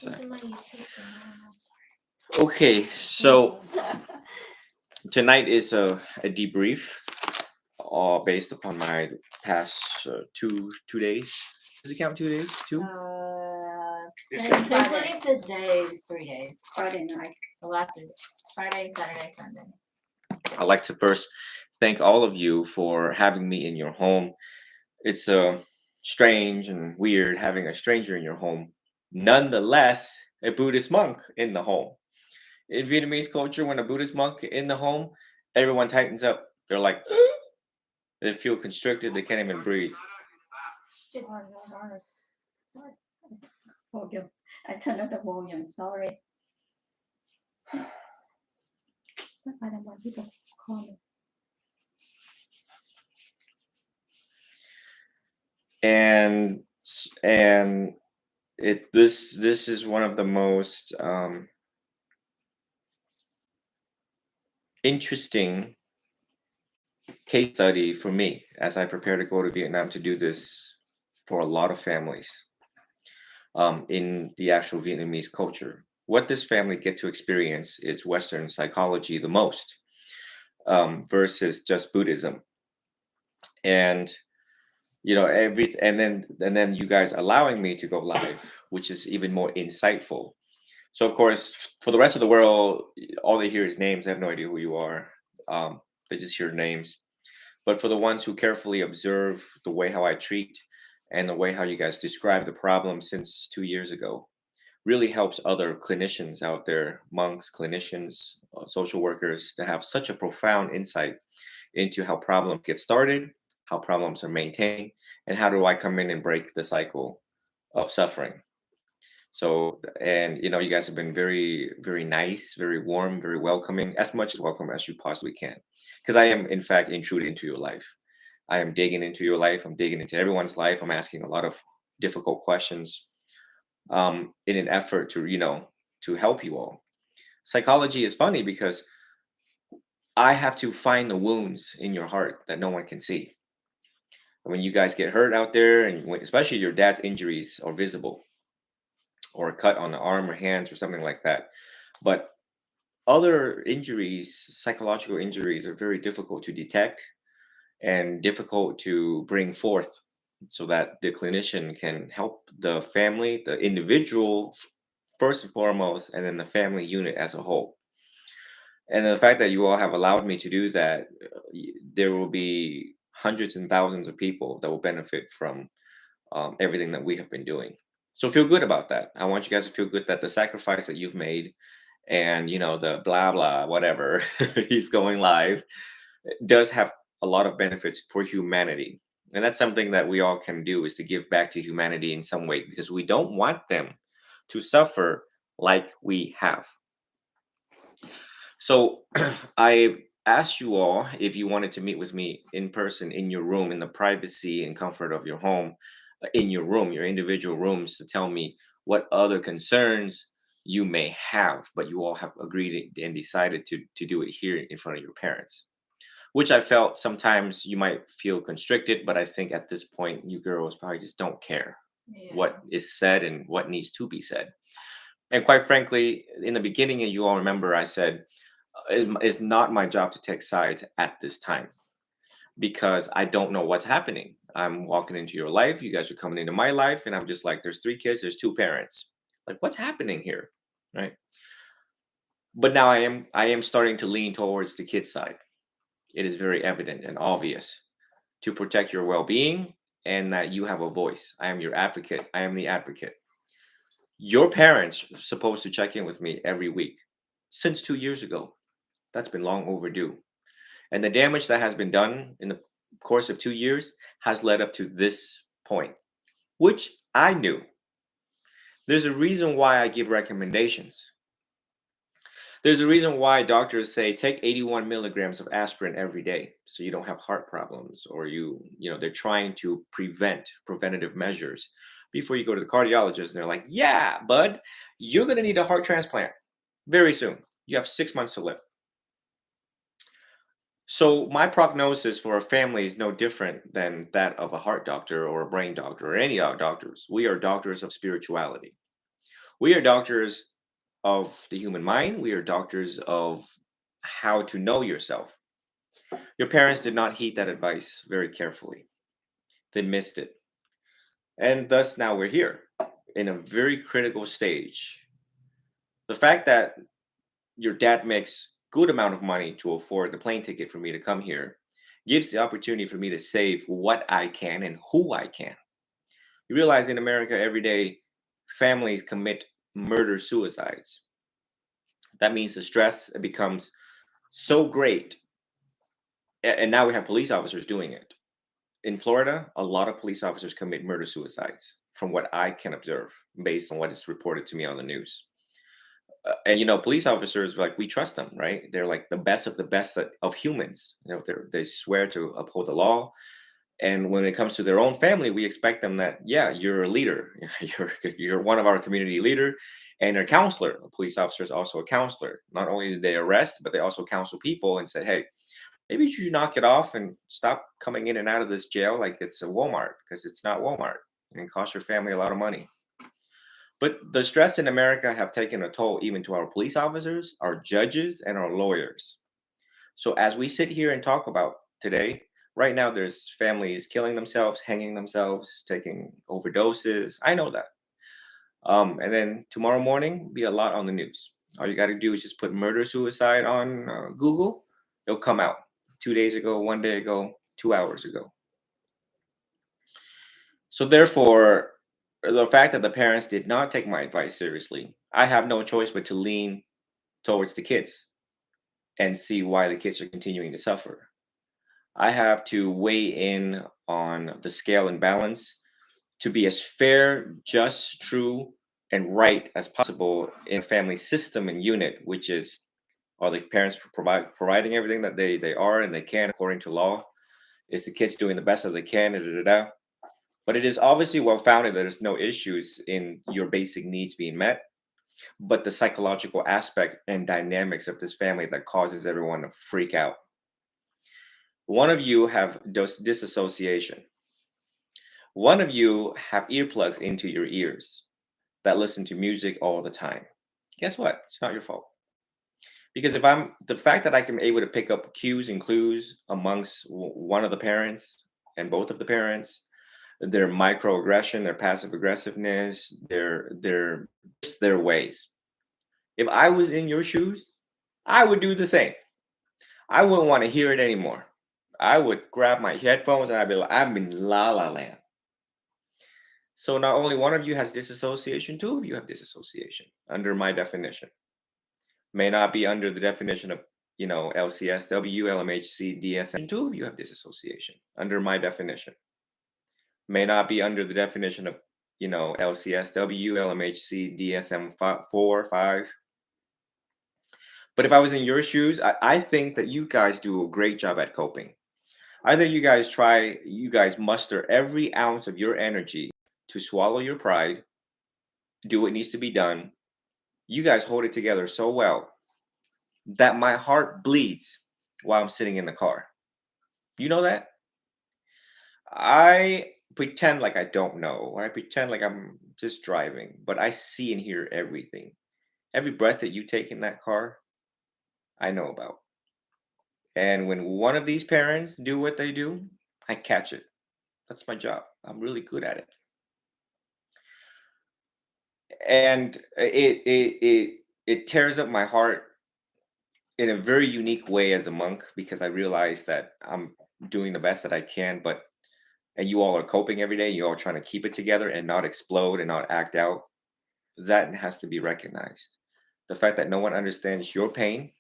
Welcome side. to my YouTube channel. Okay, so tonight is a debrief, all based upon my past two days. Does it count 2 days? Two? Including today, 3 days. Friday night. The last 3 days. Friday, Saturday, Sunday. I'd like to first thank all of you for having me in your home. It's strange and weird having a stranger in your home. Nonetheless, a Buddhist monk in the home. In Vietnamese culture, when a Buddhist monk in the home, everyone tightens up. They're like, they feel constricted. They can't even breathe. Shit, hard. Volume. I turned up the volume. Sorry. I don't want people to call me. And this is one of the most interesting case study for me as I prepare to go to Vietnam to do this for a lot of families in the actual Vietnamese culture. What this family get to experience is Western psychology the most versus just Buddhism. And and then you guys allowing me to go live, which is even more insightful. So of course, for the rest of the world, all they hear is names. They have no idea who you are. They just hear names. But for the ones who carefully observe the way how I treat and the way how you guys describe the problem since 2 years ago, really helps other clinicians out there, monks, clinicians, social workers, to have such a profound insight into how problems get started, how problems are maintained, and how do I come in and break the cycle of suffering. So, and you guys have been very, very nice, very warm, very welcoming, as much as welcome as you possibly can. Because I am, in fact, intruding into your life. I am digging into your life. I'm digging into everyone's life. I'm asking a lot of difficult questions in an effort to help you all. Psychology is funny because I have to find the wounds in your heart that no one can see. When you guys get hurt out there, and especially your dad's injuries are visible, or a cut on the arm or hands or something like that. But other injuries, psychological injuries, are very difficult to detect and difficult to bring forth so that the clinician can help the family, the individual first and foremost, and then the family unit as a whole. And the fact that you all have allowed me to do that, there will be hundreds and thousands of people that will benefit from everything that we have been doing. So feel good about that. I want you guys to feel good that the sacrifice that you've made and the blah blah whatever he's going live does have a lot of benefits for humanity. And that's something that we all can do, is to give back to humanity in some way, because we don't want them to suffer like we have. So I asked you all if you wanted to meet with me in person in your room, in the privacy and comfort of your home, in your room, your individual rooms, to tell me what other concerns you may have, but you all have agreed and decided to do it here in front of your parents, which I felt sometimes you might feel constricted, but I think at this point you girls probably just don't care what is said and what needs to be said. And quite frankly, in the beginning, as you all remember, I said it's not my job to take sides at this time, because I don't know what's happening. I'm walking into your life, you guys are coming into my life, and I'm just like, there's 3 kids, there's 2 parents. Like, what's happening here? Right? But now I am starting to lean towards the kid side. It is very evident and obvious to protect your well-being, and that you have a voice. I am your advocate. I am the advocate. Your parents are supposed to check in with me every week since 2 years ago. That's been long overdue. And the damage that has been done in the course of 2 years has led up to this point, which I knew. There's a reason why I give recommendations. There's a reason why doctors say take 81 milligrams of aspirin every day so you don't have heart problems, or they're trying to preventative measures before you go to the cardiologist, and they're like, yeah, bud, you're going to need a heart transplant very soon. You have 6 months to live. So my prognosis for a family is no different than that of a heart doctor or a brain doctor or any doctors. We are doctors of spirituality. We are doctors of the human mind. We are doctors of how to know yourself. Your parents did not heed that advice very carefully. They missed it. And thus now we're here in a very critical stage. The fact that your dad makes good amount of money to afford the plane ticket for me to come here gives the opportunity for me to save what I can and who I can. You realize in America every day families commit murder suicides. That means the stress becomes so great. And now we have police officers doing it. In Florida, a lot of police officers commit murder suicides, from what I can observe, based on what is reported to me on the news. And police officers, like, we trust them, right? They're like the best of the best of humans. They swear to uphold the law. And when it comes to their own family, we expect them that, yeah, you're a leader, you're one of our community leader, and a counselor. A police officer is also a counselor. Not only did they arrest, but they also counsel people and said, hey, maybe you should knock it off and stop coming in and out of this jail like it's a Walmart, because it's not Walmart, and it costs your family a lot of money. But the stress in America have taken a toll even to our police officers, our judges, and our lawyers. So as we sit here and talk about today, right now there's families killing themselves, hanging themselves, taking overdoses. I know that. And then tomorrow morning, be a lot on the news. All you got to do is just put murder suicide on Google. It'll come out 2 days ago, 1 day ago, 2 hours ago. So therefore, the fact that the parents did not take my advice seriously, I have no choice but to lean towards the kids and see why the kids are continuing to suffer. I have to weigh in on the scale and balance to be as fair, just, true, and right as possible in a family system and unit, which is, are the parents providing everything that they are and they can according to law? Is the kids doing the best that they can? Da, da, da, da. But it is obviously well founded that there's no issues in your basic needs being met, but the psychological aspect and dynamics of this family that causes everyone to freak out. One of you have disassociation. One of you have earplugs into your ears that listen to music all the time. Guess what? It's not your fault. Because if I'm the fact that I can able to pick up cues and clues amongst one of the parents and both of the parents, their microaggression, their passive aggressiveness, their ways. If I was in your shoes, I would do the same. I wouldn't want to hear it anymore. I would grab my headphones and I'd be like, I'm in la la land. So not only one of you has disassociation, two of you have disassociation under my definition. May not be under the definition of, LCSW, LMHC, DSM. Two of you have disassociation under my definition. May not be under the definition of, LCSW, LMHC, DSM 4, 5. But if I was in your shoes, I think that you guys do a great job at coping. I think you guys muster every ounce of your energy to swallow your pride, do what needs to be done. You guys hold it together so well that my heart bleeds while I'm sitting in the car. You know that? I pretend like I don't know, or I pretend like I'm just driving, but I see and hear everything. Every breath that you take in that car, I know about. And when one of these parents do what they do, I catch it. That's my job. I'm really good at it. And it tears up my heart in a very unique way as a monk, because I realize that I'm doing the best that I can, and you all are coping every day. You all trying to keep it together and not explode and not act out. That has to be recognized. The fact that no one understands your pain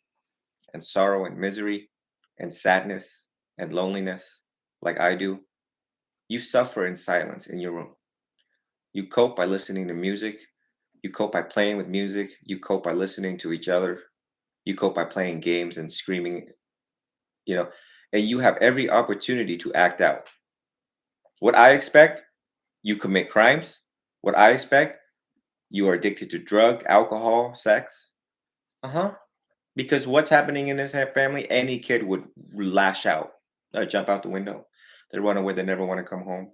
and sorrow and misery and sadness and loneliness like I do. You suffer in silence in your room. You cope by listening to music. You cope by playing with music. You cope by listening to each other. You cope by playing games and screaming, and you have every opportunity to act out. What I expect, you commit crimes. What I expect, you are addicted to drug, alcohol, sex. Because what's happening in this family, any kid would lash out, jump out the window. They run away. They never want to come home.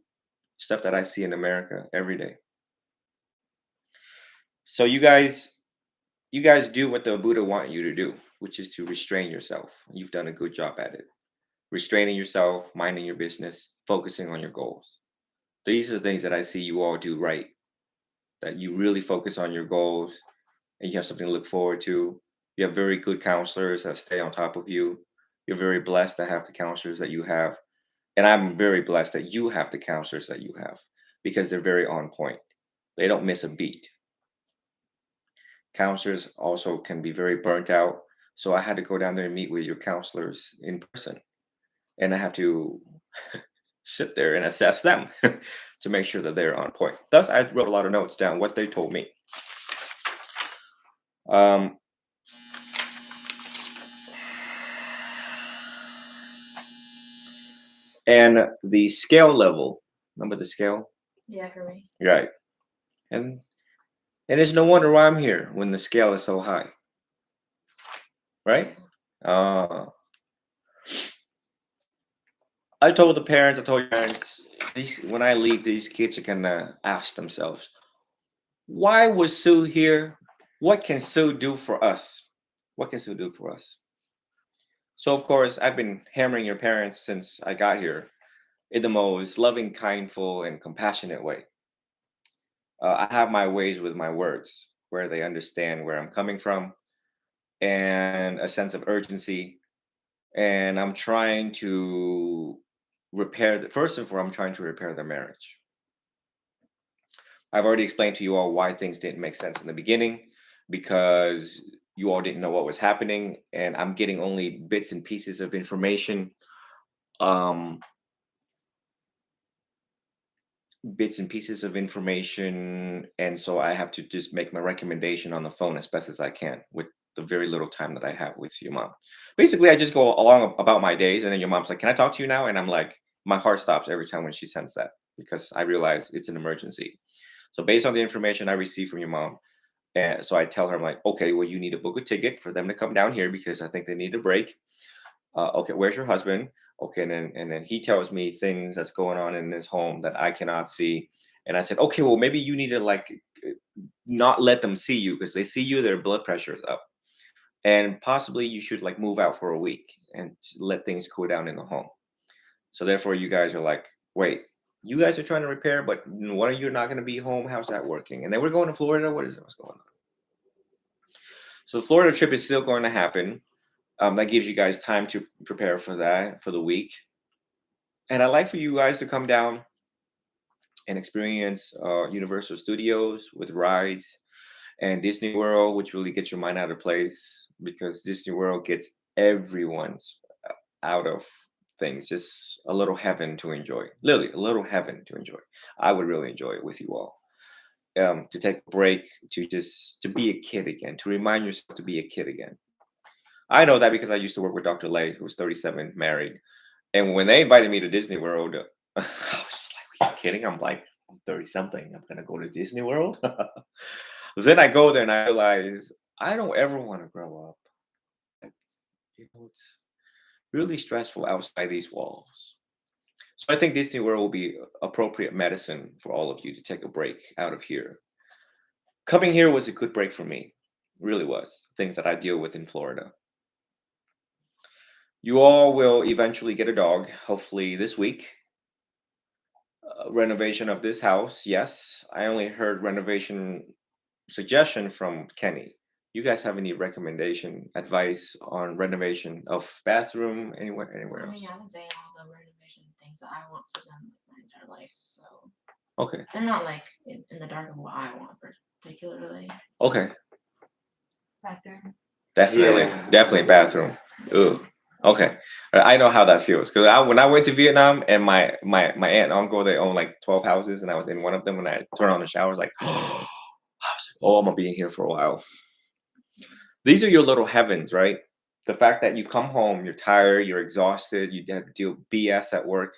Stuff that I see in America every day. So you guys do what the Buddha want you to do, which is to restrain yourself. You've done a good job at it. Restraining yourself, minding your business, focusing on your goals. These are the things that I see you all do right. That you really focus on your goals and you have something to look forward to. You have very good counselors that stay on top of you. You're very blessed to have the counselors that you have. And I'm very blessed that you have the counselors that you have because they're very on point. They don't miss a beat. Counselors also can be very burnt out. So I had to go down there and meet with your counselors in person. And I have to sit there and assess them to make sure that they're on point. Thus, I wrote a lot of notes down what they told me. Um, and the scale level. Remember the scale? Yeah, for me. Right. And it's no wonder why I'm here when the scale is so high. Right? Uh, I told the parents, I told your parents, when I leave, these kids are gonna ask themselves, why was Sue here? What can Sue do for us? What can Sue do for us? So of course, I've been hammering your parents since I got here in the most loving, kindful, and compassionate way. I have my ways with my words where they understand where I'm coming from and a sense of urgency. And I'm trying to repair the first and foremost, I'm trying to repair their marriage. I've already explained to you all why things didn't make sense in the beginning because you all didn't know what was happening, and I'm getting only bits and pieces of information. Um, Bits and pieces of information, and so I have to just make my recommendation on the phone as best as I can with the very little time that I have with your mom. Basically, I just go along about my days, and then your mom's like, "Can I talk to you now?" And I'm like, my heart stops every time when she sends that because I realize it's an emergency. So based on the information I receive from your mom, and so I tell her, I'm like, okay, well, you need to book a ticket for them to come down here because I think they need a break. Okay, where's your husband? Okay, and then he tells me things that's going on in his home that I cannot see. And I said, okay, well, maybe you need to like not let them see you because they see you, their blood pressure is up, and possibly you should like move out for a week and let things cool down in the home. So therefore, you guys are like, wait, you guys are trying to repair, but one of you are not going to be home. How's that working? And then we're going to Florida. What's going on? So the Florida trip is still going to happen. That gives you guys time to prepare for that for the week. And I'd like for you guys to come down and experience Universal Studios with rides and Disney World, which really gets your mind out of place because Disney World gets everyone's out of things. Just a little heaven to enjoy. Literally, a little heaven to enjoy. I would really enjoy it with you all. To take a break, to be a kid again, to remind yourself to be a kid again. I know that because I used to work with Dr. Lay, who was 37, married. And when they invited me to Disney World, I was just like, are you kidding? I'm like, I'm 30 something. I'm going to go to Disney World. Then I go there and I realize I don't ever want to grow up. Like, it's really stressful outside these walls. So I think Disney World will be appropriate medicine for all of you to take a break out of here. Coming here was a good break for me. Really was. Things that I deal with in Florida. You all will eventually get a dog, hopefully this week. Renovation of this house, yes. I only heard renovation suggestion from Kenny. You guys have any recommendation, advice on renovation of bathroom anywhere I mean, else? I've been saying all the renovation things that I want for them my entire life, so Okay. they're not like in the dark of what I want particularly. Okay. Bathroom. Definitely, Yeah. definitely bathroom. Ooh. Okay. I know how that feels because when I went to Vietnam and my aunt and uncle they own like 12 houses and I was in one of them when I turned on the shower, I was like, oh, I'm gonna be in here for a while. These are your little heavens, right? The fact that you come home, you're tired, you're exhausted, you have to deal with BS at work.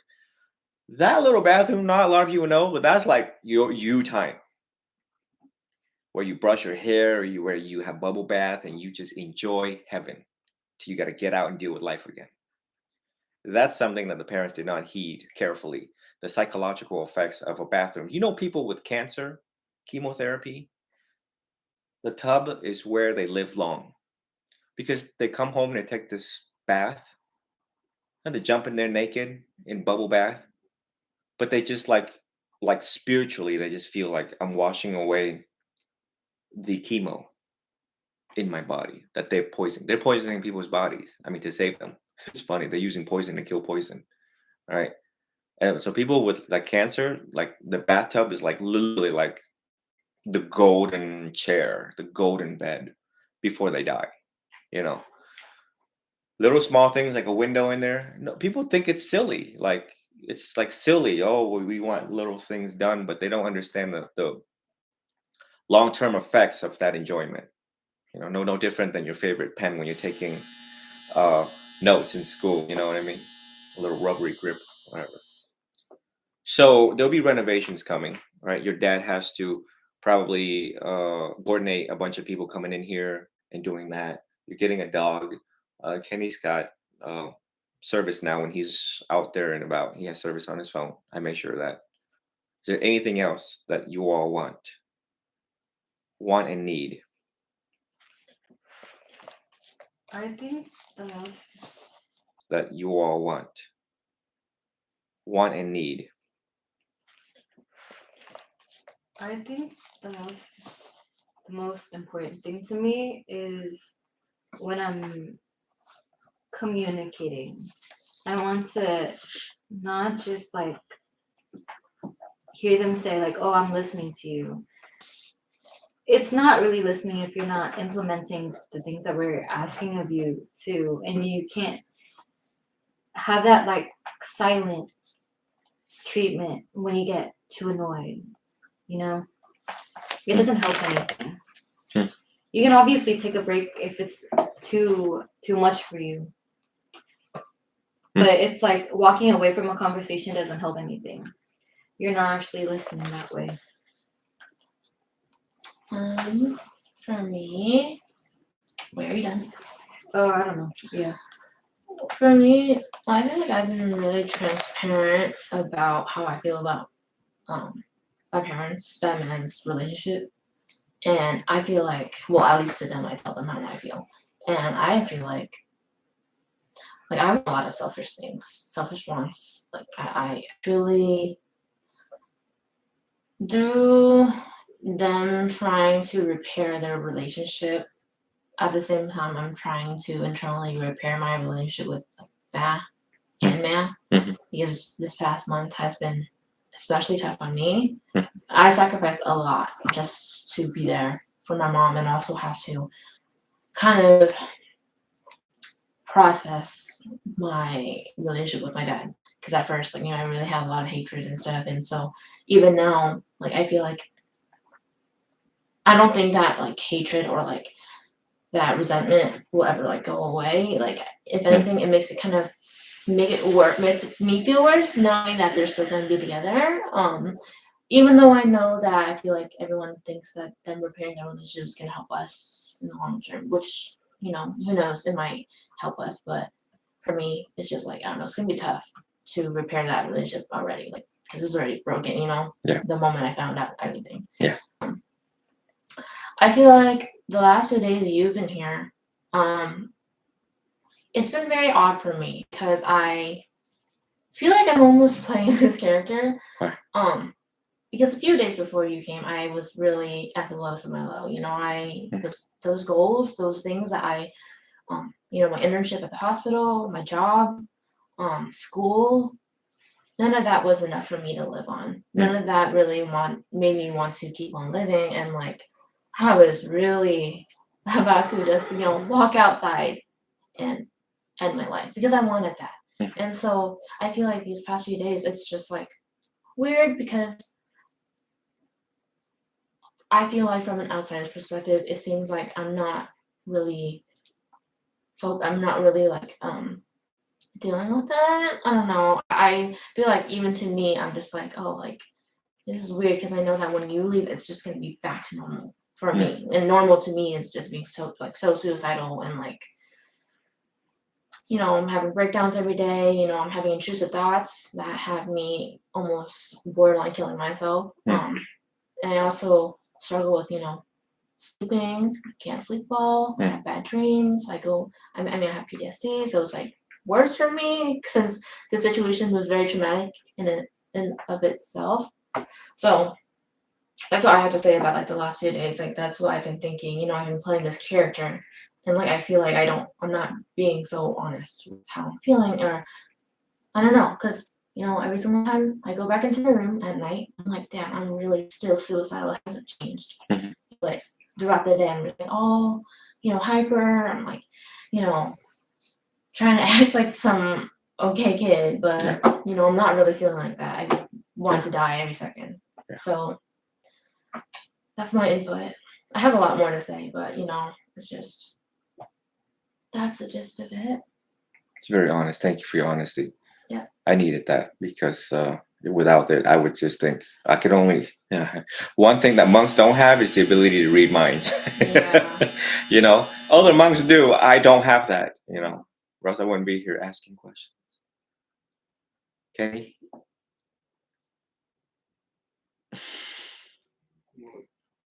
That little bathroom, not a lot of people know, but that's like your you time where you brush your hair, or where you have bubble bath, and you just enjoy heaven till you got to get out and deal with life again. That's something that the parents did not heed carefully. The psychological effects of a bathroom. You know, people with cancer, chemotherapy, the tub is where they live long because they come home and they take this bath and they jump in there naked in bubble bath, but they just like spiritually they just feel like I'm washing away the chemo in my body that they're poisoning. They're poisoning people's bodies. I mean, to save them. It's funny. They're using poison to kill poison. All right. And so people with like cancer, like the bathtub is like literally like the golden chair, the golden bed before they die. You know, little small things like a window in there. No, people think it's silly. Like it's like silly. Oh, we want little things done, but they don't understand the long term effects of that enjoyment. You know, no different than your favorite pen when you're taking uh, notes in school. You know what I mean? A little rubbery grip, whatever. So there'll be renovations coming, right? Your dad has to probably coordinate a bunch of people coming in here and doing that. You're getting a dog. Kenny's got uh, service now when he's out there and about. He has service on his phone. I make sure of that. Is there anything else that you all want and need? I think the most That you all want and need. I think the most important thing to me is when I'm communicating. I want to not just like hear them say like, "Oh, I'm listening to you." It's not really listening if you're not implementing the things that we're asking of you to, and you can't have that like silent treatment when you get too annoyed. You know, it doesn't help anything. Hmm. You can obviously take a break if it's too much for you. But it's like walking away from a conversation doesn't help anything. You're not actually listening that way. For me, where are you done? Oh, I don't know. Yeah. For me, I feel like I've been really transparent about how I feel about my parents, Batman's relationship. And I feel like, well, at least to them, I tell them how I feel. And I feel like I have a lot of selfish things, selfish wants. Like I truly do them trying to repair their relationship. At the same time, I'm trying to internally repair my relationship with Ba and Ma Mhm. because this past month has been especially tough on me. Mhm. I sacrificed a lot just to be there for my mom and also have to kind of process my relationship with my dad. Because at first, I really had a lot of hatred and stuff. And so even now, I feel like I don't think that hatred or that resentment will ever go away. If anything, it makes it kind of make it work, makes me feel worse knowing that they're still gonna be together. Even though I know that I feel like everyone thinks that them repairing their relationships can help us in the long term, which who knows, it might help us, but for me, it's just I don't know, it's gonna be tough to repair that relationship already, because it's already broken, Yeah. the moment I found out everything. Yeah. I feel like the last 2 days you've been here, it's been very odd for me because I feel like I'm almost playing this character. Right. Because a few days before you came, I was really at the lowest of my low. I was those goals, those things that I, my internship at the hospital, my job, school. None of that was enough for me to live on. None of that really made me want to keep on living. And I was really about to just walk outside and end my life because I wanted that. And so I feel like these past few days, it's just weird because I feel like from an outsider's perspective, it seems like I'm not really dealing with that. I don't know. I feel like even to me, I'm just this is weird because I know that when you leave, it's just gonna be back to normal for me. And normal to me is just being so suicidal and I'm having breakdowns every day. I'm having intrusive thoughts that have me almost borderline killing myself. And I also struggle with, sleeping, I can't sleep well, I have bad dreams, I have PTSD, so it's like worse for me since the situation was very traumatic in of itself. So that's what I have to say about like the last 2 days. Like that's what I've been thinking. I've been playing this character, and like I feel like I'm not being so honest with how I'm feeling, or I don't know, because every single time I go back into the room at night, I'm like, damn, I'm really still suicidal. It hasn't changed. Mhm. But throughout the day, I'm just like, oh, hyper. I'm like, trying to act like some okay kid, but I'm not really feeling like that. I want to die every second. Yeah. So that's my input. I have a lot more to say, but it's just that's the gist of it. It's very honest. Thank you for your honesty. Yeah. I needed that because without it, I would just think I could only. Yeah. One thing that monks don't have is the ability to read minds. Yeah. Other monks do. I don't have that. Or else I wouldn't be here asking questions. Kenny?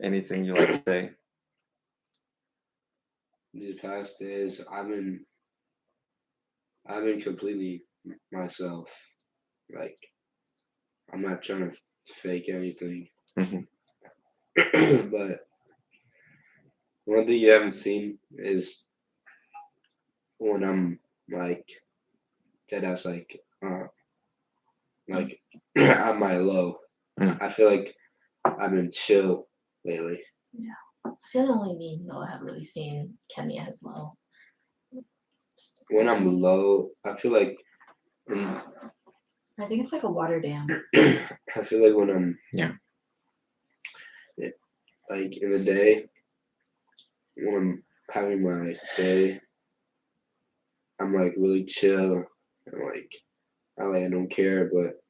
Anything you like to say? These past days, I've been completely myself. Like, I'm not trying to fake anything. Mhm. But one thing you haven't seen is when I'm like dead ass like at my low. Mm. I feel like I've been chill lately. I feel the only me though I have really seen Kenny as well. When I'm low, I feel like I think it's like a water dam. I feel like when I'm like in the day, when I'm having my day, I'm like really chill and like I don't care. But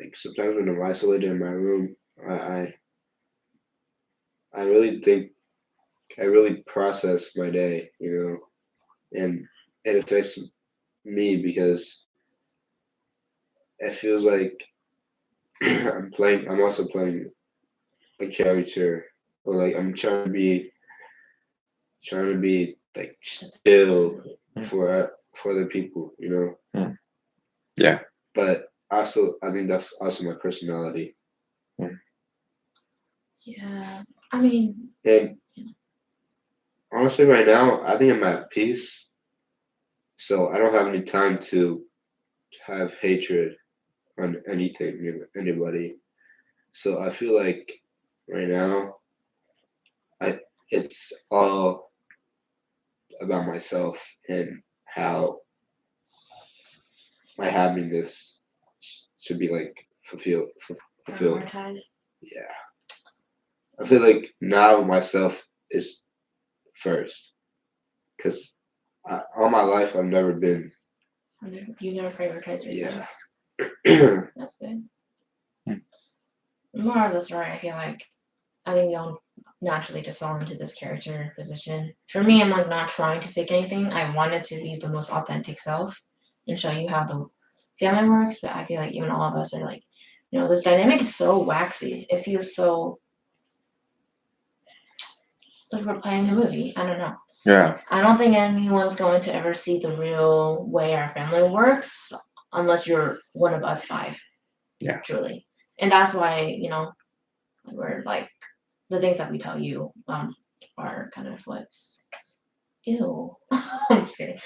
like sometimes when I'm isolated in my room, I really think I really process my day, and it affects me because it feels like I'm also playing a character, or like I'm trying to be like chill for the people, Yeah. But also, I think that's also my personality. Yeah. I mean, And honestly, right now, I think I'm at peace. So I don't have any time to have hatred on anything, anybody. So I feel like right now, it's all about myself and how my happiness should be like fulfilled. Prioritized. Yeah, I feel like now myself is first, because all my life I've never been. you never prioritize yourself. Yeah. That's good. More of the story, I feel like I think we all naturally just fall into this character position. For me, I'm like not trying to fake anything. I wanted to be the most authentic self and show you how the family works, but I feel like even all of us are like, this dynamic is so waxy. It feels so like we're playing a movie. I don't know. Yeah. I don't think anyone's going to ever see the real way our family works unless you're one of us 5. Yeah. Truly. And that's why, we're like the things that we tell you are kind of what's ew. I'm just kidding.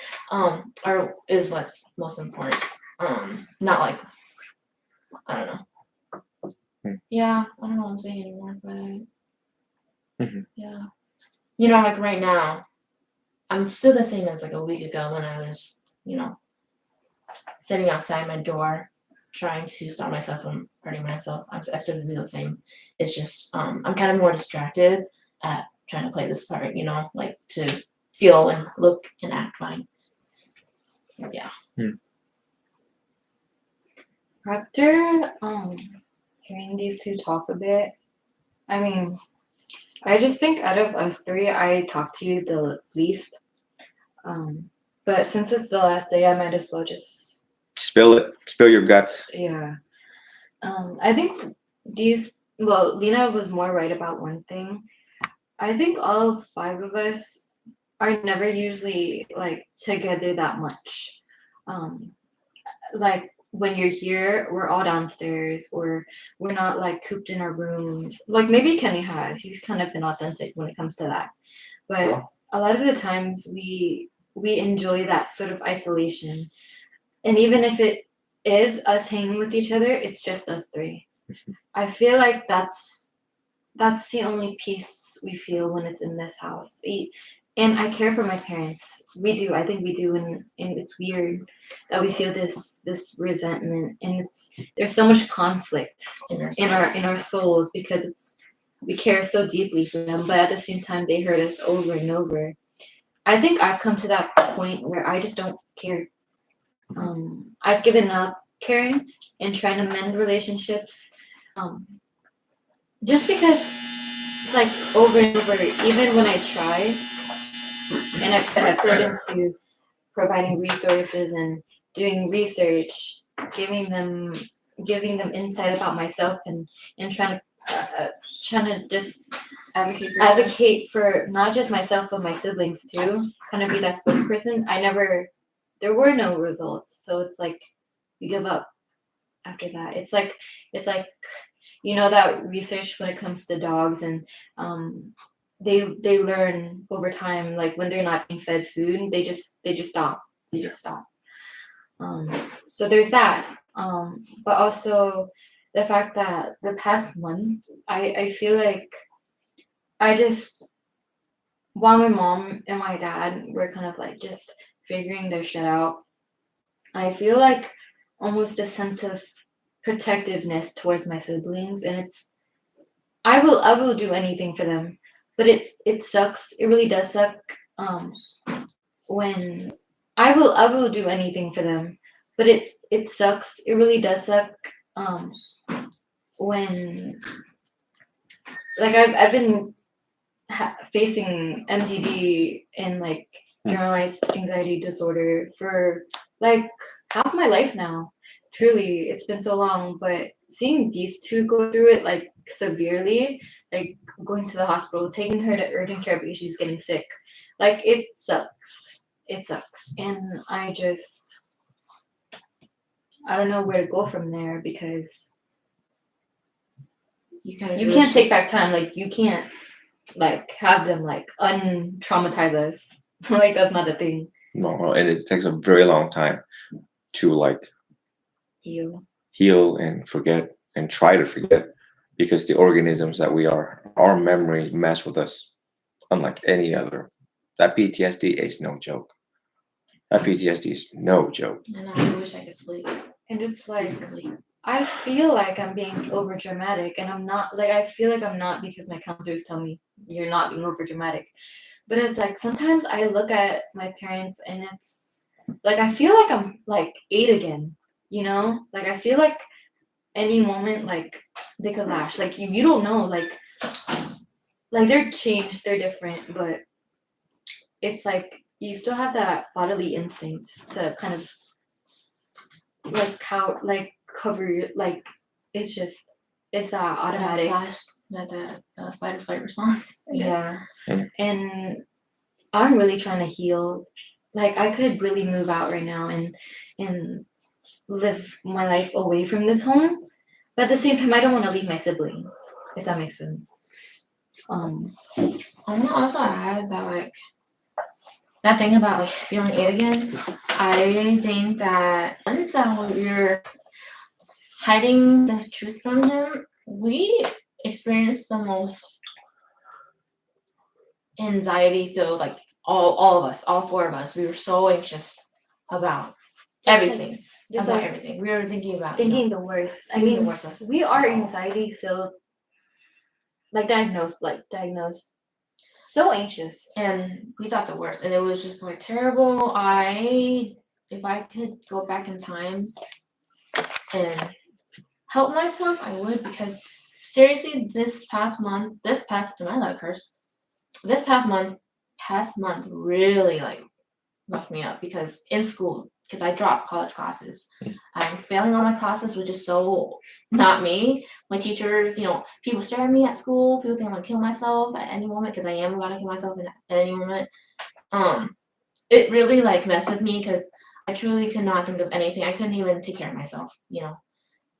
Is what's most important. Not like I don't know. Yeah, I don't know what I'm saying anymore, but yeah. Like right now, I'm still the same as like a week ago when I was, sitting outside my door trying to stop myself from hurting myself. I still do the same. It's just I'm kind of more distracted at trying to play this part, like to feel and look and act fine. Yeah. After hearing these two talk a bit, I mean, I just think out of us 3, I talk to you the least. But since it's the last day, I might as well just spill it. Spill your guts. Yeah. I think Lena was more right about one thing. I think all 5 of us are never usually like together that much. Um, like when you're here, we're all downstairs, or we're not like cooped in our rooms. Like maybe Kenny has. He's kind of been authentic when it comes to that. But Yeah. a lot of the times we enjoy that sort of isolation. And even if it is us hanging with each other, it's just us three. I feel like that's the only peace we feel when it's in this house. And I care for my parents. We do. I think we do, and it's weird that we feel this resentment, and there's so much conflict in our souls because we care so deeply for them, but at the same time they hurt us over and over. I think I've come to that point where I just don't care. I've given up caring and trying to mend relationships. Just because it's like over and over, even when I try and I put into providing resources and doing research, giving them insight about myself, and trying to just advocate for not just myself but my siblings too, kind of be that spokesperson. There were no results, so it's like you give up after that. It's like that research when it comes to dogs, and they learn over time, like when they're not being fed food, they just stop. So there's that. But also the fact that the past month, I feel like I just, while my mom and my dad were kind of like just figuring their shit out, I feel like almost a sense of protectiveness towards my siblings, and it's I will do anything for them, but it sucks. It really does suck. When I will do anything for them, but it sucks. It really does suck. When like I've been facing MDD and like generalized anxiety disorder for like half my life now. Truly, it's been so long, but seeing these two go through it like severely, like going to the hospital, taking her to urgent care because she's getting sick, like it sucks. It sucks. And I don't know where to go from there because you can't take back time. Like you can't like have them like untraumatize us. Like that's not a thing. No, and it takes a very long time to like heal and forget and try to forget, because the organisms that we are, our memories mess with us unlike any other. That PTSD is no joke. That PTSD is no joke. And I wish I could sleep. And it's like Basically. I feel like I'm being over dramatic, and I'm not. Like I feel like I'm not, because my counselors tell me you're not being over dramatic. But it's like sometimes I look at my parents and it's like I feel like I'm like 8 again, Like I feel like any moment like they could lash. Like you don't know, like they're changed, they're different, but it's like you still have that bodily instinct to kind of like cover like it's that automatic. That fight or flight response. I guess. Yeah. And I'm really trying to heal. Like I could really move out right now and live my life away from this home. But at the same time I don't want to leave my siblings, if that makes sense. I want to also add that like that thing about like feeling it again. I think that when we're hiding the truth from him, we experienced the most anxiety filled, like all of us, all 4 of us. We were so anxious about everything. Just about like everything. We were thinking about thinking the worst. I thinking the mean, worst of we are anxiety filled, diagnosed, so anxious. and we thought the worst, and it was just like terrible. If I could go back in time and help myself, I would, because seriously, this past month really like roughed me up, because in school because I dropped college classes. I'm failing all my classes, which is so not me. My teachers, people stare at me at school. People think I'm gonna kill myself at any moment because I am about to kill myself at any moment. It really like messed with me because I truly could not think of anything. I couldn't even take care of myself.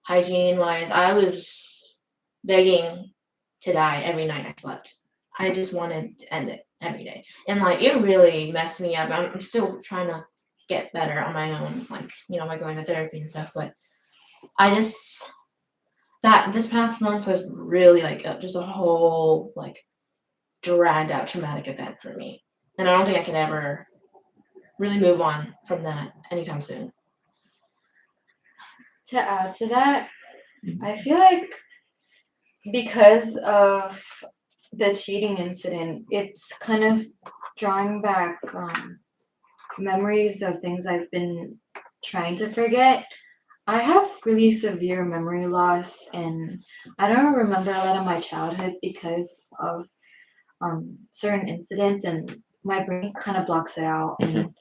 Hygiene wise, I was begging to die every night I slept. I just wanted to end it every day, and like it really messed me up. I'm still trying to get better on my own, like by going to therapy and stuff. But I just that this past month was really like just a whole like dragged out traumatic event for me, and I don't think I can ever really move on from that anytime soon. To add to that, I feel like because of the cheating incident, it's kind of drawing back memories of things I've been trying to forget. I have really severe memory loss, and I don't remember a lot of my childhood because of certain incidents, and my brain kind of blocks it out. And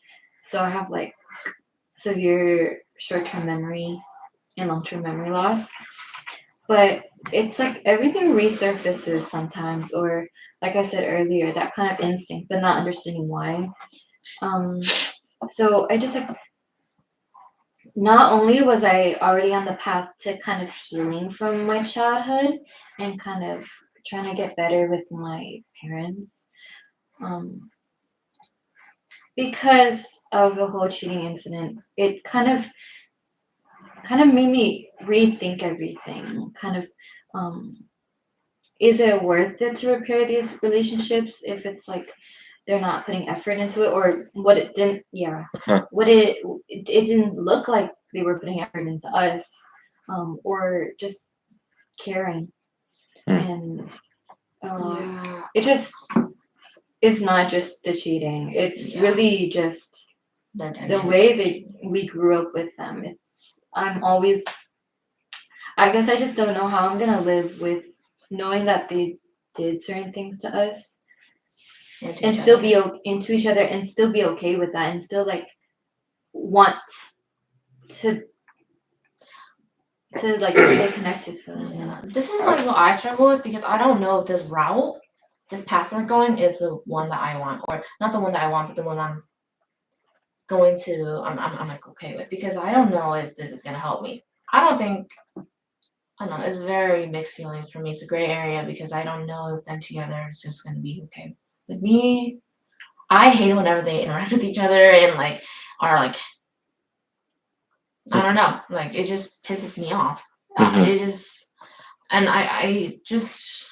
so I have like severe short-term memory and long-term memory loss. But it's like everything resurfaces sometimes, or like I said earlier, that kind of instinct, but not understanding why. So I just like, not only was I already on the path to kind of healing from my childhood and kind of trying to get better with my parents, because of the whole cheating incident, it kind of made me rethink everything. Is it worth it to repair these relationships if it's like they're not putting effort into it, or what it didn't? Yeah, what it didn't look like they were putting effort into us, or just caring, and it's not just the cheating. It's really just the way that we grew up with them. I guess I just don't know how I'm gonna live with knowing that they did certain things to us and still be into each other and still be okay with that and still like want to like stay connected to them. Yeah. This is like what I struggle with because I don't know if this path we're going is the one that I want, or not the one that I want, but the one I'm going to. I'm like okay with, because I don't know if this is gonna help me. I don't know. It's very mixed feelings for me. It's a gray area because I don't know if them together is just gonna be okay with me. I hate it whenever they interact with each other and like are like, I don't know, like it just pisses me off. It is, and I just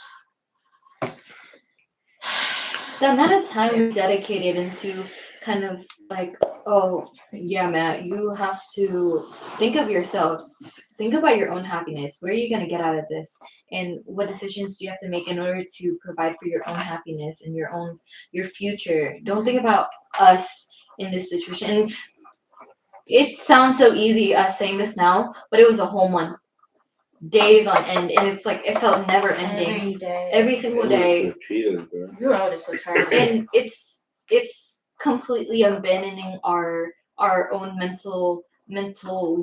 the amount of time we dedicated into kind of like, oh yeah, Matt, you have to think of yourself. Think about your own happiness. What are you going to get out of this? And what decisions do you have to make in order to provide for your own happiness and your future? Don't think about us in this situation. And it sounds so easy us saying this now, but it was a whole month, days on end, and it's like it felt never ending. every day, Every single day. Repeated, bro. You're all just so tired. And it's completely abandoning our own mental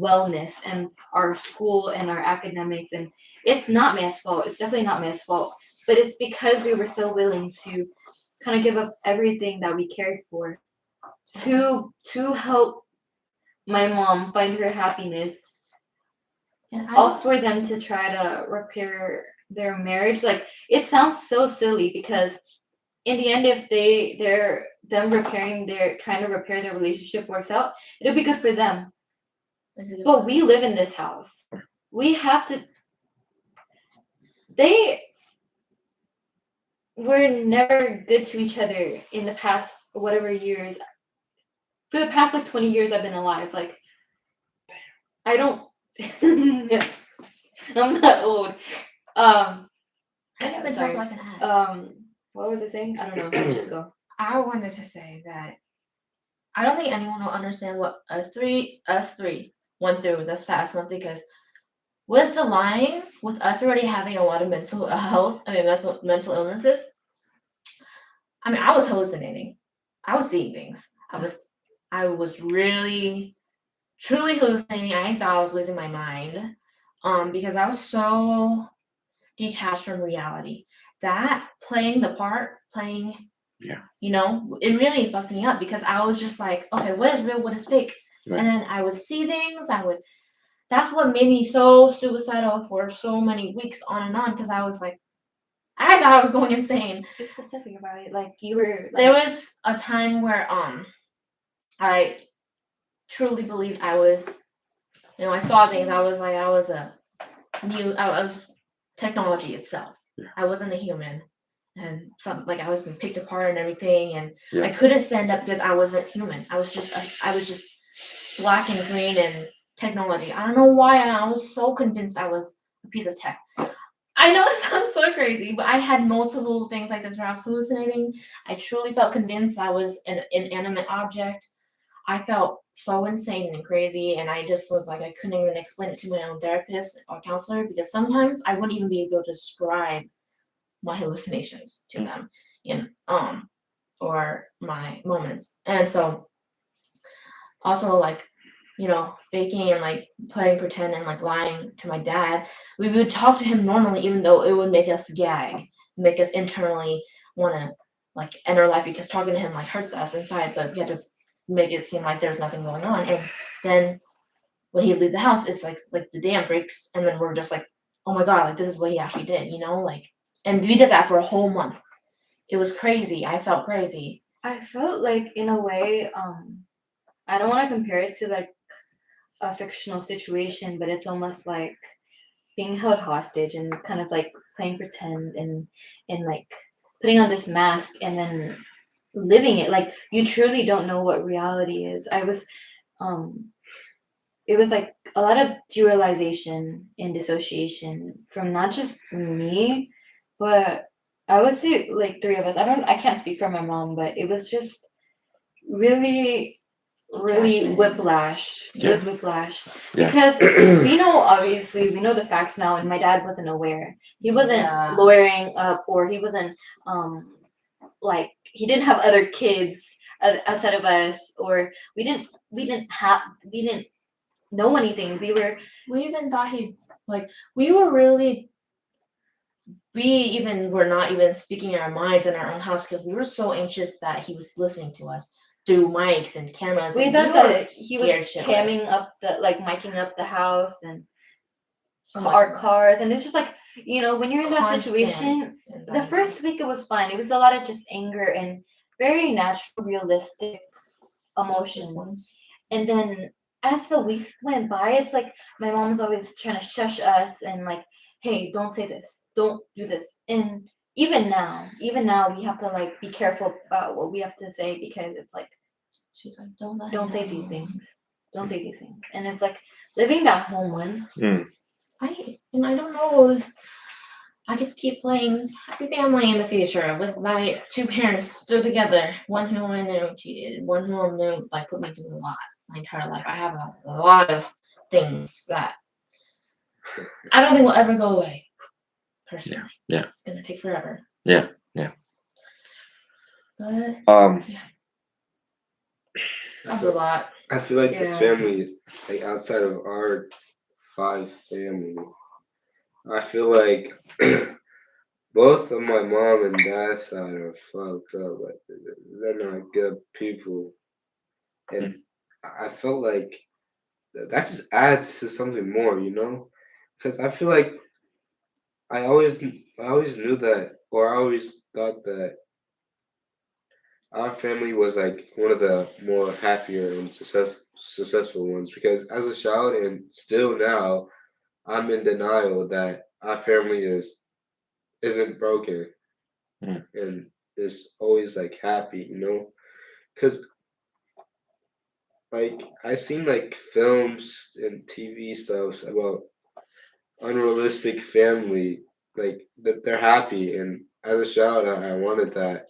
wellness and our school and our academics, and it's not Matt's fault. It's definitely not Matt's fault, but it's because we were so willing to kind of give up everything that we cared for to help my mom find her happiness, And all for them to try to repair their marriage. Like, it sounds so silly because in the end, if trying to repair their relationship works out, it'll be good for them. But we live in this house. We have to. They were never good to each other in the past whatever years. For the past like 20 years I've been alive. Like, I don't. I'm not old. I haven't Sorry. so I can add. What was I saying? I don't know. Just go. I wanted to say that I don't think anyone will understand what us three went through this past month, because with the lying, with us already having a lot of mental illnesses, I was hallucinating. I was seeing things. I was really truly hallucinating. I thought I was losing my mind, because I was so detached from reality. That playing the part, Yeah. it really fucked me up because I was just like, okay, what is real, what is fake? Right. And then I would see things, that's what made me so suicidal for so many weeks on and on, because I was like, I thought I was going insane. Be specific about it. Like you were. There Like, was a time where I truly believed I was, I saw things. I was like, I was technology itself. Yeah. I wasn't a human, and I was being picked apart and everything, and Yeah. I couldn't stand up because I wasn't human. I was just black and green and technology. I don't know why. I was so convinced I was a piece of tech. I know it sounds so crazy, but I had multiple things like this where I was hallucinating. I truly felt convinced I was an inanimate object. I felt so insane and crazy, and I just was like, I couldn't even explain it to my own therapist or counselor because sometimes I wouldn't even be able to describe my hallucinations to them, or my moments. And so, also faking and putting pretend and lying to my dad. We would talk to him normally, even though it would make us gag, make us internally want to end our life because talking to him hurts us inside, but we had to make it seem like there's nothing going on. And then when he'd leave the house, it's like the dam breaks, and then we're just like, oh my god, this is what he actually did, and we did that for a whole month. It was crazy. I felt crazy. I felt like in a way, I don't want to compare it to like a fictional situation, but it's almost like being held hostage and kind of like playing pretend and like putting on this mask and then living it. Like you truly don't know what reality is. It was like a lot of dualization and dissociation from not just me, but I would say like three of us. I can't speak for my mom, but it was just really Detachment. whiplash. It was whiplash. Yeah. Because obviously we know the facts now, and my dad wasn't aware. He wasn't Yeah. lawyering up, or he wasn't like he didn't have other kids outside of us, or we didn't know anything. We even thought we were really, we even were not even speaking in our minds in our own house because we were so anxious that he was listening to us through mics and cameras. we and thought were that he was scared shitless. camming up miking up the house and So much our more. cars, and it's just like when you're in that Constant situation. The anxiety. first week it was fine. It was a lot of just anger and very natural, realistic emotions. Response. And then as the weeks went by, it's like my mom's always trying to shush us and like, hey, don't say this, don't do this. And even now we have to be careful about what we have to say, because it's like, She's like, don't let don't him say these know." things. Don't say these things. And it's like living that home one. I don't know if I could keep playing happy family in the future with my two parents still together. One who I knew cheated, one who I knew put me through a lot my entire life. I have a lot of things that I don't think will ever go away. Personally, Yeah. It's gonna take forever. Yeah. But Yeah. that's a lot. I feel like this Yeah. family, outside of our 5 family, I feel like both of my mom and dad's side are fucked up. Like they're not good people, and I felt like that just adds to something more, because I feel like I always knew that, or I always thought that our family was one of the more happier and successful ones, because as a child and still now, I'm in denial that our family isn't broken and is always happy, because I seen films and TV stuffs about unrealistic family, that they're happy, and as a child I wanted that.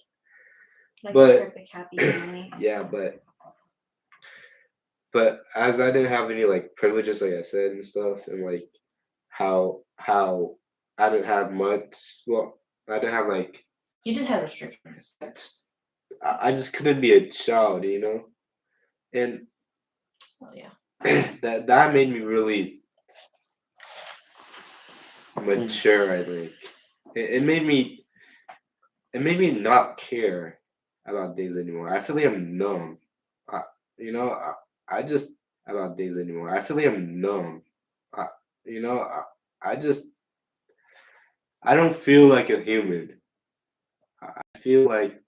Like But- a perfect happy family. Yeah, but as I didn't have any privileges, like I said, and stuff, and how I didn't have much. Well, I didn't have You did have restrictions. I just couldn't be a child, and Oh yeah. that made me really mature. I think it made me not care about things anymore. I feel like I'm numb. I, I just about things anymore. I feel like I'm numb. I, you know, I just I don't feel like a human. I feel like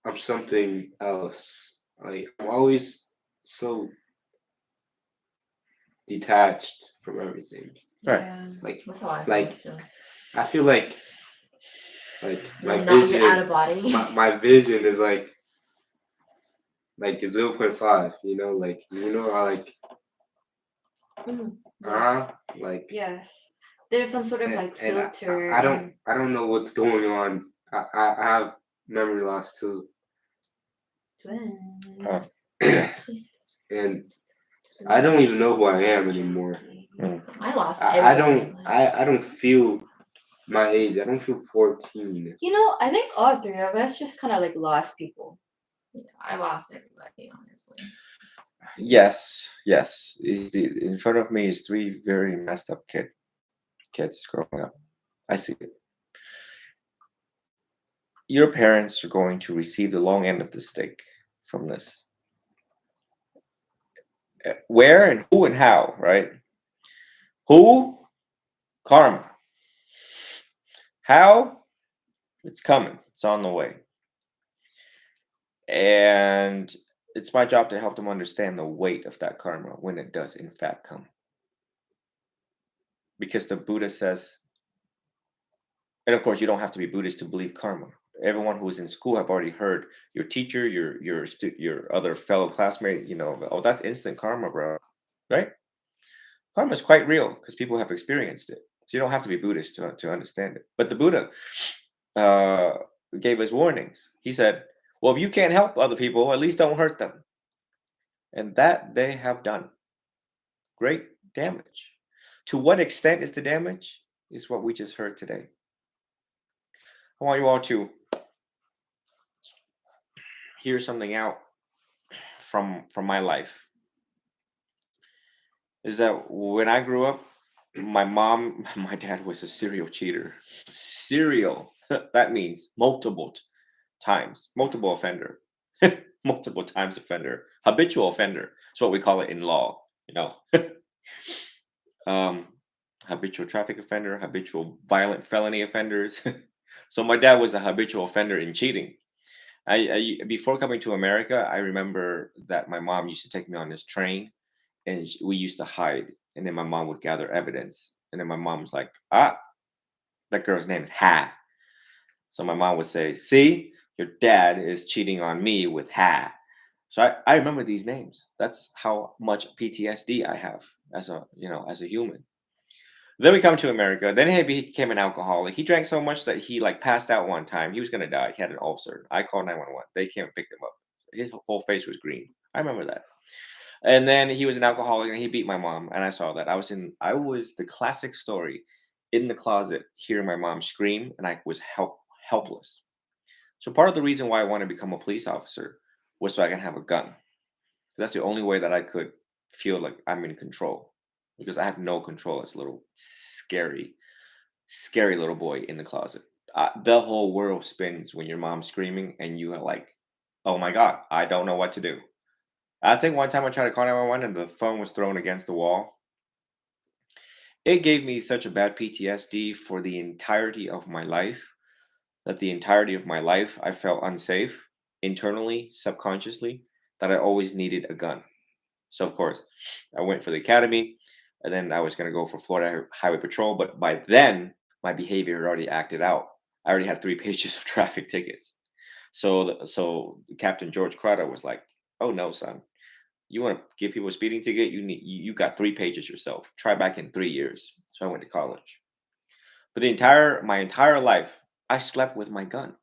I'm something else. Like I'm always so detached from everything. Right. Yeah. Like That's how I like feel too. I feel like my You're not vision you're out of body. my vision is like 0.5, like how like Yes. like Yes. There's some sort of and, like and filter. I don't know what's going on. I have memory loss too. Twins. Uh, And I don't even know who I am anymore. I lost I everything. don't I don't feel my age. I don't feel 14. You know, I think all three of us just kind of like lost people. Yeah, I lost everybody, honestly. yes, yes. In front of me is three very messed up kids growing up. I see it. Your parents are going to receive the long end of the stick from this. Where and who and how, right? Who? Karma. How? It's coming. It's on the way. And it's my job to help them understand the weight of that karma when it does, in fact, come. Because the Buddha says, and of course, you don't have to be Buddhist to believe karma. Everyone who is in school have already heard your teacher, your other fellow classmate. Oh, that's instant karma, bro. Right? Karma is quite real because people have experienced it. So you don't have to be Buddhist to understand it. But the Buddha uh, gave us warnings. He said, well, if you can't help other people, at least don't hurt them. And that they have done. Great damage. To what extent is the damage? Is what we just heard today. I want you all to hear something out from my life. Is that when I grew up, my dad was a serial cheater. Serial. That means multiple times, multiple offender, multiple times offender, habitual offender. That's what we call it in law. Um, habitual traffic offender, habitual violent felony offenders. So my dad was a habitual offender in cheating. Before coming to America, I remember that my mom used to take me on this train, and we used to hide, and then my mom would gather evidence, and then my mom was like, that girl's name is Ha. So my mom would say, see, your dad is cheating on me with Ha. So I remember these names. That's how much PTSD I have as a human. Then we come to America. Then he became an alcoholic. He drank so much that he passed out one time. He was gonna die. He had an ulcer. I called 911. They came and picked him up. His whole face was green. I remember that. And then he was an alcoholic and he beat my mom. And I saw that. I was the classic story in the closet hearing my mom scream, and I was helpless. So part of the reason why I wanted to become a police officer was so I can have a gun. That's the only way that I could feel like I'm in control, because I have no control as a little scary little boy in the closet. The whole world spins when your mom's screaming and you are like, oh my God, I don't know what to do. I think one time I tried to call 911 and the phone was thrown against the wall. It gave me such a bad PTSD for the entirety of my life, that the entirety of my life I felt unsafe internally, subconsciously, that I always needed a gun. So of course, I went for the academy, and then I was going to go for Florida Highway Patrol. But by then, my behavior had already acted out. I already had 3 pages of traffic tickets. So Captain George Crowder was like, "Oh no, son, you want to give people a speeding ticket? You got 3 pages yourself. Try back in 3 years." So I went to college. But my entire life, I slept with my gun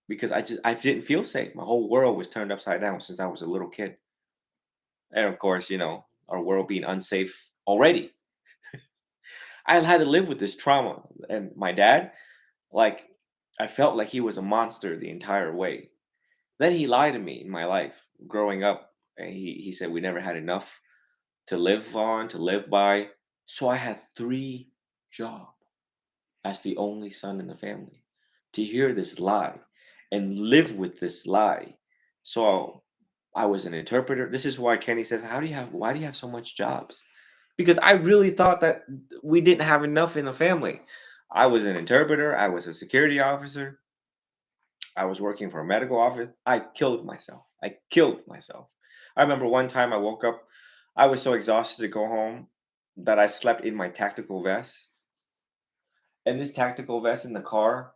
because I didn't feel safe. My whole world was turned upside down since I was a little kid. And of course, our world being unsafe already. I had to live with this trauma. And my dad, like, I felt like he was a monster the entire way. Then he lied to me in my life growing up. And he said we never had enough. to live on, to live by. So I had 3 jobs as the only son in the family. To hear this lie and live with this lie. So I was an interpreter. This is why Kenny says, why do you have so much jobs? Because I really thought that we didn't have enough in the family. I was an interpreter, I was a security officer, I was working for a medical office. I killed myself. I killed myself. I remember one time I woke up, I was so exhausted to go home that I slept in my tactical vest. And this tactical vest in the car,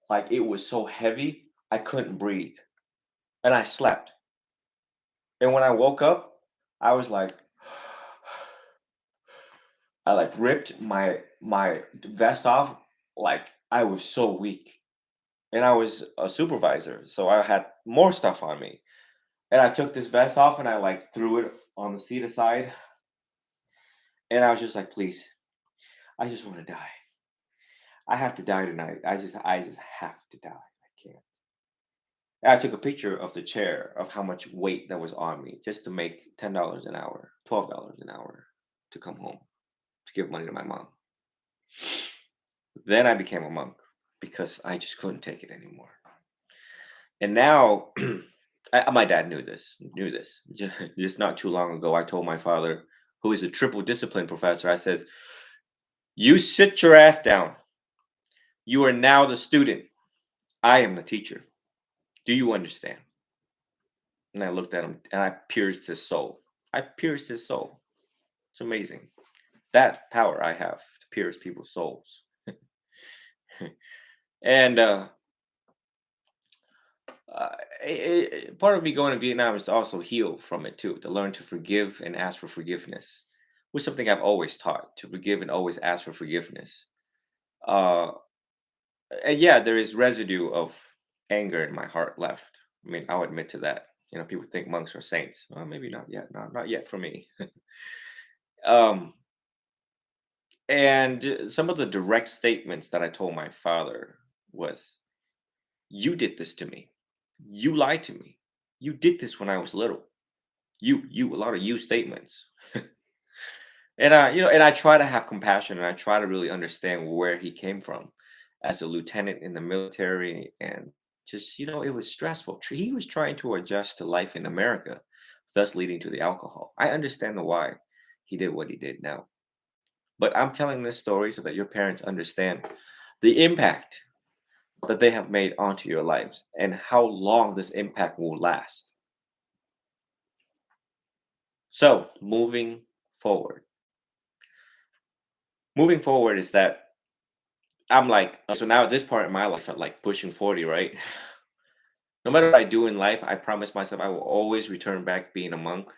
like it was so heavy, I couldn't breathe. And I slept. And when I woke up, I was like, I like ripped my vest off. Like I was so weak. And I was a supervisor, so I had more stuff on me. And I took this vest off and I like threw it on the seat aside. And I was just like, please, I just want to die. I have to die tonight. I just have to die. I can't. And I took a picture of the chair of how much weight that was on me just to make $10 an hour, $12 an hour to come home to give money to my mom. Then I became a monk because I just couldn't take it anymore. And now my dad knew this. Just not too long ago, I told my father, who is a triple discipline professor, I said, you sit your ass down. You are now the student. I am the teacher. Do you understand? And I looked at him and I pierced his soul. I pierced his soul. It's amazing. That power I have to pierce people's souls. And part of me going to Vietnam is to also heal from it too, to learn to forgive and ask for forgiveness, which is something I've always taught, to forgive and always ask for forgiveness. Uh, and yeah, there is residue of anger in my heart left. I mean, I'll admit to that. You know, people think monks are saints. Well, maybe not yet. Not yet for me. um, and some of the direct statements that I told my father was, "You did this to me. You lied to me. You did this when I was little. You, a lot of you statements." And and I try to have compassion and I try to really understand where he came from as a lieutenant in the military and just, it was stressful. He was trying to adjust to life in America, thus leading to the alcohol. I understand the why he did what he did now. But I'm telling this story so that your parents understand the impact that they have made onto your lives and how long this impact will last. So, forward. Moving forward is that I'm like, so now at this part in my life, at like pushing 40, right? No matter what I do in life, I promise myself I will always return back being a monk.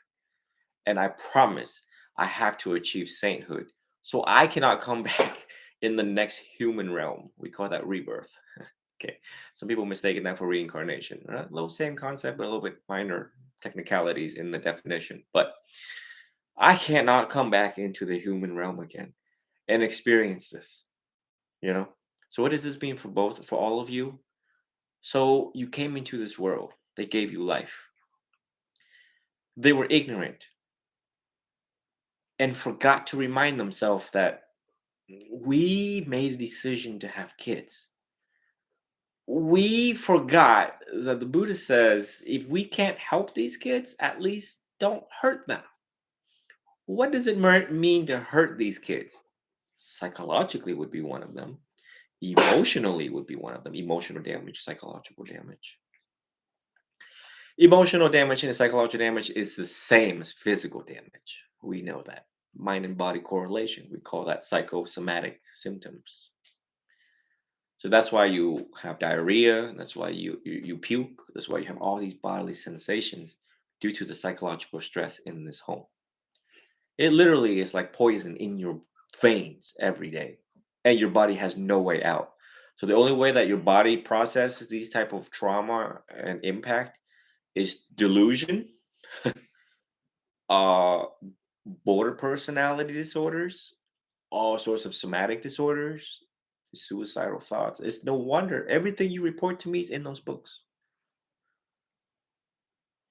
And I promise I have to achieve sainthood. So I cannot come back in the next human realm. We call that rebirth. Okay. Some people mistaken that for reincarnation. A little same concept, but a little bit minor technicalities in the definition. But I cannot come back into the human realm again and experience this, you know? So what does this mean for all of you? So you came into this world. They gave you life. They were ignorant and forgot to remind themselves that we made a decision to have kids. We forgot that the Buddha says if we can't help these kids, at least don't hurt them. What does it mean to hurt these kids? Psychologically would be one of them. Emotionally would be one of them. Emotional damage, psychological damage. Emotional damage and psychological damage is the same as physical damage. We know that. Mind and body correlation. We call that psychosomatic symptoms. So that's why you have diarrhea. That's why you puke. That's why you have all these bodily sensations due to the psychological stress in this home. It literally is like poison in your veins every day, and your body has no way out. So the only way that your body processes these type of trauma and impact is delusion, uh, border personality disorders, all sorts of somatic disorders, suicidal thoughts. It's no wonder everything you report to me is in those books.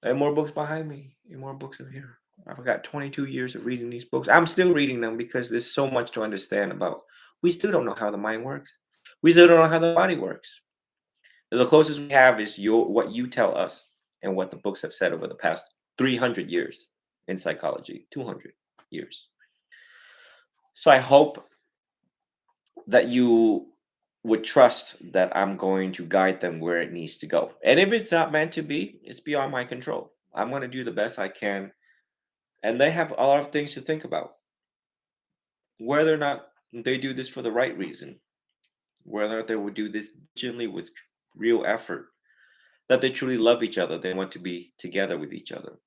And more books behind me, and more books over here. I've got 22 years of reading these books. I'm still reading them because there's so much to understand about. We still don't know how the mind works. We still don't know how the body works. The closest we have is what you tell us and what the books have said over the past 300 years in psychology, 200 years. So I hope that you would trust that I'm going to guide them where it needs to go. And if it's not meant to be, it's beyond my control. I'm going to do the best I can. And they have a lot of things to think about. Whether or not they do this for the right reason, whether or not they would do this gently with real effort, that they truly love each other, they want to be together with each other.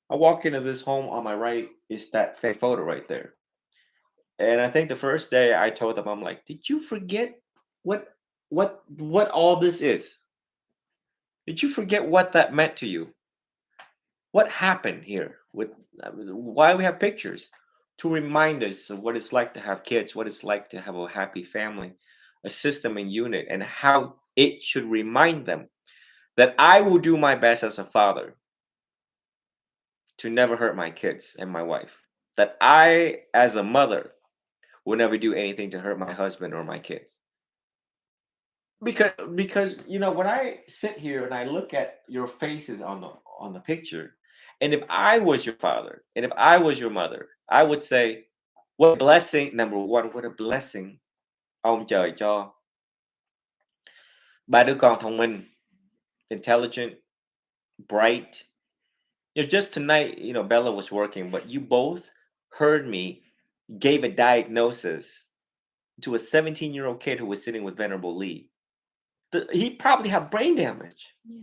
I walk into this home on my right, is that photo right there. And I think the first day I told them, I'm like, did you forget what what all this is? Did you forget what that meant to you? What happened here? With why we have pictures to remind us of what it's like to have kids, what it's like to have a happy family, a system and unit, and how it should remind them that I will do my best as a father to never hurt my kids and my wife. That I, as a mother, will never do anything to hurt my husband or my kids. Because when I sit here and I look at your faces on the picture, and if I was your father and if I was your mother, I would say, what a blessing. Number one, what a blessing ông trời cho ba đứa con thông minh, intelligent, bright. Just tonight, Bella was working, but you both heard me gave a diagnosis to a 17-year-old kid who was sitting with Venerable Lee. He probably had brain damage. Yeah.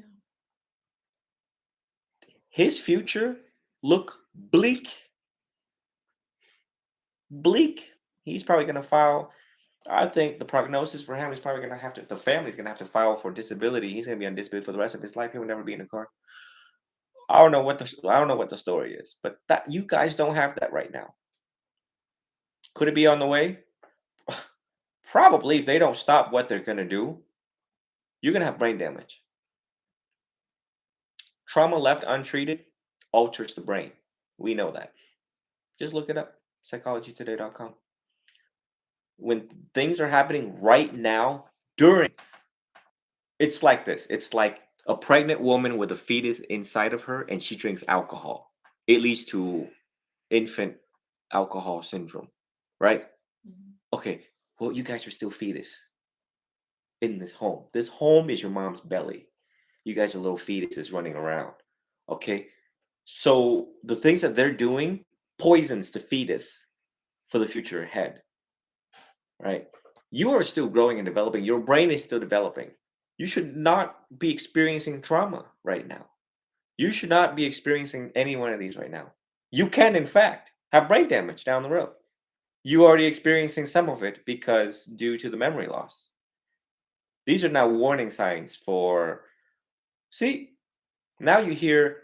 His future look bleak. Bleak. He's probably going to file. I think the prognosis for him is probably going to have to. The family's going to have to file for disability. He's going to be on disability for the rest of his life. He will never be in a car. I don't know what the story is, but that you guys don't have that right now. Could it be on the way? Probably. If they don't stop what they're going to do, you're going to have brain damage. Trauma left untreated alters the brain. We know that. Just look it up. Psychologytoday.com. When things are happening right now, it's like this. It's like a pregnant woman with a fetus inside of her and she drinks alcohol. It leads to infant alcohol syndrome, right? Mhm. Okay, well, you guys are still fetus in this home. This home is your mom's belly. You guys are little fetuses running around. Okay, so the things that they're doing poisons the fetus for the future ahead, right? You are still growing and developing. Your brain is still developing. You should not be experiencing trauma right now. You should not be experiencing any one of these right now. You can, in fact, have brain damage down the road. You already experiencing some of it because due to the memory loss. These are now warning signs for, see, now you hear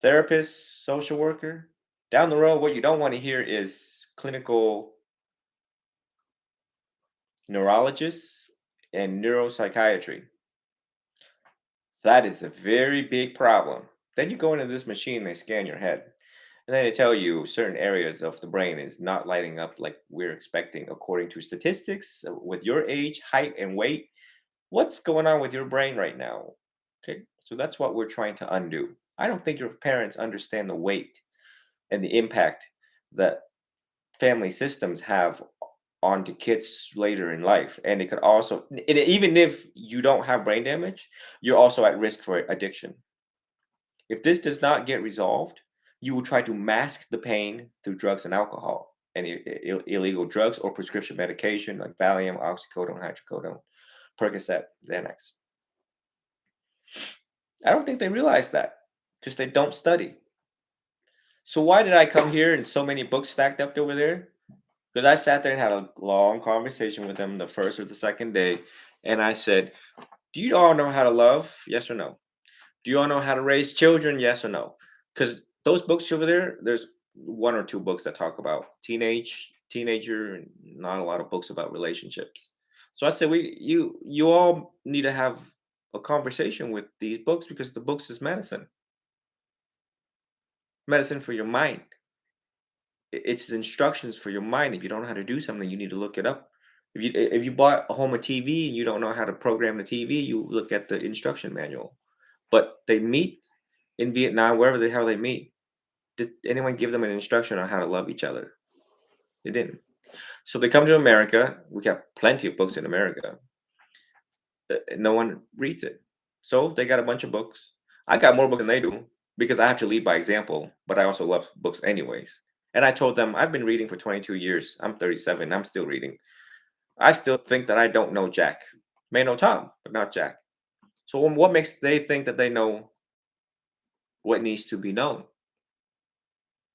therapist, social worker. Down the road, what you don't want to hear is clinical neurologists and neuropsychiatry. That is a very big problem. Then you go into this machine, they scan your head, and then they tell you certain areas of the brain is not lighting up like we're expecting according to statistics with your age, height, and weight. What's going on with your brain right now? Okay, so that's what we're trying to undo. I don't think your parents understand the weight and the impact that family systems have onto kids later in life. And it could also, even if you don't have brain damage, you're also at risk for addiction. If this does not get resolved, you will try to mask the pain through drugs and alcohol and illegal drugs or prescription medication like Valium, oxycodone, hydrocodone, Percocet, Xanax. I don't think they realize that because they don't study. So why did I come here and so many books stacked up over there? Because I sat there and had a long conversation with them the first or the second day. And I said, do you all know how to love? Yes or no? Do you all know how to raise children? Yes or no? Because those books over there, there's one or two books that talk about teenager, and not a lot of books about relationships. So I said, you all need to have a conversation with these books because the books is medicine. medicine for your mind. It's instructions for your mind. If you don't know how to do something, you need to look it up. If you bought a home a TV and you don't know how to program the TV, you look at the instruction manual. But they meet in Vietnam, wherever the hell they meet. Did anyone give them an instruction on how to love each other? They didn't. So they come to America. We got plenty of books in America. No one reads it. So they got a bunch of books. I got more books than they do because I have to lead by example, but I also love books anyways. And I told them I've been reading for 22 years. I'm 37. I'm still reading. I still think that I don't know Jack. May know Tom, but not Jack. So what makes they think that they know what needs to be known?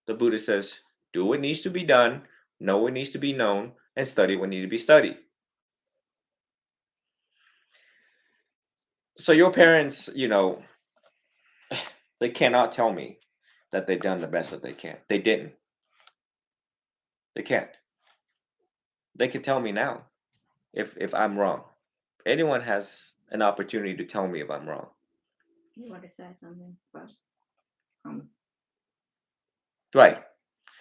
The Buddha says, do what needs to be done, know what needs to be known, and study what needs to be studied. So your parents, they cannot tell me that they've done the best that they can. They didn't. They can't. They can tell me now if I'm wrong. Anyone has an opportunity to tell me if I'm wrong. You want to say something first? Right.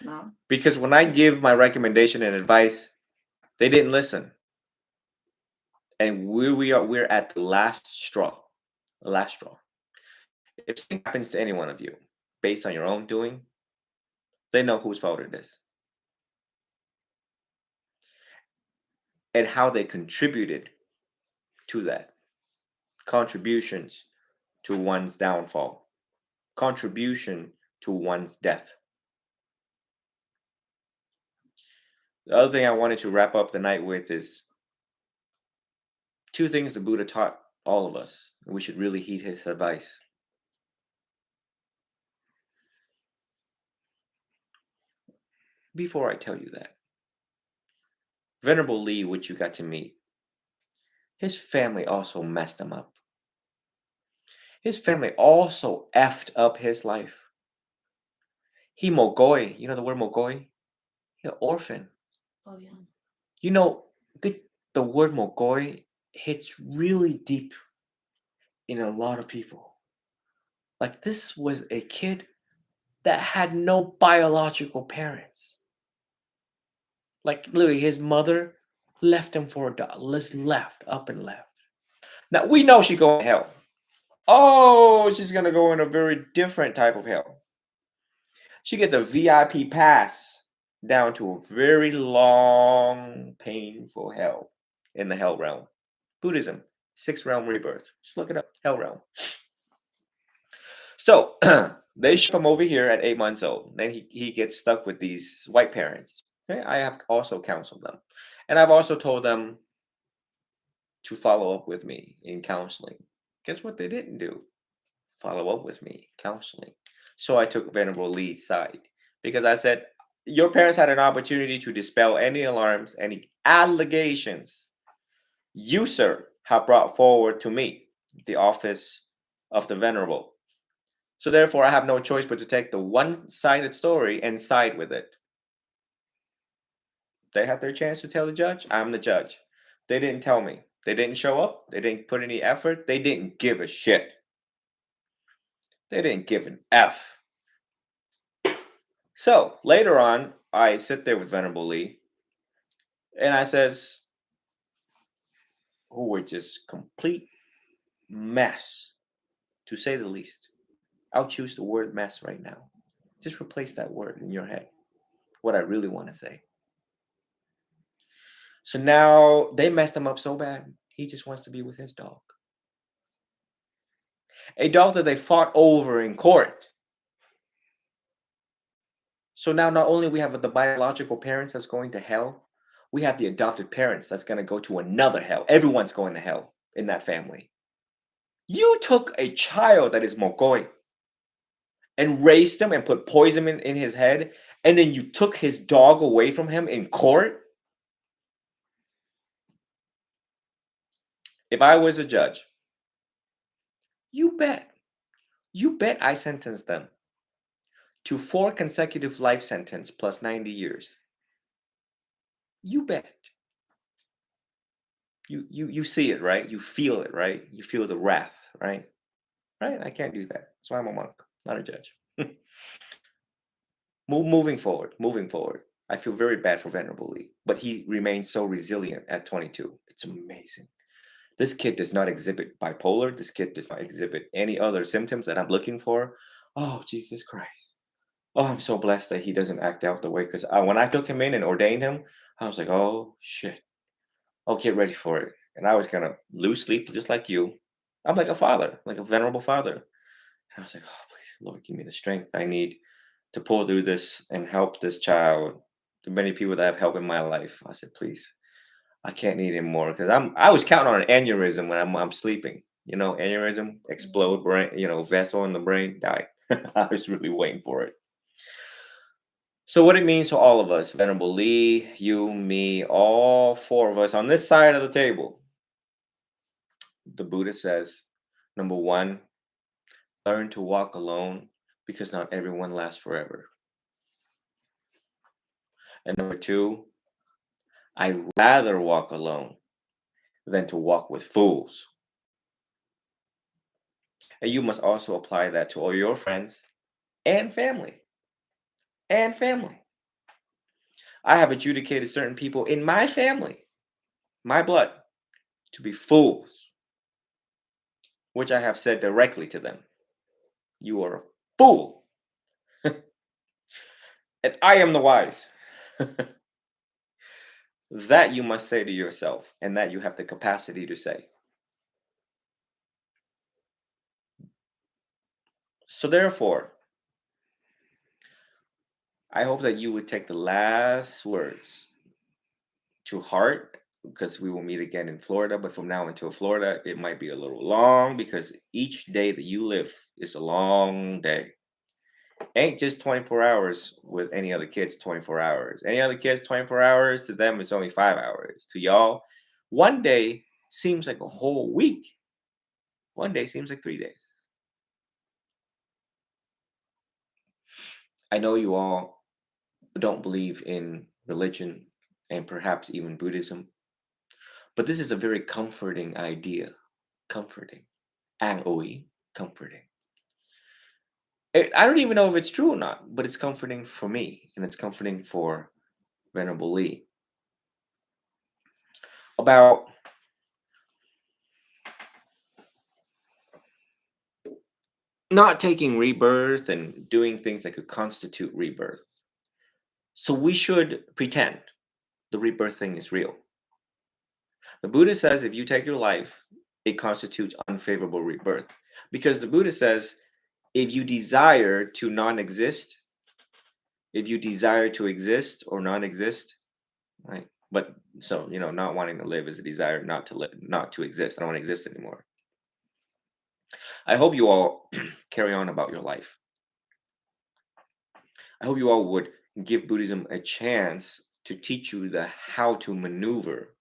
No. Because when I give my recommendation and advice, they didn't listen. And we're at the last straw. The last straw. If something happens to any one of you based on your own doing, they know whose fault it is. And how they contributed to that. Contributions to one's downfall. Contribution to one's death. The other thing I wanted to wrap up the night with is 2 things the Buddha taught all of us, and we should really heed his advice. Before I tell you that, Venerable Lee, which you got to meet, his family also messed him up. His family also effed up his life. He mogoi, you know the word mogoi? He's an orphan. Oh yeah. You know, the word mogoi hits really deep in a lot of people. Like, this was a kid that had no biological parents. Like, literally, his mother left him for a dog. Left, up and left. Now, we know she's going to hell. Oh, she's going to go in a very different type of hell. She gets a VIP pass down to a very long, painful hell in the hell realm. Buddhism, 6th realm rebirth. Just look it up, hell realm. So they ship him over here at 8 months old. Then he gets stuck with these white parents. Okay? I have also counseled them. And I've also told them to follow up with me in counseling. Guess what they didn't do? Follow up with me, counseling. So I took Venerable Lee's side because I said, your parents had an opportunity to dispel any alarms, any allegations you, sir, have brought forward to me, the office of the Venerable. So therefore, I have no choice but to take the one-sided story and side with it. They had their chance to tell the judge. I'm the judge. They didn't tell me. They didn't show up. They didn't put any effort. They didn't give a shit. They didn't give an F. So later on, I sit there with Venerable Lee, and I says, who were just complete mess, to say the least. I'll choose the word mess right now. Just replace that word in your head. What I really want to say. So now they messed him up so bad, he just wants to be with his dog. A dog that they fought over in court. So now not only we have the biological parents that's going to hell, we have the adopted parents that's going to go to another hell. Everyone's going to hell in that family. You took a child that is Mogoi and raised him and put poison in his head, and then you took his dog away from him in court? If I was a judge, you bet I sentenced them to 4 consecutive life sentence plus 90 years. You bet. You see it, right? You feel it, right? You feel the wrath, right? Right? I can't do that. That's why I'm a monk, not a judge. Moving forward. I feel very bad for Venerable Lee, but he remains so resilient at 22. It's amazing. This kid does not exhibit bipolar. This kid does not exhibit any other symptoms that I'm looking for. Oh, Jesus Christ. Oh, I'm so blessed that he doesn't act out the way. Because when I took him in and ordained him, I was like, oh, shit. I'll get ready for it. And I was going to lose sleep just like you. I'm like a father, like a venerable father. And I was like, oh, please, Lord, give me the strength I need to pull through this and help this child. The many people that I've helped in my life. I said, please, I can't need him more because I was counting on an aneurysm when I'm sleeping. You know, aneurysm, explode brain, vessel in the brain, die. I was really waiting for it. So what it means to all of us, Venerable Lee, you, me, all four of us on this side of the table. The Buddha says, number one, learn to walk alone because not everyone lasts forever. And number two, I'd rather walk alone than to walk with fools. And you must also apply that to all your friends and family. And family. I have adjudicated certain people in my family, my blood, to be fools, which I have said directly to them. You are a fool. And I am the wise. That you must say to yourself, and that you have the capacity to say. So therefore, I hope that you would take the last words to heart, because we will meet again in Florida. But from now until Florida, it might be a little long because each day that you live is a long day. Ain't just 24 hours with any other kids, 24 hours. Any other kids, 24 hours, to them, it's only 5 hours. To y'all, one day seems like a whole week. One day seems like 3 days. I know you all don't believe in religion and perhaps even Buddhism, but this is a very comforting idea. Comforting. An ui, comforting. I don't even know if it's true or not, but it's comforting for me, and it's comforting for Venerable Lee. About not taking rebirth and doing things that could constitute rebirth. So we should pretend the rebirth thing is real. The Buddha says if you take your life, it constitutes unfavorable rebirth. Because the Buddha says if you desire to non-exist, if you desire to exist or non-exist, right? But so, not wanting to live is a desire not to live, not to exist. I don't want to exist anymore. I hope you all carry on about your life. I hope you all would give Buddhism a chance to teach you how to maneuver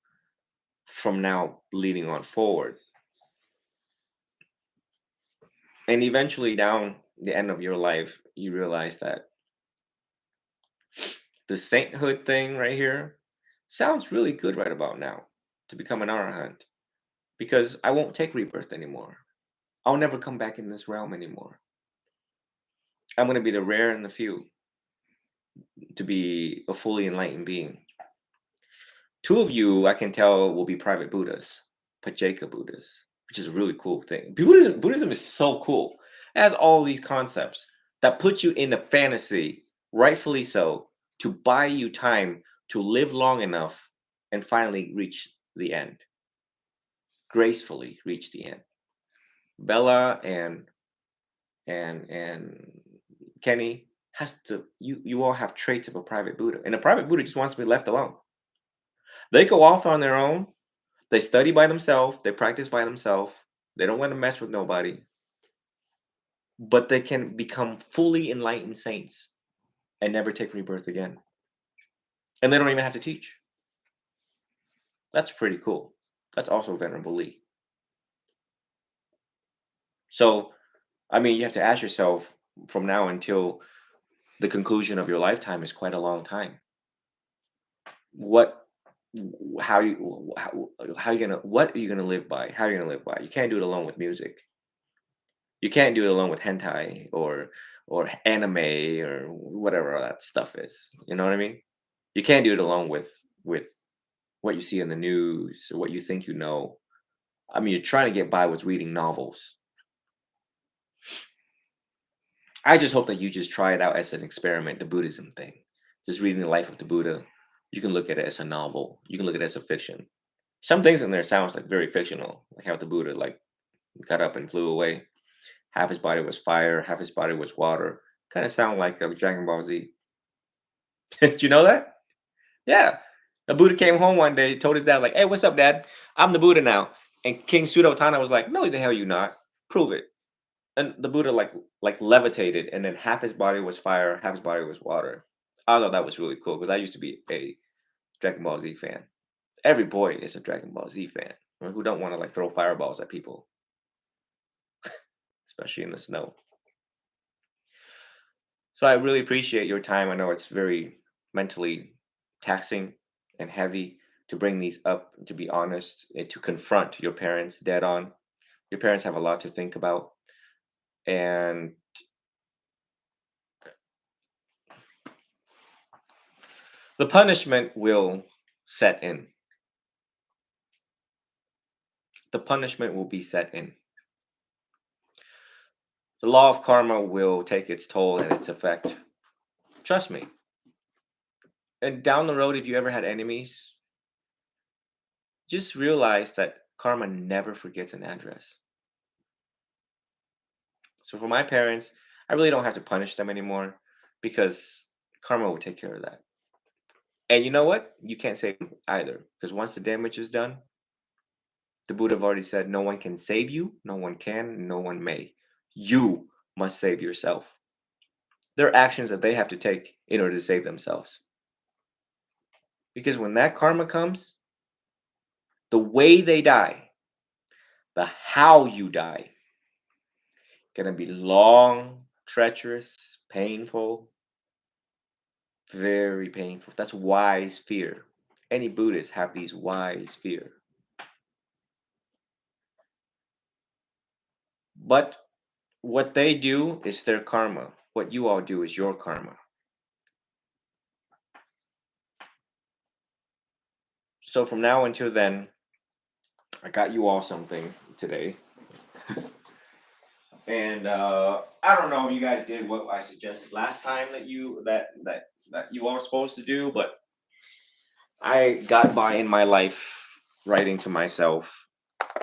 from now leading on forward. And eventually down the end of your life, you realize that the sainthood thing right here sounds really good right about now, to become an arahant, because I won't take rebirth anymore. I'll never come back in this realm anymore. I'm going to be the rare and the few to be a fully enlightened being. 2 of you, I can tell, will be private Buddhas, Pajeka Buddhas, which is a really cool thing. Buddhism is so cool. It has all these concepts that put you in a fantasy, rightfully so, to buy you time to live long enough and finally reach the end. Gracefully reach the end. Bella and Kenny has to, you all have traits of a private Buddha. And a private Buddha just wants to be left alone. They go off on their own. They study by themselves. They practice by themselves. They don't want to mess with nobody. But they can become fully enlightened saints and never take rebirth again. And they don't even have to teach. That's pretty cool. That's also Venerable Lee. So, you have to ask yourself, from now until the conclusion of your lifetime is quite a long time. What are you gonna live by? How are you gonna live by? You can't do it alone with music. You can't do it alone with hentai or or anime or whatever that stuff is. You know what I mean? You can't do it alone with what you see in the news or what you think you know. I mean, you're trying to get by with reading novels. I just hope that you just try it out as an experiment, the Buddhism thing. Just reading the life of the Buddha. You can look at it as a novel. You can look at it as a fiction. Some things in there sounds like very fictional, like how the Buddha like got up and flew away. Half his body was fire, half his body was water. Kind of sound like a Dragon Ball Z. Did you know that? Yeah. The Buddha came home one day, told his dad, like, "Hey, what's up, Dad? I'm the Buddha now." And King Sudotana was like, "No, the hell you not. Prove it." And the Buddha like levitated, and then half his body was fire, half his body was water. I thought that was really cool because I used to be a Dragon Ball Z fan. Every boy is a Dragon Ball Z fan. I mean, who don't want to like throw fireballs at people, especially in the snow. So I really appreciate your time. I know it's very mentally taxing and heavy to bring these up, to be honest, and to confront your parents dead on. Your parents have a lot to think about. And the punishment will set in. The punishment will be set in. The law of karma will take its toll and its effect. Trust me. And down the road, if you ever had enemies, just realize that karma never forgets an address. So for my parents, I really don't have to punish them anymore because karma will take care of that. And you know what? You can't save them either because once the damage is done, the Buddha have already said no one can save you, no one can, no one may. You must save yourself. There are actions that they have to take in order to save themselves. Because when that karma comes, the way they die, the how you die, gonna be long, treacherous, painful, very painful. That's wise fear. Any Buddhists have these wise fear. But what they do is their karma. What you all do is your karma. So from now until then, I got you all something today. And I don't know if you guys did what I suggested last time that you all were supposed to do, but I got by in my life writing to myself.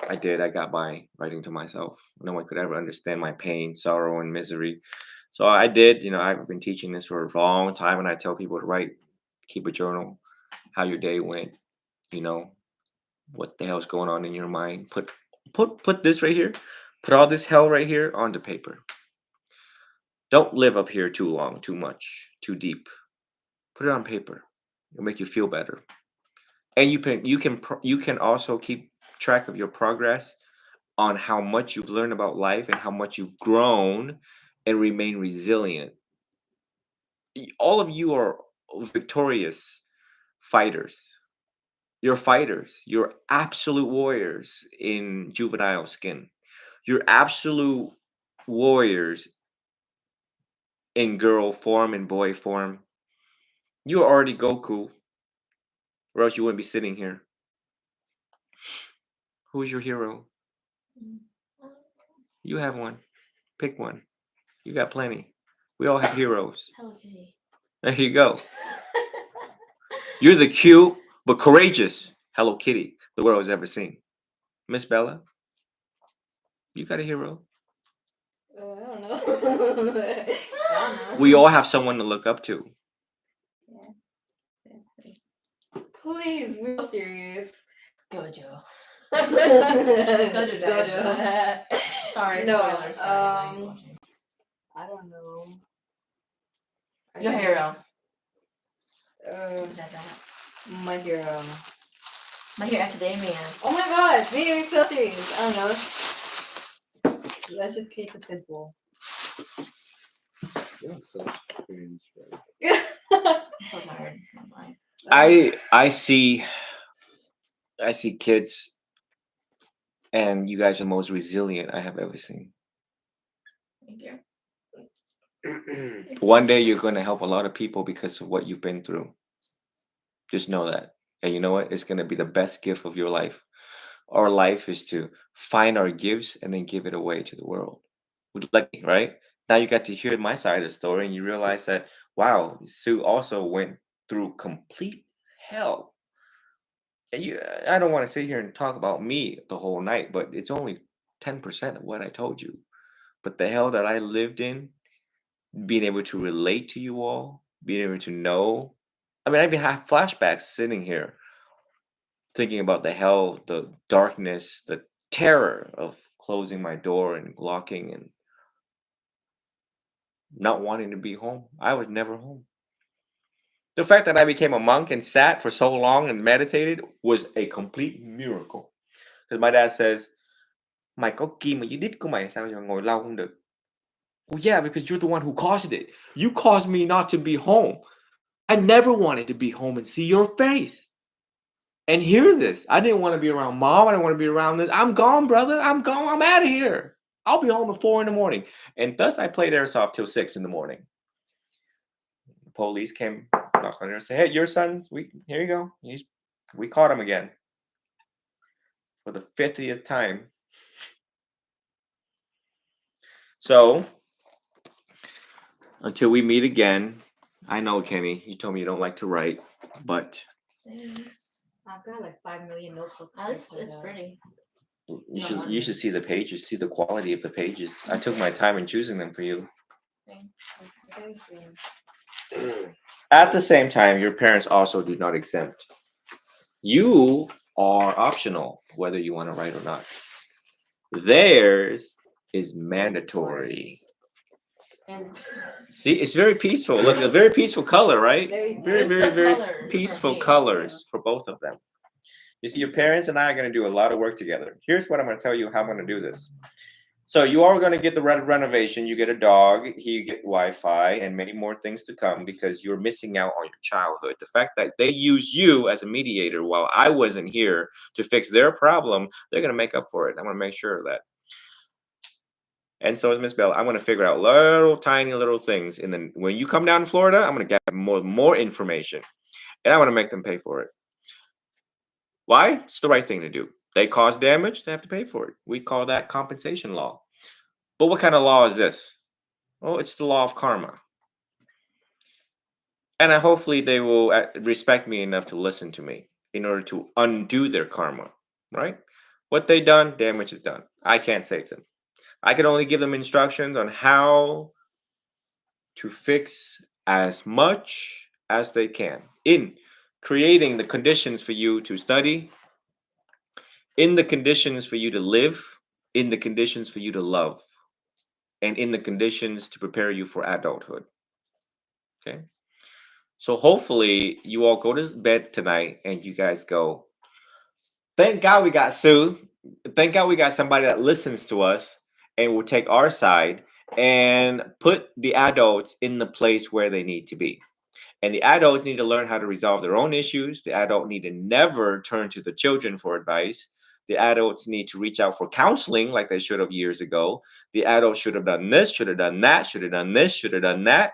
I did. I got by writing to myself. No one could ever understand my pain, sorrow, and misery. So I did. You know, I've been teaching this for a long time, and I tell people to write, keep a journal, how your day went. You know, what the hell's going on in your mind. Put this right here. Put all this hell right here onto paper. Don't live up here too long, too much, too deep. Put it on paper. It'll make you feel better. And you can also keep track of your progress on how much you've learned about life and how much you've grown and remain resilient. All of you are victorious fighters. You're fighters. You're absolute warriors in juvenile skin. You're absolute warriors in girl form and boy form. You are already Goku, or else you wouldn't be sitting here. Who's your hero? You have one. Pick one. You got plenty. We all have heroes. Hello Kitty. There you go. You're the cute but courageous Hello Kitty the world has ever seen. Miss Bella, you got a hero. I don't know. I don't know. We all have someone to look up to. Please, real serious. Gojo. Gojo. Gojo. Sorry, No, spoilers for anyone who's watching. I don't know. Your hero. Uh, my hero. My Hero Academia. Oh my god, being so serious. I don't know. Let's just keep it simple. You're so cringe, bro. I'm so tired. I'm fine. I see kids, and you guys are the most resilient I have ever seen. Thank you. One day you're going to help a lot of people because of what you've been through. Just know that. And you know what? It's going to be the best gift of your life. Our life is to find our gifts and then give it away to the world. Like, right? Now you got to hear my side of the story and you realize that, wow, Sue also went through complete hell. And I don't want to sit here and talk about me the whole night, but it's only 10% of what I told you. But the hell that I lived in, being able to relate to you all, being able to know. I mean, I even have flashbacks sitting here thinking about the hell, the darkness, the terror of closing my door and locking and not wanting to be home. I was never home. The fact that I became a monk and sat for so long and meditated was a complete miracle. Because my dad says, mày có kim mà dưới đít của mày sao mà ngồi lâu không được? Well, yeah, because you're the one who caused it. You caused me not to be home. I never wanted to be home and see your face and hear this. I didn't want to be around mom. I didn't want to be around this. I'm gone, brother. I'm gone. I'm out of here. I'll be home at 4 in the morning. And thus I played airsoft till 6 in the morning. The police came, knocked on her and said, hey, your son, here you go. We caught him again for the 50th time. So until we meet again, I know, Kenny, you told me you don't like to write, but Thanks. I've got like 5 million notebooks. At least printed it's out. pretty. you should see the pages, see the quality of the pages. I took my time in choosing them for you. Thanks. Thank you. At the same time, your parents also do not exempt. You are optional, whether you want to write or not. Theirs is mandatory. And See, it's very peaceful. Look, a very peaceful color, right? Very, Very very, the very colors are peaceful pink. colors for both of them. You see, your parents and I are going to do a lot of work together. Here's what I'm going to tell you how I'm going to do this. So you are going to get the renovation. You get a dog. You get Wi-Fi and many more things to come because you're missing out on your childhood. The fact that they use you as a mediator while I wasn't here to fix their problem, they're going to make up for it. I'm going to make sure of that. And so is Miss Bell. I'm going to figure out little tiny little things. And then when you come down to Florida, I'm going to get more information. And I want to make them pay for it. Why? It's the right thing to do. They cause damage, they have to pay for it. We call that compensation law. But what kind of law is this? Well, it's the law of karma. And hopefully they will respect me enough to listen to me in order to undo their karma, right? What they done, damage is done. I can't save them. I can only give them instructions on how to fix as much as they can in creating the conditions for you to study, in the conditions for you to live, in the conditions for you to love, and in the conditions to prepare you for adulthood. Okay. So hopefully you all go to bed tonight and you guys go, thank God we got Sue. Thank God we got somebody that listens to us and will take our side and put the adults in the place where they need to be. And the adults need to learn how to resolve their own issues. The adult need to never turn to the children for advice. The adults need to reach out for counseling like they should have years ago. The adults should have done this, should have done that, should have done this, should have done that.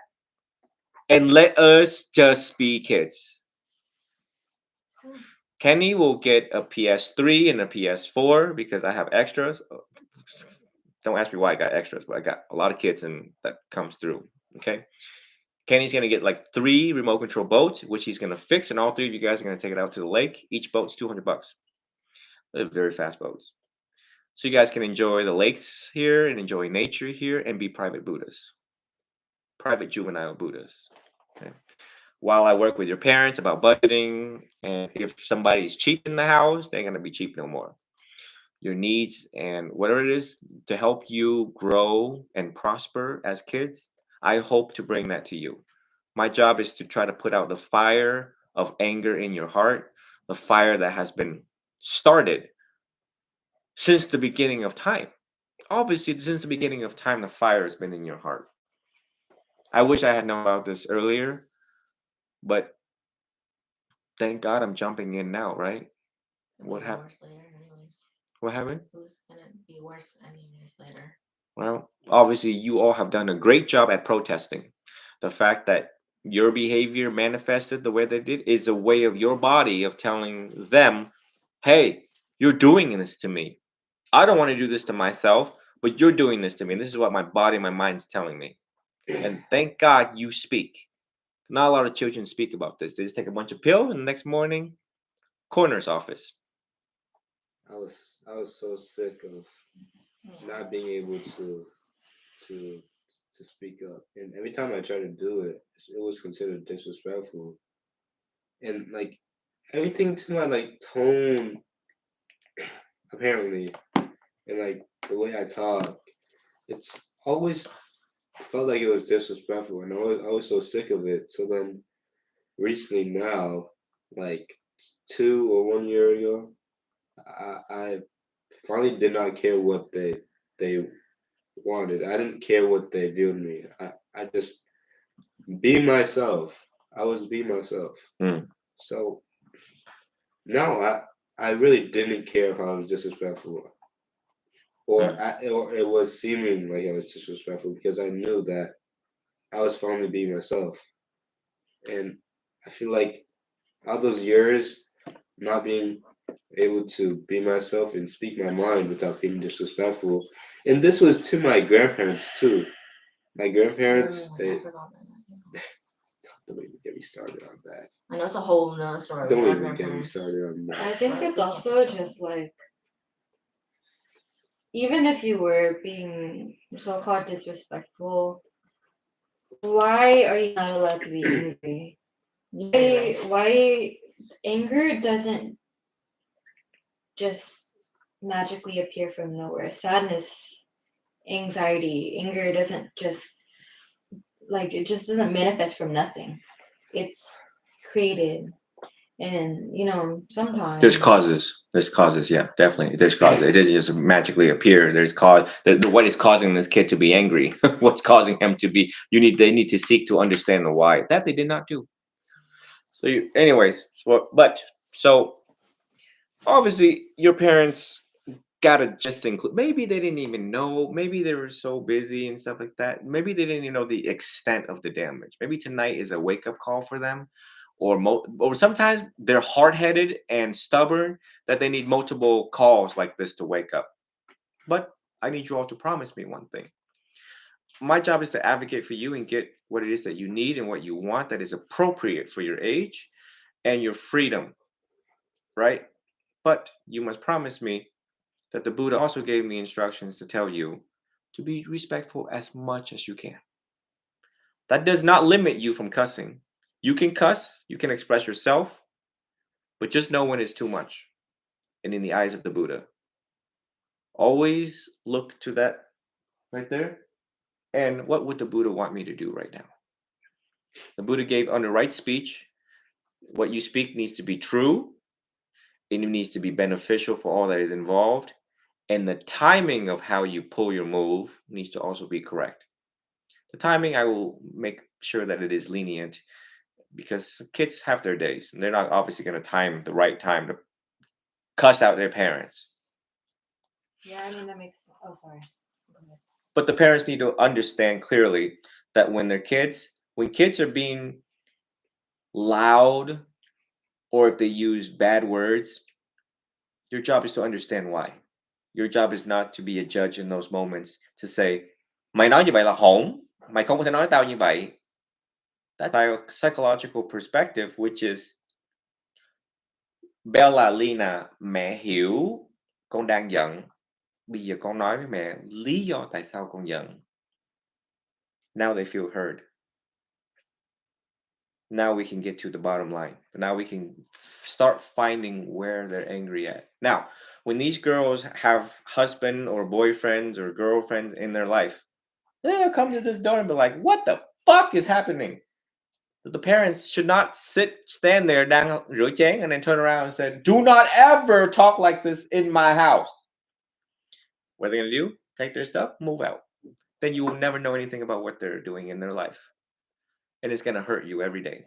And let us just be kids. Kenny will get a PS3 and a PS4 because I have extras. Don't ask me why I got extras, but I got a lot of kids and that comes through. Okay. Kenny's gonna get like 3 remote control boats, which he's gonna fix, and all 3 of you guys are gonna take it out to the lake. Each boat's $200. They're very fast boats. So you guys can enjoy the lakes here and enjoy nature here and be private Buddhas. Private juvenile Buddhas. Okay. While I work with your parents about budgeting, and if somebody's cheap in the house, they're gonna be cheap no more. Your needs and whatever it is to help you grow and prosper as kids, I hope to bring that to you. My job is to try to put out the fire of anger in your heart, the fire that has been started since the beginning of time. Obviously, since the beginning of time, the fire has been in your heart. I wish I had known about this earlier, but thank God I'm jumping in now, right? What happened? Worse later, anyways. What happened? Who's gonna be worse anyways later? Well, obviously, you all have done a great job at protesting. The fact that your behavior manifested the way that it did is a way of your body of telling them, hey, you're doing this to me. I don't want to do this to myself, but you're doing this to me. And this is what my body, my mind's telling me. And thank God you speak. Not a lot of children speak about this. They just take a bunch of pills and the next morning, coroner's office. I was so sick of not being able to to speak up, and every time I tried to do it, it was considered disrespectful, and like everything to my like tone, apparently, and like the way I talk, it's always felt like it was disrespectful, and I was so sick of it. So then recently now, like 2 or 1 year ago, I finally did not care what they wanted. I didn't care what they viewed me. I just be myself. I was be myself. Mm. So now I really didn't care if I was disrespectful or it was seeming like I was disrespectful because I knew that I was finally being myself. And I feel like all those years not being able to be myself and speak my mind without being disrespectful. And this was to my grandparents too. My grandparents, I they forgot about that. don't even get me started on that. I know it's a whole nother story. Don't Our even get me grandparents. started on that. I think Right, it's we can't also control. just like, even if you were being so-called disrespectful, why are you not allowed to be angry? Why anger doesn't just magically appear from nowhere? Sadness, anxiety, anger doesn't just like it just doesn't manifest from nothing. It's created, and sometimes There's causes. There's causes. Yeah, definitely. There's causes. It doesn't just magically appear. There's cause. What is causing this kid to be angry? What's causing him to be? They need to seek to understand the why. That they did not do. So, anyways, so obviously your parents gotta just include. Maybe they didn't even know. Maybe they were so busy and stuff like that. Maybe they didn't even know the extent of the damage. Maybe tonight is a wake up call for them, or sometimes they're hard headed and stubborn that they need multiple calls like this to wake up. But I need you all to promise me one thing. My job is to advocate for you and get what it is that you need and what you want that is appropriate for your age and your freedom, right? But you must promise me that the Buddha also gave me instructions to tell you to be respectful as much as you can. That does not limit you from cussing. You can cuss, you can express yourself, but just know when it's too much. And in the eyes of the Buddha, always look to that right there. And what would the Buddha want me to do right now? The Buddha gave under right speech, what you speak needs to be true, and it needs to be beneficial for all that is involved. And the timing of how you pull your move needs to also be correct. The timing, I will make sure that it is lenient because kids have their days and they're not obviously going to time the right time to cuss out their parents. yeah, I mean that makes. Oh, sorry. Go ahead. But the parents need to understand clearly that when kids are being loud or if they use bad words, your job is to understand why. Your job is not to be a judge in those moments to say, mày nói như vậy là hỗn, mày không có thể nói tao như vậy. That's a psychological perspective, which is Bella Lina, mẹ hiểu con đang giận. Bây giờ con nói với mẹ lý do tại sao con giận. Now they feel heard. Now we can get to the bottom line. Now we can start finding where they're angry at. Now, when these girls have husband or boyfriends or girlfriends in their life, they'll come to this door and be like, what the fuck is happening? The parents should not stand there đang rửa chén and then turn around and say, do not ever talk like this in my house. What are they going to do? Take their stuff, move out. Then you will never know anything about what they're doing in their life. And it's going to hurt you every day.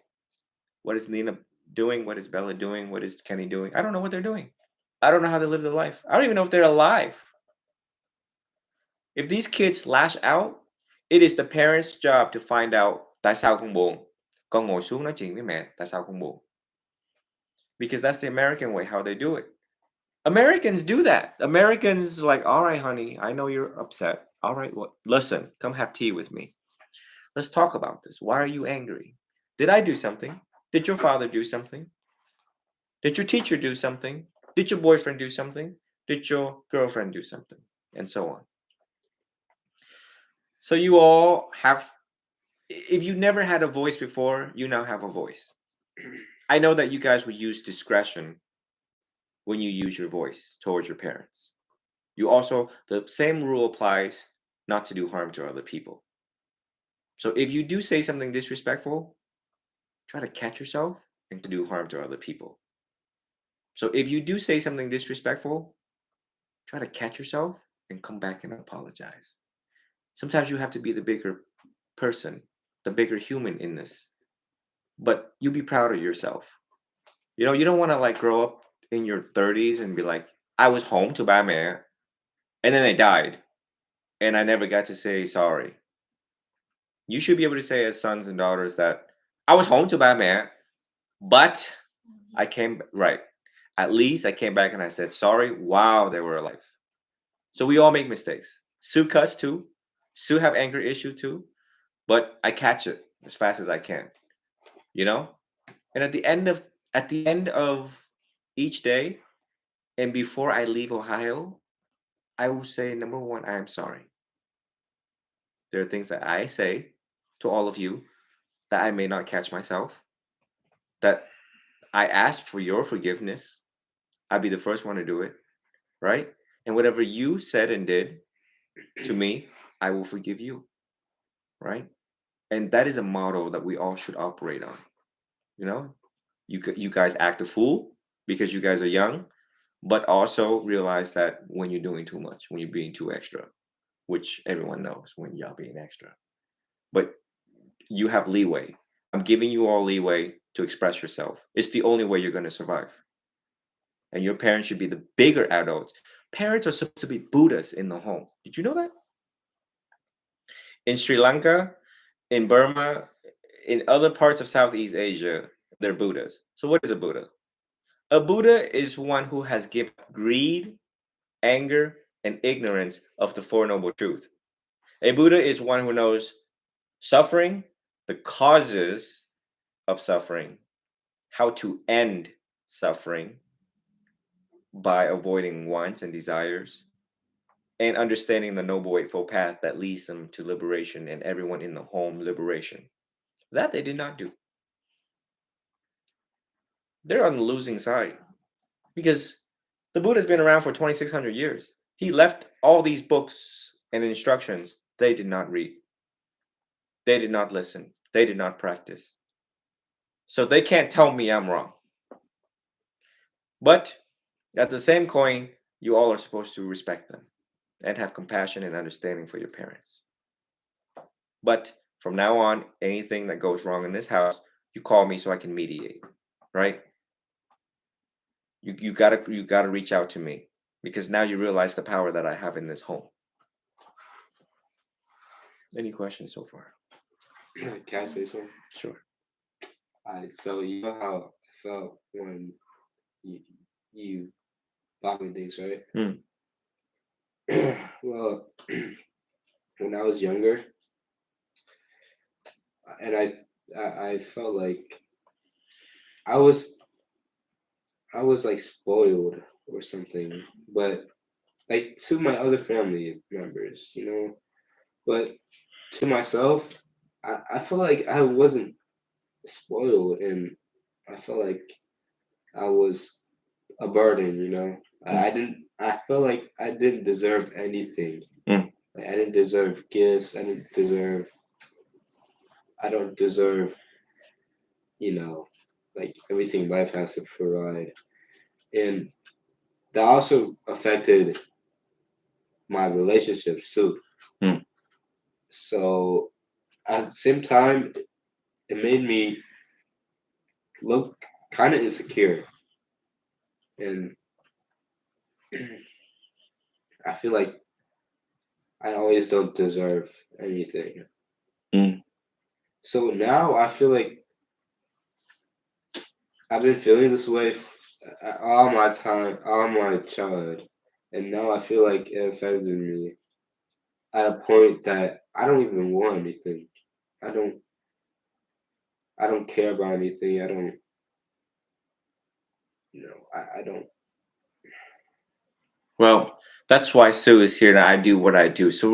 What is Nina doing? What is Bella doing? What is Kenny doing? I don't know what they're doing. I don't know how they live their life. I don't even know if they're alive. If these kids lash out, it is the parents' job to find out tại sao con buồn. Con ngồi xuống nói chuyện với mẹ, tại sao con buồn? Because that's the American way, how they do it. Americans do that. Americans like, all right, honey, I know you're upset. All right, well, listen, come have tea with me. Let's talk about this. Why are you angry? Did I do something? Did your father do something? Did your teacher do something? Did your boyfriend do something? Did your girlfriend do something? And so on. So you all have, if you never had a voice before, you now have a voice. I know that you guys will use discretion when you use your voice towards your parents. You also, the same rule applies not to do harm to other people. So if you do say something disrespectful, try to catch yourself and to do harm to other people. So if you do say something disrespectful, try to catch yourself and come back and apologize. Sometimes you have to be the bigger person, the bigger human in this. But you be proud of yourself. You know, you don't want to like grow up in your 30s and be like, I was home to buy mẹ, and then they died, and I never got to say sorry. You should be able to say as sons and daughters that I was home to buy mẹ, but I came right. At least I came back and I said sorry while they were alive. So we all make mistakes. Sue cuss too. Sue have anger issue too, but I catch it as fast as I can. You know? And at the end of each day, and before I leave Ohio, I will say, number one, I am sorry. There are things that I say to all of you that I may not catch myself, that I ask for your forgiveness. I'll be the first one to do it, right? And whatever you said and did to me, I will forgive you, right? And that is a model that we all should operate on. You know, you guys act a fool because you guys are young, but also realize that when you're doing too much, when you're being too extra, which everyone knows when y'all being extra, but you have leeway. I'm giving you all leeway to express yourself. It's the only way you're going to survive. And your parents should be the bigger adults. Parents are supposed to be Buddhas in the home. Did you know that? In Sri Lanka, in Burma, in other parts of Southeast Asia, they're Buddhas. So what is a Buddha? A Buddha is one who has given up greed, anger, and ignorance of the Four Noble Truths. A Buddha is one who knows suffering, the causes of suffering, how to end suffering by avoiding wants and desires, and understanding the Noble Eightfold Path that leads them to liberation and everyone in the home liberation. That they did not do. They're on the losing side because the Buddha's been around for 2,600 years. He left all these books and instructions. They did not read. They did not listen. They did not practice. So they can't tell me I'm wrong. But at the same coin, you all are supposed to respect them and have compassion and understanding for your parents. But from now on, anything that goes wrong in this house, you call me so I can mediate, right? You gotta reach out to me because now you realize the power that I have in this home. Any questions so far? Can I say something? Sure. Alright, so you know how I felt when you bought me things, right? Well, when I was younger, and I felt like I was like spoiled or something, but like to my other family members, you know, but to myself, I feel like I wasn't spoiled, and I felt like I was a burden, you know. I felt like I didn't deserve anything. Mm. Like I didn't deserve gifts. I don't deserve, you know, like everything life has to provide. And that also affected my relationships too. Mm. So at the same time, it made me look kind of insecure. And I feel like I always don't deserve anything. Mm. So now I feel like I've been feeling this way all my time, all my childhood, and now I feel like it affected me at a point that I don't even want anything. I don't. I don't care about anything. I don't. I don't. Well, that's why Sue is here and I do what I do. So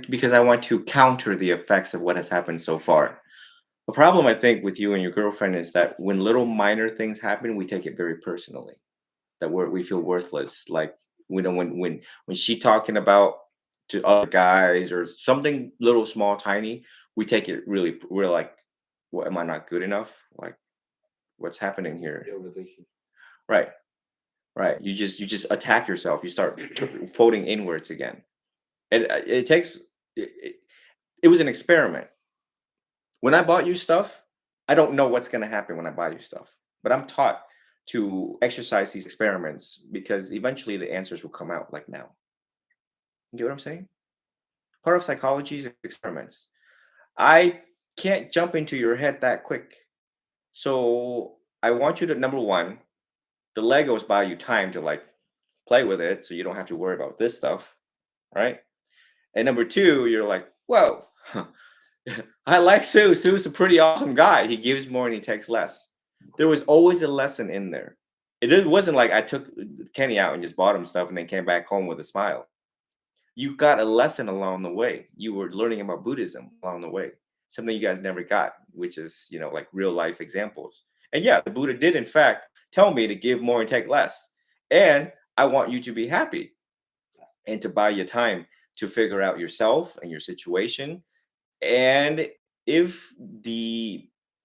because I want to counter the effects of what has happened so far. The problem I think with you and your girlfriend is that when little minor things happen, we take it very personally. That we feel worthless. Like we know when she talking about to other guys or something little small tiny, we take it really. We're like, what, am I not good enough? Like, what's happening here? Overthinking. Right. Right. You just attack yourself. You start folding inwards again. And it takes. It was an experiment. When I bought you stuff, I don't know what's going to happen when I buy you stuff, but I'm taught to exercise these experiments because eventually the answers will come out. Like now, you get what I'm saying? Part of psychology is experiments. I can't jump into your head that quick, so I want you to number one, the Legos buy you time to like play with it, so you don't have to worry about this stuff, right? And number two, you're like, whoa, I like Sue. Sue's a pretty awesome guy. He gives more and he takes less. There was always a lesson in there. Wasn't like I took Kenny out and just bought him stuff and then came back home with a smile. You got a lesson along the way. You were learning about Buddhism along the way. Something you guys never got, which is, like real life examples. And yeah, the Buddha did in fact tell me to give more and take less. And I want you to be happy and to buy your time to figure out yourself and your situation. And if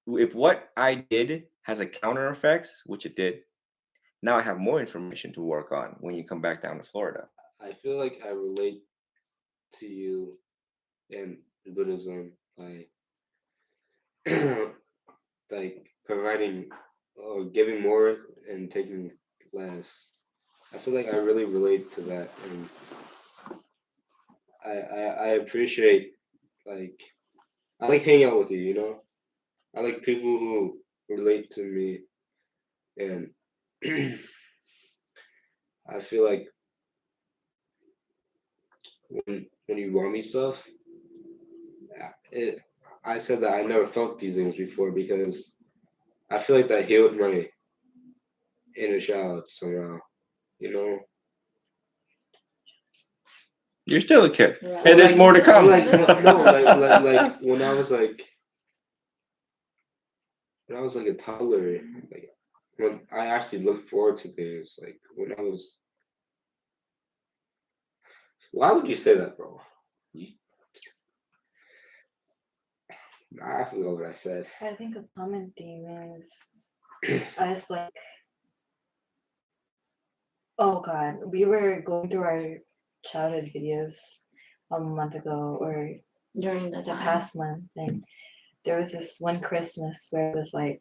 what I did has a counter effects, which it did, now I have more information to work on when you come back down to Florida. I feel like I relate to you and Buddhism by like providing or giving more and taking less. I feel like I really relate to that, and I appreciate like I like hanging out with you. I like people who relate to me, and I feel like when you want me stuff, it I said that I never felt these things before because I feel like that healed my inner child somehow. You know, You're still a kid, Yeah. and there's more to come. like no, like when I was like a toddler, like when I actually looked forward to things, like when I was. Why would you say that, bro? Nah, I forgot what I said. I think a common theme is us like, oh God, we were going through our childhood videos a month ago or during the the time. past month, and there was this one Christmas where it was like,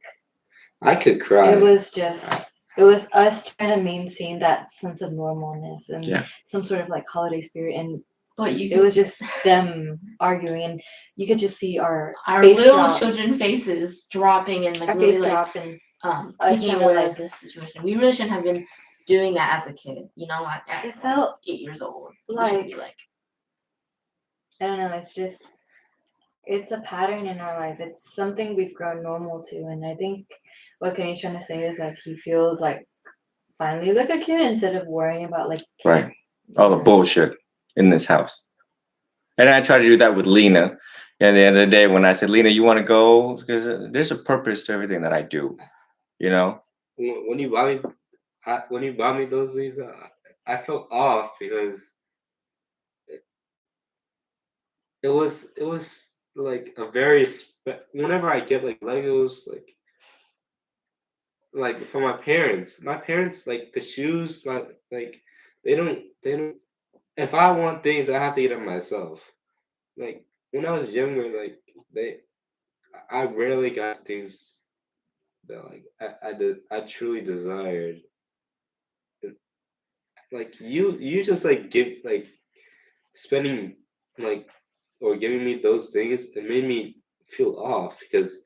I could cry. it was us trying to maintain that sense of normalness and Yeah. some sort of like holiday spirit, and But it was just them arguing, and you could just see our face little drop, children faces dropping and like our really face like drop, and taking trying to, aware like- of this situation. We really shouldn't have been doing that as a kid. At it felt 8 years old. We should be like I don't know, it's a pattern in our life. It's something we've grown normal to, and I think what Kenny's trying to say is like he feels like finally like a kid instead of worrying about like Right. All the bullshit in this house. And I try to do that with Lena. And the end of the day, when I said, Lena, you want to go? Because there's a purpose to everything that I do. When you bought me those things, I felt off because it was like a very whenever I get like Legos like for my parents like the shoes like they don't if I want things I have to get them myself. Like when I was younger, like I rarely got things that like I truly desired. Like you just like give like spending like, or giving me those things, it made me feel off because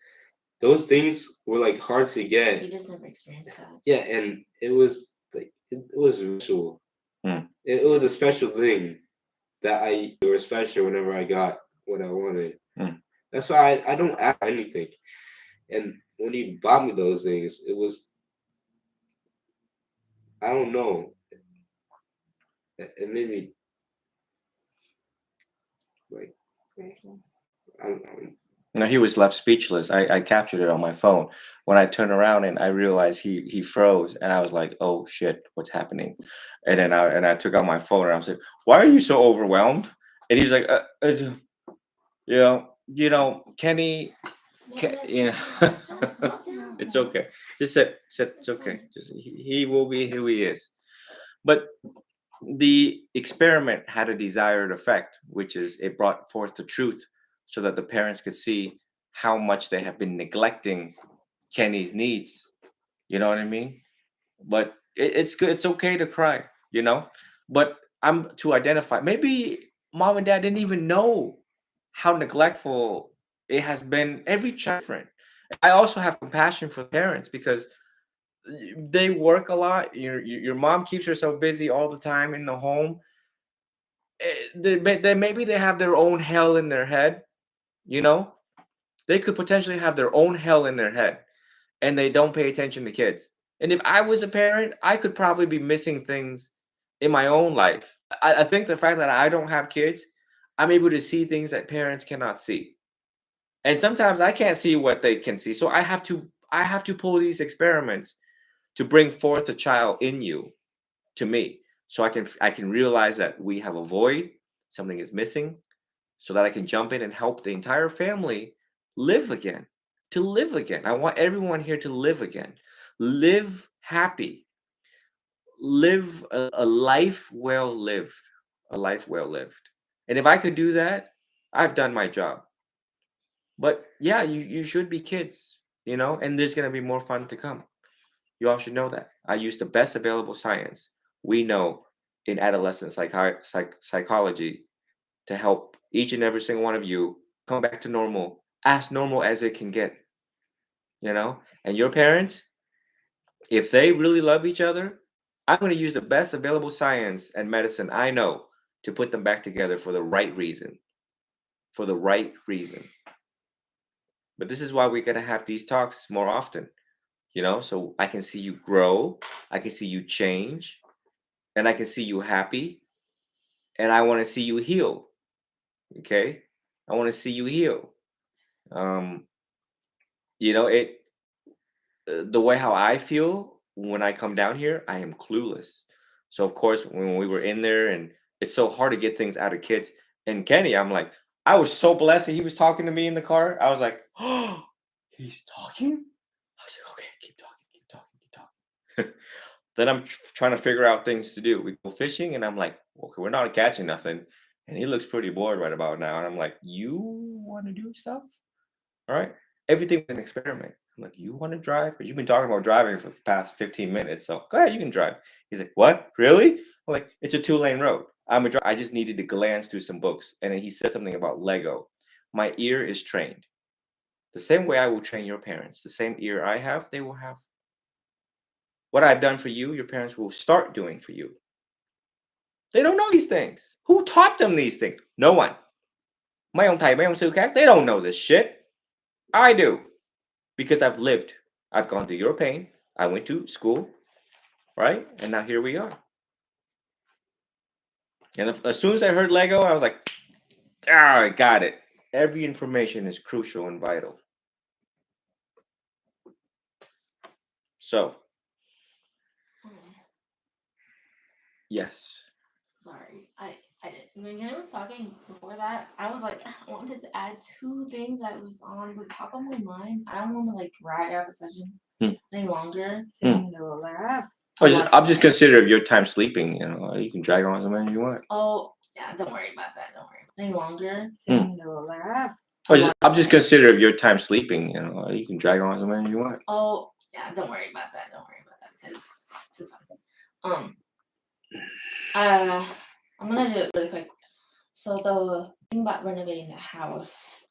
those things were like hard to get. You just never experienced that. Yeah, and it was like it was ritual. Hmm. It was a special thing that they were special whenever I got what I wanted. Hmm. That's why I don't ask for anything. And when he bought me those things, it was I don't know. It made me like I'm No, he was left speechless. I captured it on my phone. When I turned around and I realized he froze, and I was like, "Oh shit, what's happening?" And then I took out my phone and I was like, "Why are you so overwhelmed?" And he's like, you know, Kenny, you know, it's okay. Just said it's okay. Just he will be who he is. But the experiment had a desired effect, which is it brought forth the truth so that the parents could see how much they have been neglecting Kenny's needs. You know what I mean? But it's good. It's okay to cry, you know? But I'm to identify. Maybe mom and dad didn't even know how neglectful it has been every child friend. I also have compassion for parents because they work a lot. Your mom keeps herself busy all the time in the home. Maybe they have their own hell in their head, you know? They could potentially have their own hell in their head and they don't pay attention to kids. And if I was a parent, I could probably be missing things in my own life. I think the fact that I don't have kids, I'm able to see things that parents cannot see. And sometimes I can't see what they can see. So I have to pull these experiments to bring forth a child in you to me so I can realize that we have a void, something is missing, so that I can jump in and help the entire family live again. To live again. I want everyone here to live again. Live happy. Live a life well lived. A life well lived. And if I could do that, I've done my job. But yeah, you should be kids, and there's gonna be more fun to come. You all should know that. I use the best available science we know in adolescent psychology to help each and every single one of you come back to normal, as normal as it can get. And your parents, if they really love each other, I'm going to use the best available science and medicine I know to put them back together for the right reason. For the right reason. But this is why we're going to have these talks more often, so I can see you grow, I can see you change, and I can see you happy, and I want to see you heal. Okay? I want to see you heal. Um, it the way how I feel when I come down here, I am clueless. So of course, when we were in there, and it's so hard to get things out of kids. And Kenny, I'm like, I was so blessed that he was talking to me in the car. I was like, oh, he's talking. I was like, okay, keep talking, keep talking, keep talking. Then I'm trying to figure out things to do. We go fishing, and I'm like, okay, we're not catching nothing. And he looks pretty bored right about now. And I'm like, you want to do stuff? All right. Everything was an experiment. I'm like, you want to drive? Because you've been talking about driving for the past 15 minutes. So go ahead, you can drive. He's like, what? Really? I'm like, it's a 2-lane road. I'm a driver. I just needed to glance through some books. And then he said something about Lego. My ear is trained. The same way I will train your parents. The same ear I have, they will have. What I've done for you, your parents will start doing for you. They don't know these things. Who taught them these things? No one. Mấy ông thầy, mấy ông sư khác, they don't know this shit. I do. Because I've lived. I've gone through your pain. I went to school, right? And now here we are. And as soon as I heard Lego, I was like, I got it. Every information is crucial and vital. So, yes. Sorry, I did. When I was talking before that, I was like, I wanted to add two things that was on the top of my mind. I don't want to like drag out the session any longer. I'm just considerate of your time sleeping. You can drag on as many as you want. Oh yeah, don't worry about that. Don't worry any longer. I'm just considerate of your time sleeping. You can drag on as many as you want. Oh yeah, don't worry about that. Don't worry about that because it's fine. I'm gonna do it really quick. So Think about renovating the house.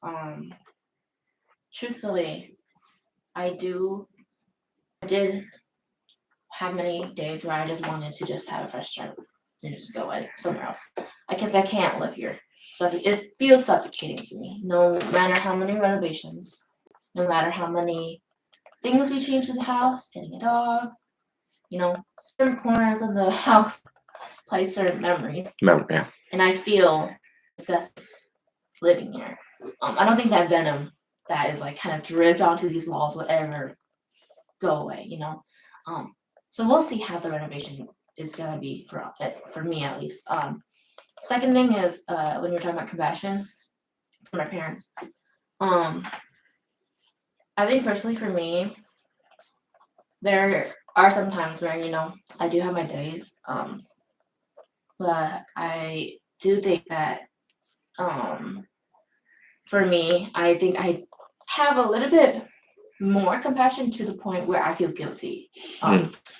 Truthfully, I did have many days where I just wanted to just have a fresh start and just go somewhere else. I guess I can't live here. So it feels suffocating to me. No matter how many renovations, no matter how many things we change to the house, getting a dog, certain corners of the house play certain memories. Yeah. And I feel disgusting living here. I don't think that venom that is like kind of dripped onto these walls will ever go away, So we'll see how the renovation is gonna be for me at least. Second thing is when you're talking about compassion for my parents. I think personally for me, there are some times where I do have my days, but I do think that for me, I think I have a little bit more compassion to the point where I feel guilty,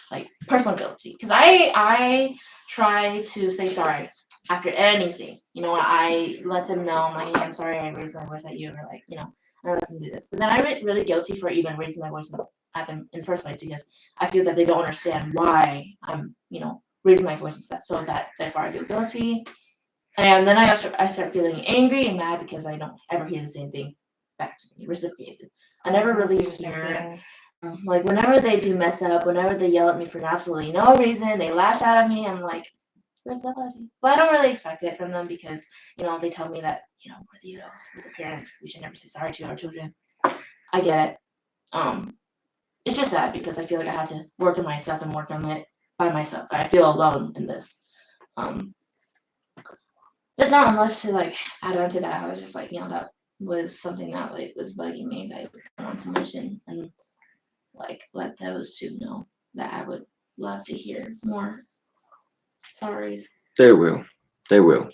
like personal guilty, because I try to say sorry after anything. I let them know I'm like, hey, I'm sorry, I raised my voice at you, or like, I let them do this. But then I get really guilty for even raising my voice at them in the first place because I feel that they don't understand why I'm, raising my voice instead. So that therefore I feel guilty. And then I start feeling angry and mad because I don't ever hear the same thing back to me, reciprocated. I never really hear, like, whenever they do mess up, whenever they yell at me for absolutely no reason, they lash out at me, I'm like, where's the apology? But I don't really expect it from them because, they tell me that, we're the parents, we should never say sorry to our children. I get it. It's just sad because I feel like I had to work on myself and work on it by myself. I feel alone in this. There's not much to like add on to that. I was just like, that was something that like was bugging me that I want to mention and like let those two know that I would love to hear more sorries. They will. They will.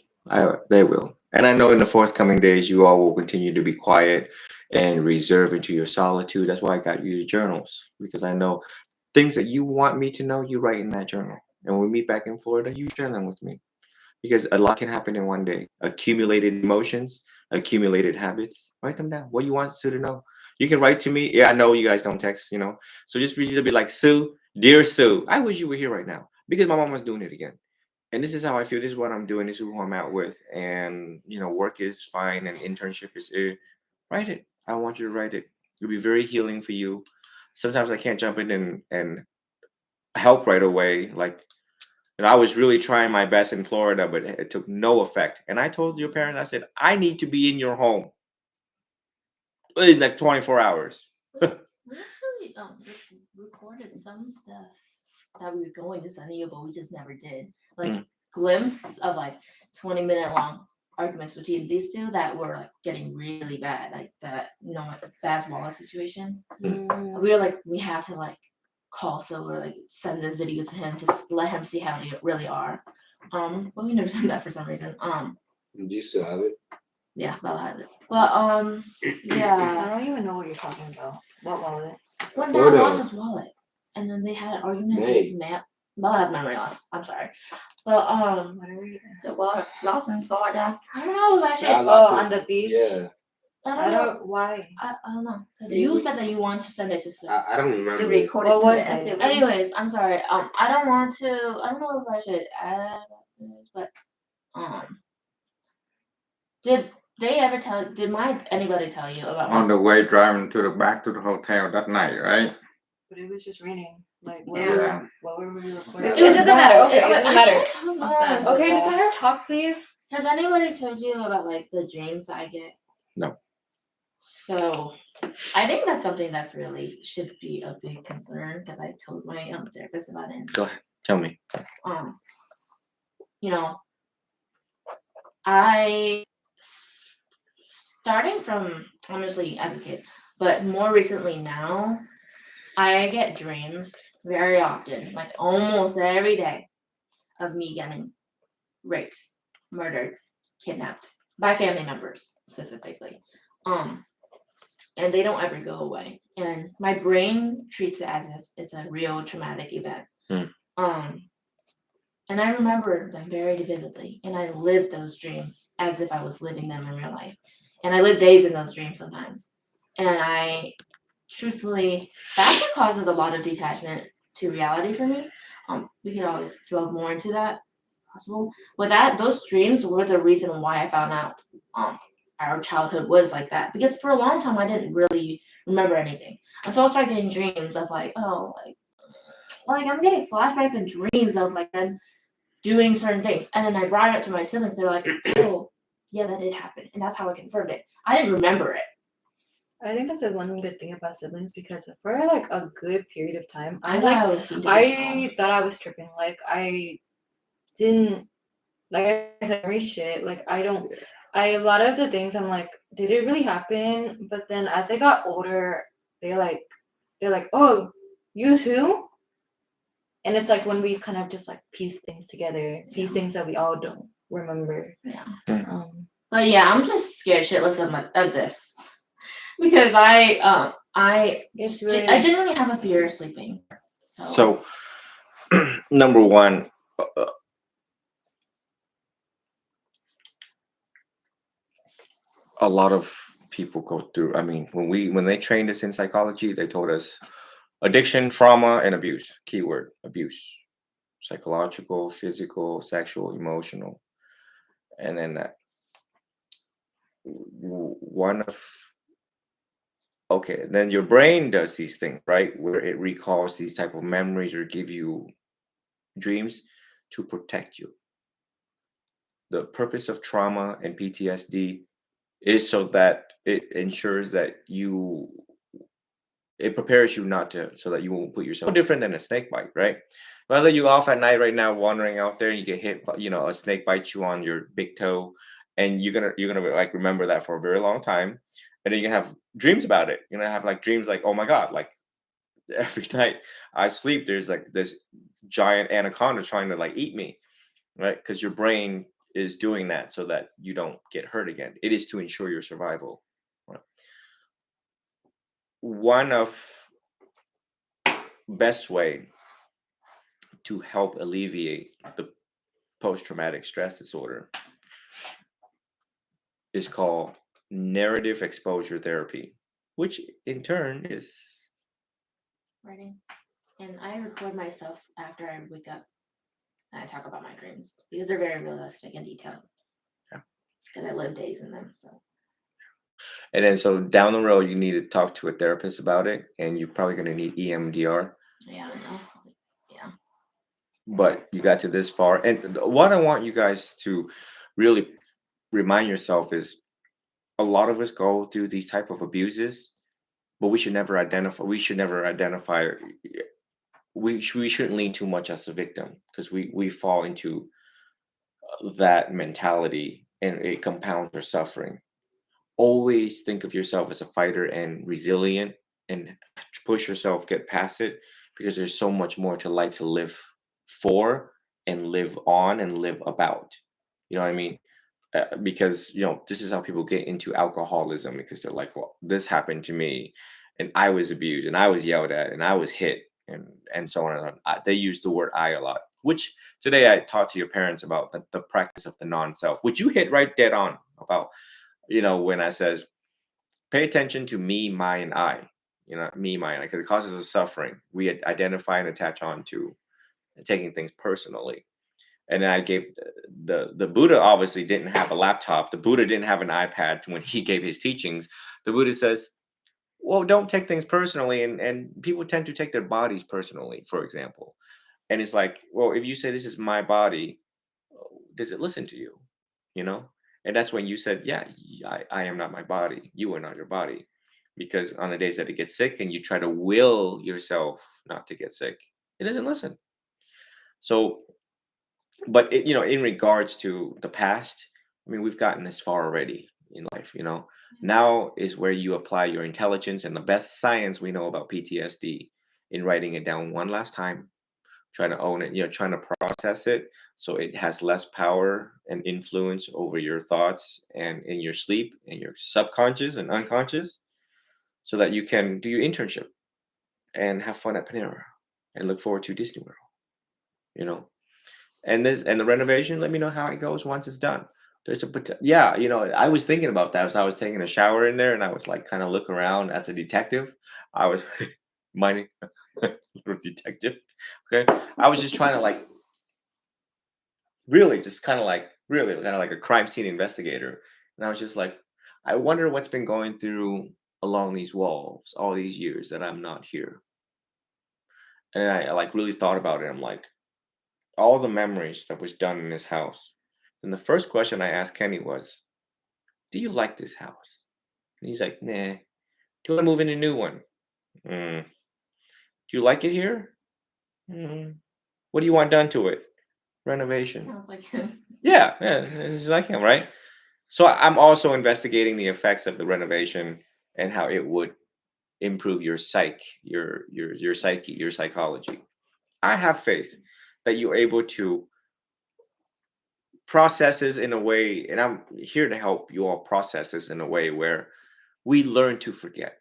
They will. And I know in the forthcoming days, you all will continue to be quiet and reserve into your solitude. That's why I got you the journals, because I know things that you want me to know, you write in that journal. And when we meet back in Florida, you share them with me. Because a lot can happen in one day. Accumulated emotions, accumulated habits. Write them down. What you want Sue to know. You can write to me. Yeah, I know you guys don't text, So just be like, Sue, dear Sue, I wish you were here right now. Because my mom was doing it again. And this is how I feel. This is what I'm doing. This is who I'm out with. And work is fine and internship is write it. I want you to write it. It'll be very healing for you. Sometimes I can't jump in and help right away. Like, I was really trying my best in Florida, but it took no effect. And I told your parents, I said, I need to be in your home in like 24 hours. We actually recorded some stuff that we were going to send you, but we just never did. Like glimpse of like 20-minute long arguments between these two that were like getting really bad, like that, like the Baz Wallace situation. We were like, we have to like call Silver, like send this video to him to let him see how they really are. But we never did that for some reason. Do you still have it? Yeah, Bella has it. But yeah. I don't even know what you're talking about. What wallet? When Photo. Dad lost his wallet, and then they had an argument with his map. Bella has memory loss. I'm sorry, but Whatever. The wallet lost in Florida. I don't know that shit. Yeah, I Oh, lost it. on the beach. Yeah, I don't know. Why? I don't know. Cause You- you said that you want to send it to Sue. I don't remember. You recorded What was the it? SDV. Anyways, I'm sorry. I don't want to. I don't know if I should add about this, but did they ever tell? Did anybody tell you about On the way driving back to the hotel that night, right? But it was just raining. Like, Yeah. what were we recording? It doesn't matter. Okay, it doesn't matter. Okay, Okay, just let her talk, please. has anybody told you about like the dreams I get? No. So I think that's something that's really should be a big concern because I told my therapist about it. Go ahead. Tell me. I starting from honestly as a kid, but more recently now, I get dreams very often, like almost every day, of me getting raped, murdered, kidnapped by family members specifically. And they don't ever go away. And my brain treats it as if it's a real traumatic event. And I remember them very vividly, and I lived those dreams as if I was living them in real life. And I lived days in those dreams sometimes. And I truthfully, that's what causes a lot of detachment to reality for me. We could always delve more into that, possible. But those dreams were the reason why I found out our childhood was like that. Because for a long time I didn't really remember anything. And so I started getting dreams of like, I'm getting flashbacks and dreams of like them doing certain things. And then I brought it up to my siblings. They're like, oh, yeah, that did happen. And that's how I confirmed it. I didn't remember it. I think that's the one good thing about siblings, because for like a good period of time, I thought I was tripping. Like I didn't, like I said, memory shit. Like a lot of the things I'm like, did it really happen? But then as they got older, they're like, oh, you too? And it's like when we kind of just like piece things together, piece things that we all don't remember. Yeah. Um, But yeah, I'm just scared shitless of this. Because I genuinely have a fear of sleeping. So, number one, a lot of people go through. I mean, when they trained us in psychology, they told us addiction, trauma, and abuse. Keyword: abuse, psychological, physical, sexual, emotional, and then one of okay. Then your brain does these things, right, where it recalls these type of memories or give you dreams to protect you. The purpose of trauma and PTSD is so that it ensures that it prepares you not to, so that you won't put yourself no different than a snake bite, right? Whether you off at night right now wandering out there and you get hit, a snake bites you on your big toe, and you're gonna like remember that for a very long time, and then you can have dreams about it. You're gonna have like dreams like, oh my god, like every night I sleep, there's like this giant anaconda trying to like eat me, right? Because your brain is doing that so that you don't get hurt again. It is to ensure your survival. Right? One of best way to help alleviate the post-traumatic stress disorder is called narrative exposure therapy, which in turn is writing. And I record myself after I wake up and I talk about my dreams because they're very realistic and detailed. Yeah. Because I live days in them. So. And then so down the road you need to talk to a therapist about it, and you're probably going to need EMDR. Yeah, I know. Yeah. But you got to this far, and what I want you guys to really remind yourself is a lot of us go through these type of abuses, but we should never identify we shouldn't lean too much as a victim, because we fall into that mentality and it compounds our suffering. Always think of yourself as a fighter and resilient, and push yourself, get past it, because there's so much more to life to live for and live on and live about. You know what I mean? Because this is how people get into alcoholism, because they're like, well, this happened to me and I was abused and I was yelled at and I was hit, and so on and on. They use the word I a lot, which today I talked to your parents about the practice of the non-self, which you hit right dead on about, when I says pay attention to me, my, and I, me, my, and I, because it causes us suffering. We identify and attach on to taking things personally. And then I gave the Buddha obviously didn't have a laptop. The Buddha didn't have an iPad when he gave his teachings. The Buddha says, well, don't take things personally. And people tend to take their bodies personally, for example. And it's like, well, if you say this is my body, does it listen to you? And that's when you said, yeah, I am not my body. You are not your body. Because on the days that it gets sick and you try to will yourself not to get sick, it doesn't listen. So, but in regards to the past, I mean, we've gotten this far already in life. Now is where you apply your intelligence and the best science we know about PTSD in writing it down one last time, trying to own it, trying to process it so it has less power and influence over your thoughts and in your sleep and your subconscious and unconscious, so that you can do your internship and have fun at Panera and look forward to Disney World, And the renovation, let me know how it goes once it's done. There's yeah, I was thinking about that as I was taking a shower in there, and I was like kind of look around as a detective. I was minding little detective. Okay. I was just trying to like really just kind of like really kind of like a crime scene investigator. And I was just like, I wonder what's been going through along these walls all these years that I'm not here. And I like really thought about it. I'm like, all the memories that was done in this house. And the first question I asked Kenny was, do you like this house? And he's like, nah. Do you want to move in a new one? Mm. Do you like it here? Mm. What do you want done to it? Renovation. Sounds like him. Yeah, it's like him, right? So I'm also investigating the effects of the renovation and how it would improve your psyche, your psychology. I have faith that you're able to process this in a way, and I'm here to help you all process this in a way where we learn to forget.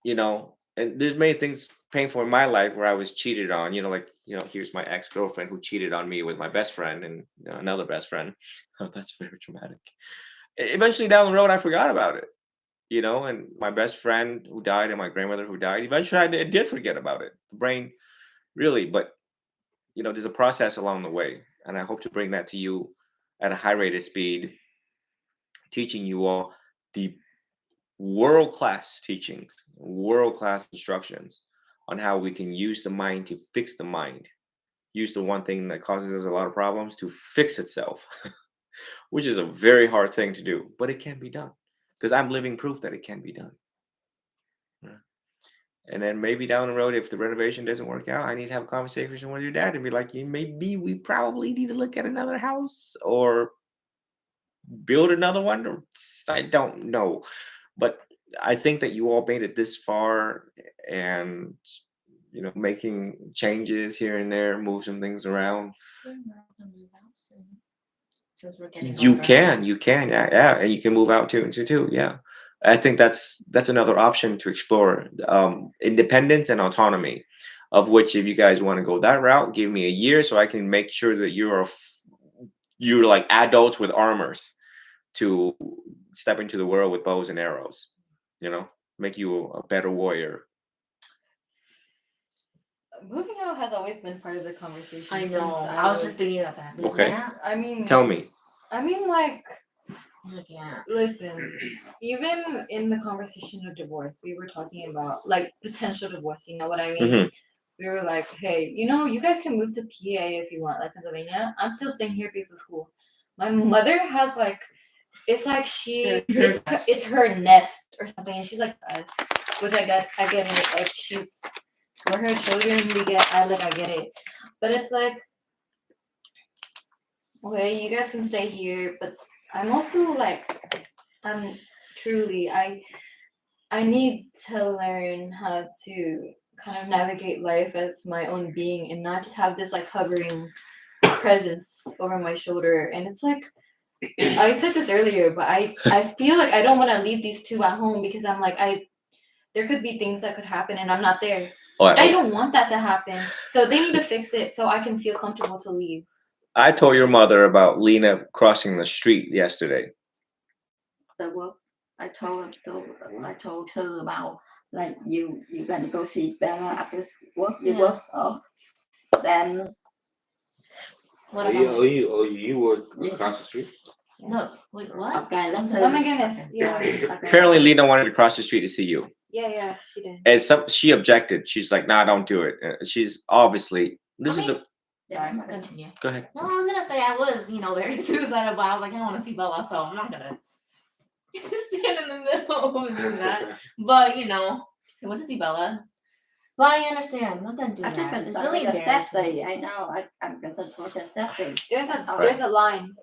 And there's many things painful in my life where I was cheated on. Here's my ex-girlfriend who cheated on me with my best friend and another best friend. Oh, that's very dramatic. Eventually down the road I forgot about it. And my best friend who died and my grandmother who died, eventually I did forget about it. The brain really, but there's a process along the way, and I hope to bring that to you at a high rate of speed, teaching you all the world-class teachings, world-class instructions on how we can use the mind to fix the mind. Use the one thing that causes us a lot of problems to fix itself, which is a very hard thing to do, but it can be done because I'm living proof that it can be done. Yeah. And then maybe down the road, if the renovation doesn't work out, I need to have a conversation with your dad and be like, maybe we probably need to look at another house or build another one. Or I don't know. But I think that you all made it this far and, making changes here and there, move some things around. Since we're getting You older. can, yeah, and you can move out too, yeah. I think that's another option to explore. Independence and autonomy, of which if you guys want to go that route, give me a year so I can make sure that you're like adults with armors to step into the world with bows and arrows. Make you a better warrior. Moving out has always been part of the conversation. I since know. I was just thinking about that. Okay. Yeah. I mean, Tell me. like, Yeah. listen, even in the conversation of divorce, we were talking about like potential divorce. You know what I mean? Mhm. We were like, hey, you guys can move to PA if you want, like Pennsylvania. I'm still staying here because of school. My mother has like, it's like it's her nest or something, and she's like us, which I get it. Like she's for her children, I get it, but it's like, okay, you guys can stay here, but I'm also like, I'm truly, I need to learn how to kind of navigate life as my own being and not just have this like hovering presence over my shoulder. And it's like, I said this earlier, but I feel like I don't want to leave these two at home because I'm like, there could be things that could happen and I'm not there. I don't want that to happen. So they need to fix it so I can feel comfortable to leave. I told your mother about Lena crossing the street yesterday. The work I told her about, like you gonna go see Bella after work. You Yeah. work. Then What Oh, about you work across the street? No, wait, what? okay, let's say. Oh my goodness. Okay. Yeah. Okay. Apparently, Lena wanted to cross the street to see you, Yeah, she did. and she objected. She's like, "Nah, don't do it." She's obviously Sorry, continue. Go ahead. No, I was gonna say I was, very suicidal, but I was like, I want to see Bella, so I'm not gonna stand in the middle and do that. But I went to see Bella. But I understand. I'm not gonna do I think that. It's it's really really embarrassing. sexy. I know. I'm concerned for the sexy. There's a line.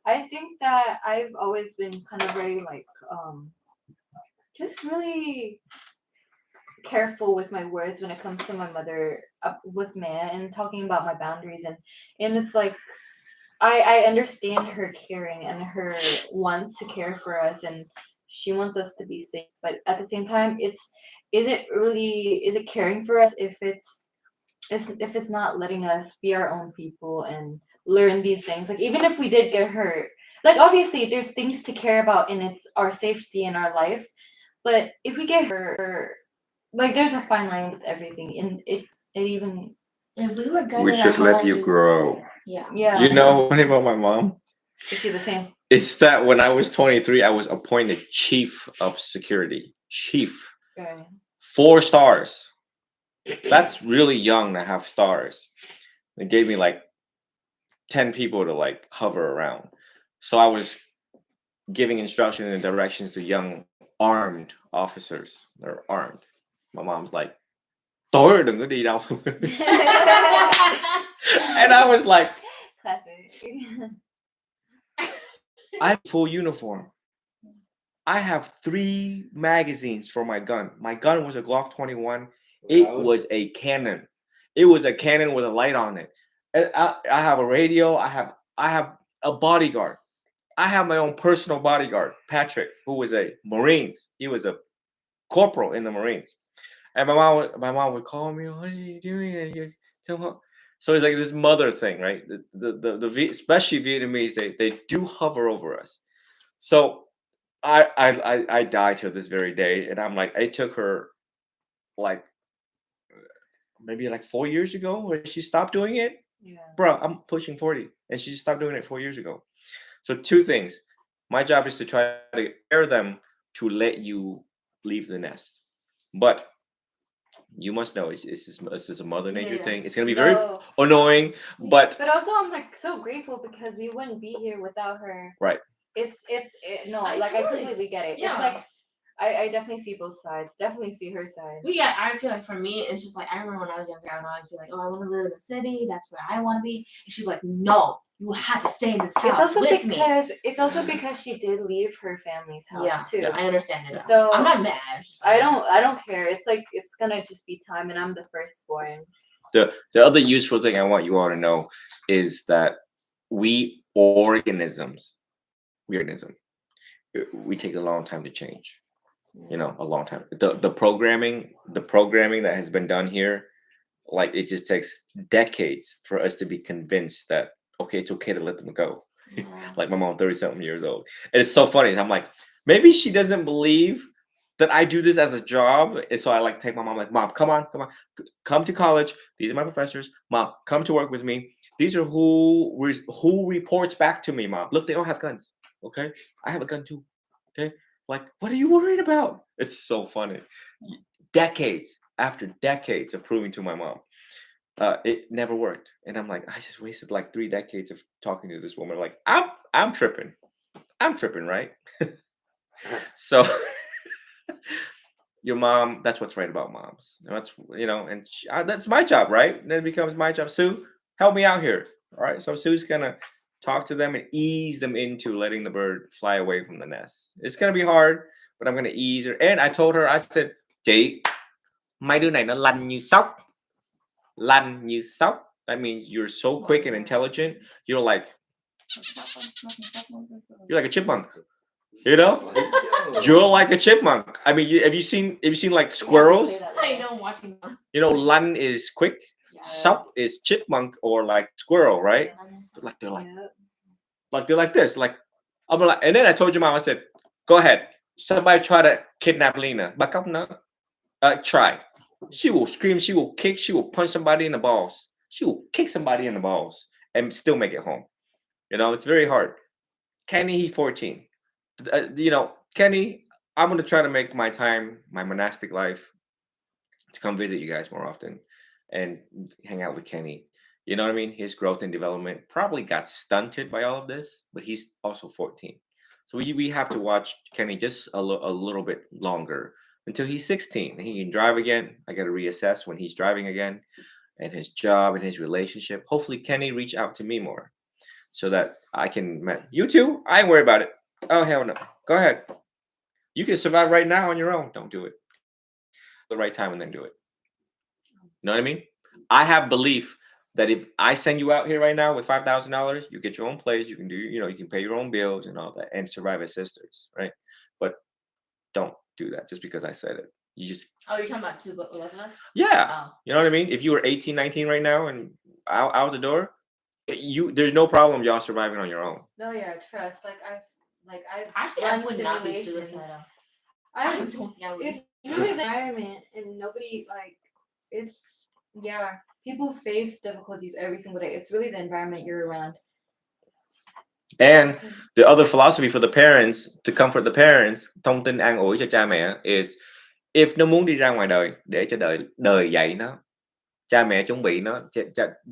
I think that I've always been kind of very like just really careful with my words when it comes to my mother with Maya and talking about my boundaries and it's like I understand her caring and her want to care for us and she wants us to be safe, but at the same time is it caring for us if it's if it's not letting us be our own people and learn these things, like even if we did get hurt, like obviously there's things to care about and it's our safety and our life, but if we get hurt, like there's a fine line with everything, and it even If we were gonna We should let you grow. Yeah. yeah. You know funny about my mom? Is she the same? It's that when I was 23, I was appointed chief of security. Chief. Right. 4 stars. That's really young to have stars. They gave me like 10 people to like hover around. So I was giving instructions and directions to young armed officers. They're armed. My mom's like, tối rồi đừng có đi đâu. And I was like, Classic. I have full uniform. I have 3 magazines for my gun. My gun was a Glock 21. It was a cannon. It was a cannon with a light on it. And I have a radio. I have a bodyguard. I have my own personal bodyguard, Patrick, who was a Marines. He was a corporal in the Marines. And my mom would call me, "What are you doing? You come home." So it's like this mother thing, right? Especially Vietnamese, they do hover over us. So I die till this very day, and I'm like, I took her like maybe like 4 years ago where she stopped doing it. Yeah. Bro, I'm pushing 40, and she stopped doing it 4 years ago. So 2 things. My job is to try to prepare them to let you leave the nest, but you must know it's a mother nature Yeah. thing. It's gonna be very No. annoying, but But also I'm like so grateful because we wouldn't be here without her. Right. No, I like I totally- completely get it. yeah. It's like I definitely see both sides. Definitely see her side. But yeah, I feel like for me, it's just like I remember when I was younger, I would always be like, "Oh, I want to live in the city. That's where I want to be." And she's like, "No, you have to stay in this It's house also with me." because she did leave her family's house Yeah, too. I understand it. So I'm not mad. It's just I like- don't care. It's like it's gonna just be time, and I'm the firstborn. the other useful thing I want you all to know is that we organism, we take a long time to change. You know, a long time. The programming that has been done here, like it just takes decades for us to be convinced that okay, it's okay to let them go. Like my mom, 30-something years old. And it's so funny. I'm like, maybe she doesn't believe that I do this as a job. And so I like take my mom, like, Mom, come on, come to college. These are my professors. Mom, come to work with me. These are who reports back to me, Mom. Look, they all have guns. Okay. I have a gun too. Okay. Like, what are you worried about? It's so funny. Decades after decades of proving to my mom. It never worked, and I'm like, I just wasted like 3 decades of talking to this woman. Like, I'm tripping, right? So, your mom, that's what's right about moms. That's and that's my job, right? And then it becomes my job. Sue, help me out here. All right, so Sue's gonna talk to them and ease them into letting the bird fly away from the nest. It's gonna be hard, but I'm gonna ease her. And I told her, I said, "Chị, mấy đứa này nó lanh như sóc." Lanh như sóc. That means you're so quick and intelligent. You're like a chipmunk. You know? You're like a chipmunk. I mean, have you seen like squirrels? I know watching them. You know, lan is quick. Sóc is chipmunk or like squirrel, right? They're like this. Like I'm like, and then I told your mom, I said, "Go ahead. Somebody try to kidnap Lena. Bắt cóc nó. Try." She will scream, she will kick, she will punch somebody in the balls. She will kick somebody in the balls and still make it home. You know, it's very hard. Kenny, he's 14. Kenny, I'm going to try to make my time, my monastic life, to come visit you guys more often and hang out with Kenny. You know what I mean? His growth and development probably got stunted by all of this, but he's also 14. So we have to watch Kenny just a little bit longer until he's 16 and he can drive again. I got to reassess when he's driving again and his job and his relationship. Hopefully Kenny reach out to me more so that I can you too. I ain't worried about it. Oh, hell no. Go ahead. You can survive right now on your own. Don't do it. The right time and then do it. You know what I mean? I have belief that if I send you out here right now with $5,000, you get your own place, you can do, you can pay your own bills and all that and survive as sisters, right? But don't do that just because I said it. You just Oh, you're talking about both of us? yeah. Oh. You know what I mean? If you were 18, 19 right now and out the door, there's no problem y'all surviving on your own. No, yeah, trust. I've Actually, I run would not be simulations. suicidal. I I don't think I would. it's really the environment, and nobody it's yeah. People face difficulties every single day. It's really the environment you're around. And the other philosophy for the parents to comfort the parents, thông tin an ủi cho cha mẹ is if nó muốn đi ra ngoài đời để cho đời dạy nó, cha mẹ chuẩn bị nó.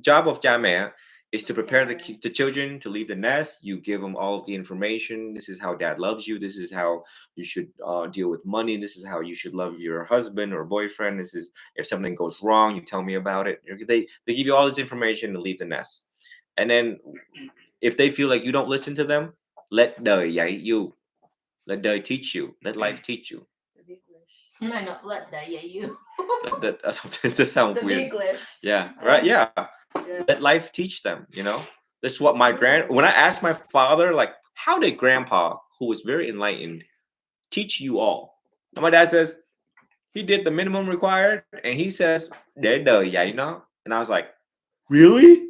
Job of cha mẹ is to prepare the children to leave the nest. You give them all of the information. This is how dad loves you. This is how you should deal with money. This is how you should love your husband or boyfriend. This is if something goes wrong, you tell me about it. They give you all this information to leave the nest. And then if they feel like you don't listen to them, let đời dạy you. Let đời teach you. Let life teach you. I know. Let that you. That sounds The weird. English. Yeah. Right. Yeah. Yeah. Let life teach them. This is what when I asked my father, like, how did grandpa, who was very enlightened, teach you all? And my dad says he did the minimum required, and he says để đời dạy nó. And I was like, really?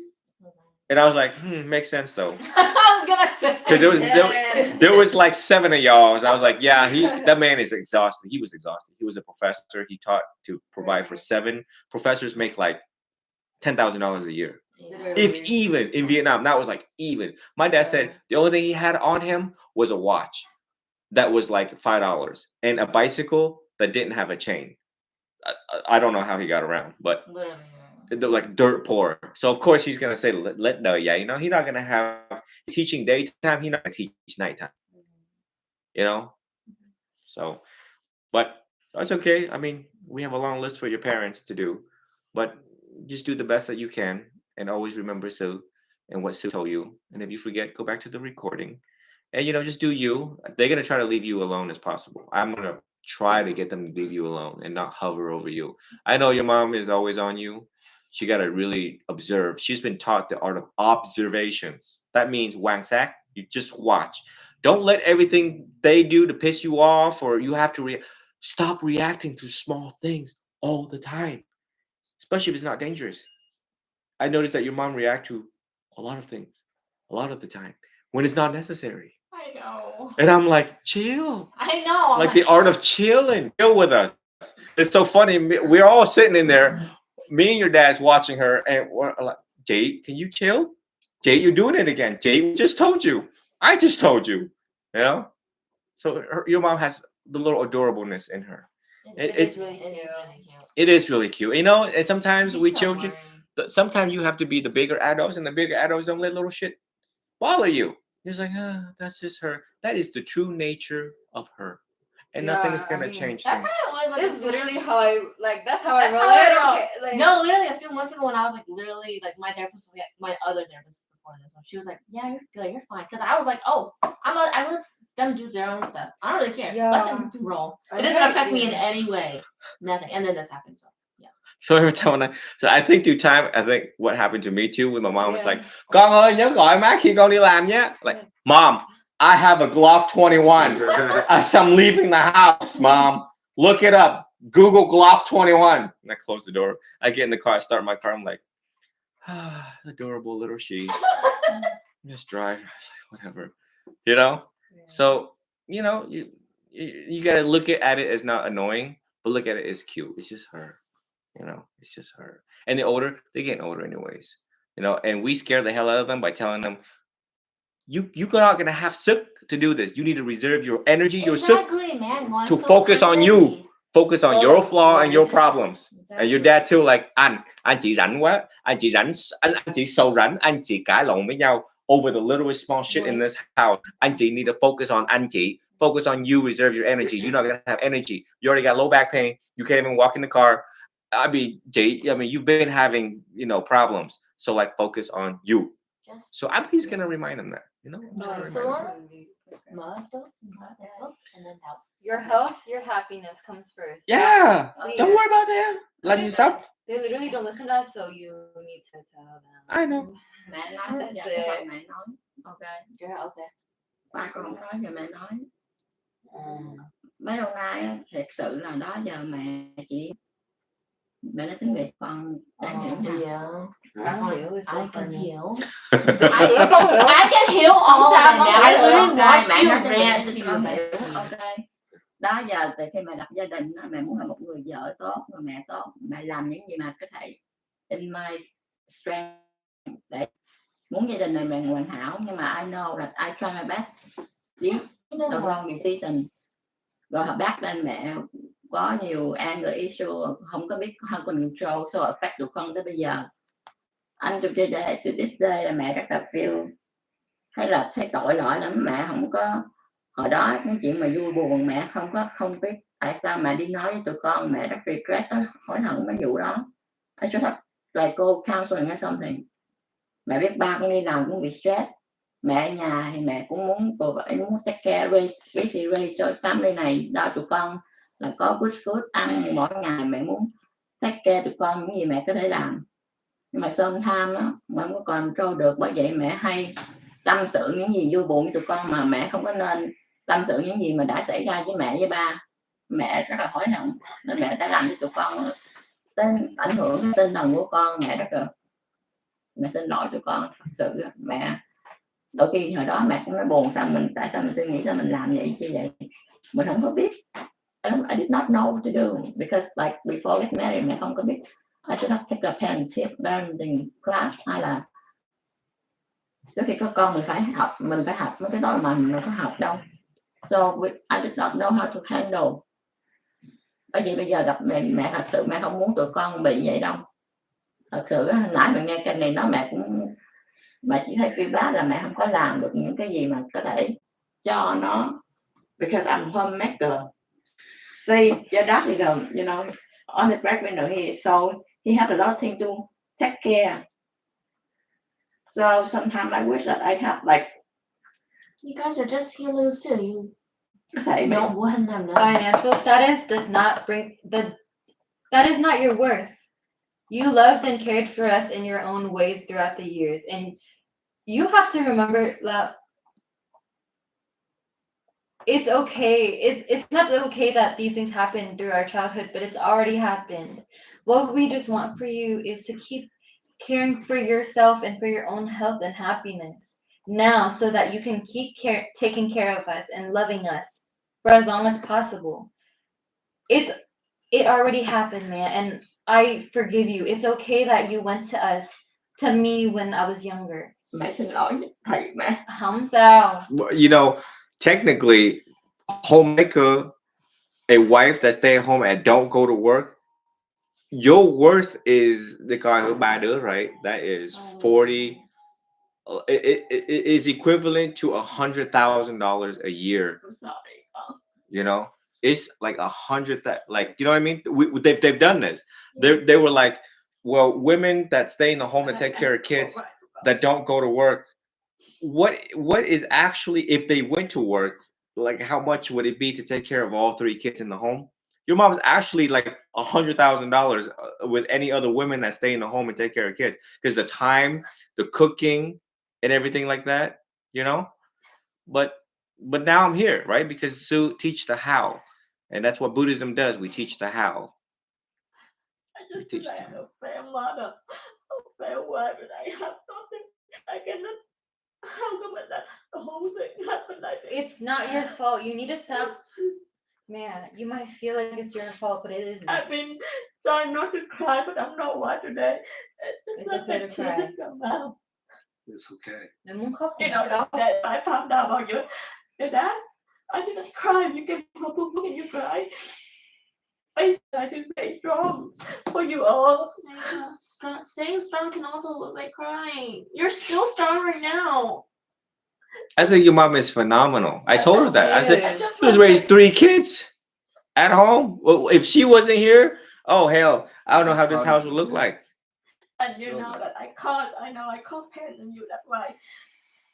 And I was like, makes sense though. I was gonna say. Because there was like 7 of y'all. And I was like, yeah, that man is exhausted. He was exhausted. He was a professor. He taught to provide for 7. Professors make like $10,000 a year. Yeah. If even in Vietnam, that was like even. My dad said the only thing he had on him was a watch that was like $5 and a bicycle that didn't have a chain. I don't know how he got around, but Literally. they're like dirt poor. So of course he's gonna say let đời dạy. He's not gonna have teaching daytime. He's not gonna teach nighttime. So, but that's okay. I mean, we have a long list for your parents to do, but just do the best that you can, and always remember Sue and what Sue told you. And if you forget, go back to the recording, and just do you. They're gonna try to leave you alone as possible. I'm gonna try to get them to leave you alone and not hover over you. I know your mom is always on you. She got to really observe. She's been taught the art of observations. That means wang sack. You just watch. Don't let everything they do to piss you off, or you have to stop reacting to small things all the time, especially if it's not dangerous. I noticed that your mom react to a lot of things, a lot of the time, when it's not necessary. I know. And I'm like, chill. I know. Like the art of chilling. Chill with us. It's so funny. We're all sitting in there. Me and your dad's watching her, and we're like, Jade, can you chill? Jade, you're doing it again. Jade, we just told you. I just told you. So your mom has the little adorableness in her. It's really It is cute. really cute. It is really cute. And sometimes She's we so children, boring. sometimes you have to be the bigger adults, and the bigger adults don't let little shit bother you. It's like, that's just her. That is the true nature of her. And nothing is Yeah, gonna I mean, change That's things. how it was. This is literally how I That's how That's I roll. how I I don't roll. care, like, No, literally a few months ago when I was like literally like my therapist, my other therapist before this one, she was like, "Yeah, you're good, you're fine." Because I was like, "Oh, I let them do their own stuff. I don't really care. Let them roll. It doesn't affect me in any way. Nothing." And then this happened. So yeah. So every time I think through time, I think what happened to me too when my mom was Yeah. like, "Con ơi, nhớ gọi má khi con đi làm nhé." Like, Mom, I have a Glock 21. As I'm leaving the house, Mom. Look it up. Google Glock 21. And I close the door. I get in the car, I start my car. I'm like, adorable little she. Just drive. Whatever. So, you got to look at it as not annoying, but look at it as cute. It's just her. It's just her. And the older, they're getting older anyways. And we scare the hell out of them by telling them, you're not gonna have sức to do this. You need to reserve your energy, your sức Exactly, man. to focus on you. Focus on your flaw and your problems. And your dad too, like, anh chị rảnh quá, anh chị sâu rảnh, anh chị cãi lộn với nhau over the littlest small shit in this house. Anh chị need to focus on anh chị. Focus on you, reserve your energy. You're not gonna have energy. You already got low back pain. You can't even walk in the car. You've been having, problems. So like focus on you. So I'm just gonna remind them that, I'm just gonna remind them. And then help. Your health, your happiness comes first. Yeah. Please. Don't worry about them. Let you stop. They literally don't listen to us, so you need to tell them. I know. Mẹ nói That's dạ, it. cái mẹ nói ok Yeah, okay. ba con không nói thì mẹ nói mấy hôm nay á, thiệt sự là đó giờ mẹ nói tiếng Việt con đang hiểu nha. Yeah. I don't hiểu. It's I so can funny. hiểu. I hiểu, con hiểu. I can hear all of sao it con now. I hiểu? literally Ok, watched mẹ you nói tiếng rant Việt to cho your con hiểu. bestie. Ok. Đó giờ từ khi mẹ lập gia đình á, mẹ muốn là một người vợ tốt, người mẹ tốt, mẹ làm những gì mà có thể in my strength để muốn gia đình này mẹ hoàn hảo, nhưng mà I know that I try my best. The wrong decision. Rồi hợp bác lên mẹ có nhiều anger issue, không có biết không control, so affect tụi con tới bây giờ. Until today, to this day là mẹ rất là feel hay là thấy tội lỗi lắm. Mẹ không có hồi đó cái chuyện mà vui buồn mẹ không biết tại sao mẹ đi nói với tụi con. Mẹ rất regret đó, hối hận mấy vụ đó. I should have like go counseling or something. Mẹ biết ba con đi làm cũng bị stress, mẹ ở nhà thì mẹ cũng muốn take care raise cho family này, đó tụi con là có good food ăn mỗi ngày. Mẹ muốn take care tụi con những gì mẹ có thể làm, nhưng mà sometimes á mẹ không có control được. Bởi vậy mẹ hay tâm sự những gì vui buồn với tụi con, mà mẹ không có nên tâm sự những gì mà đã xảy ra với mẹ với ba. Mẹ rất là hối hận nên mẹ đã làm cho tụi con đến ảnh hưởng đến tinh thần của con. Mẹ rất là mẹ xin lỗi tụi con thật sự. Mẹ đôi khi hồi đó mẹ cũng nói buồn sao mình, tại sao mình suy nghĩ sao mình làm vậy như vậy, mình không có biết. I did not know what to do because like before get married mẹ không có biết. I should have taken a parenting class, hay là trước khi có con mình phải học mấy cái đó mà mình có học đâu. So I did not know how to handle. Bởi vì bây giờ gặp mẹ thật sự mẹ không muốn tụi con bị vậy đâu. Thật sự hồi nãy mình nghe cái này nó mẹ chỉ thấy feel bad là mẹ không có làm được những cái gì mà có thể cho nó, because I'm homemaker. See, your dad is you know, on the breadwinner here, so he has a lot of things to take care. So sometimes I wish that I have like. You guys are just humans too. You Vậy don't wouldn't have known. Financial status does not that is not your worth. You loved and cared for us in your own ways throughout the years, and you have to remember that it's okay. It's not okay that these things happen through our childhood, but it's already happened. What we just want for you is to keep caring for yourself and for your own health and happiness now, so that you can keep taking care of us and loving us for as long as possible. It already happened, man, and I forgive you. It's okay that you went to me when I was younger. mẹ xin lỗi thầy mẹ. Không sao. You know, technically, homemaker, a wife that stay at home and don't go to work, your worth is the guy who buy this, right? That is 40. It is equivalent to $100,000 a year. I'm sorry. You know, it's like 100 that, like, you know what I mean? They've done this. They were like, well, women that stay in the home to take care of kids that don't go to work. What is actually, if they went to work, like how much would it be to take care of all 3 kids in the home? Your mom's actually like $100,000 with any other women that stay in the home and take care of kids, because the time, the cooking, and everything like that, you know. But now I'm here, right? Because Sue teach the how, and that's what Buddhism does. We teach the how. I just feel like a fair mother, a fair wife, and I have nothing. I cannot. How come that the whole thing happened like this? It's not your fault. You need to stop. Man, you might feel like it's your fault, but it isn't. I've been trying not to cry, but I don't know why today. It's okay to cry. Come out. It's okay. Nếu muốn khóc thì You know, khóc. that I found out about your dad. I didn't cry. You came home and you cried. I tried to stay strong for you all. Yeah, staying strong can also look like crying. You're still strong right now. I think your mom is phenomenal. I told her that. I said, Yes. she was raised 3 kids at home. Well, if she wasn't here, oh hell, I don't know how this house would look like. And you know that I know I can't pain on you. That's why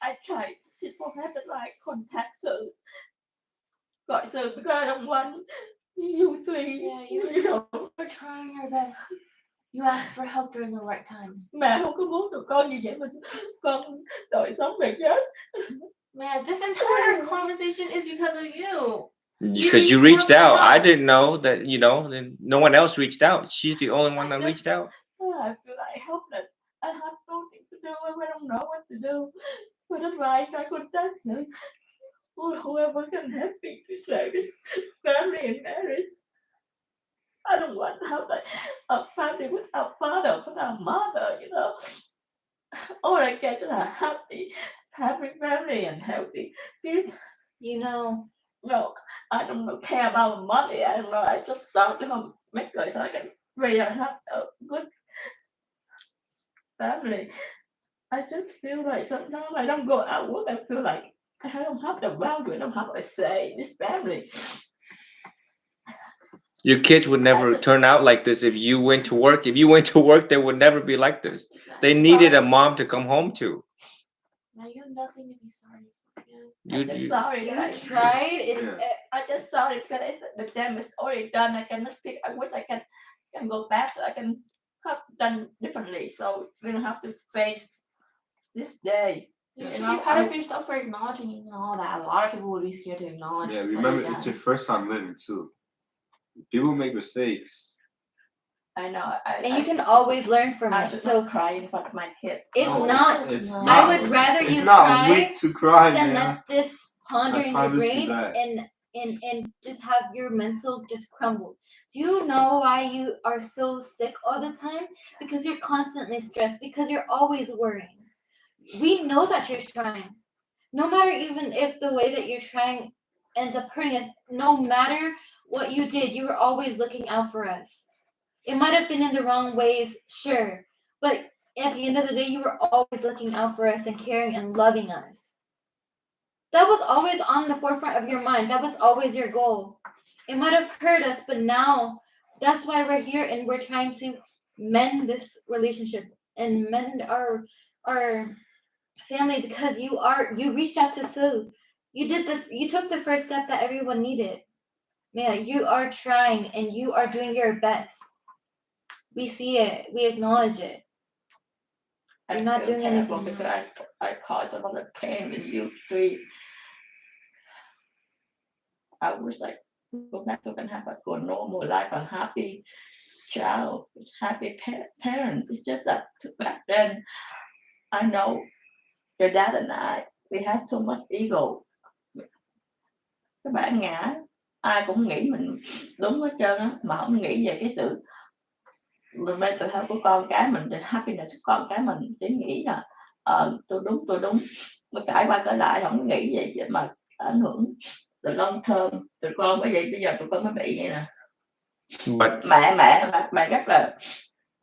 I tried to forget that I contact Sue. Gọi Sue because I don't want you three. Yeah, you know. You're trying your best. You asked for help during the right times. Mẹ không có muốn tụi con như vậy mà con đòi sống về chết. Man, this entire conversation is because of you. Because you reached out. I didn't know that, then no one else reached out. She's the only one that reached out. I feel like hopeless. I have nothing to do. I don't know what to do. But that's why I contact you. Or whoever can help me to save it. Family and marriage. I don't want to have like a family without father, without mother, All I get is a happy family and healthy kids. You know, No, I don't care about money. I don't know. I just start to make it so I can really have a good family. I just feel like sometimes I don't go out work. I feel like I don't have the value. I don't have a say in this family. Your kids would never turn out like this if you went to work. If you went to work, they would never be like this. They needed a mom to come home to. Now you have nothing to be sorry for. I'm just sorry you that tried. I just sorry because the damage is already done. I cannot fix. I wish I can go back so I can have done differently. So we don't have to face this day. You You should know, be proud of I- yourself for acknowledging all that. A lot of people would be scared to acknowledge. Yeah, what remember, you've it's done. your first time living too. People make mistakes. I know. And you can always learn from I it. should So not cry in front of my kids. it's No, not. It's No. not. I would rather It's you not cry weak to cry, then man. let this ponder I in your promise you brain that. and just have your mental just crumble. Do you know why you are so sick all the time? Because you're constantly stressed, because you're always worrying. We know that you're trying. No matter even if the way that you're trying ends up hurting us, no matter what you did, you were always looking out for us. It might have been in the wrong ways, sure, but at the end of the day, you were always looking out for us and caring and loving us. That was always on the forefront of your mind. That was always your goal. It might have hurt us, but now that's why we're here and we're trying to mend this relationship and mend our family because you reached out to Sue. You took the first step that everyone needed. Man, you are trying and you are doing your best. We see it. We acknowledge it. You're not feel doing terrible anything because I caused a lot of pain in you three. I was like, go back to and have a good normal life, a happy child, happy parent. It's just that back then, I know your dad and I, we had so much ego. Các bạn ngã, ai cũng nghĩ mình đúng hết trơn á, mà không nghĩ về cái sự mình mental health của con cái mình, the happiness của con cái mình, chỉ nghĩ là tôi đúng, mà cãi qua cãi lại không nghĩ vậy mà ảnh hưởng từ long term, tụi con bởi vậy bây giờ tụi con mới bị vậy nè. But mẹ rất là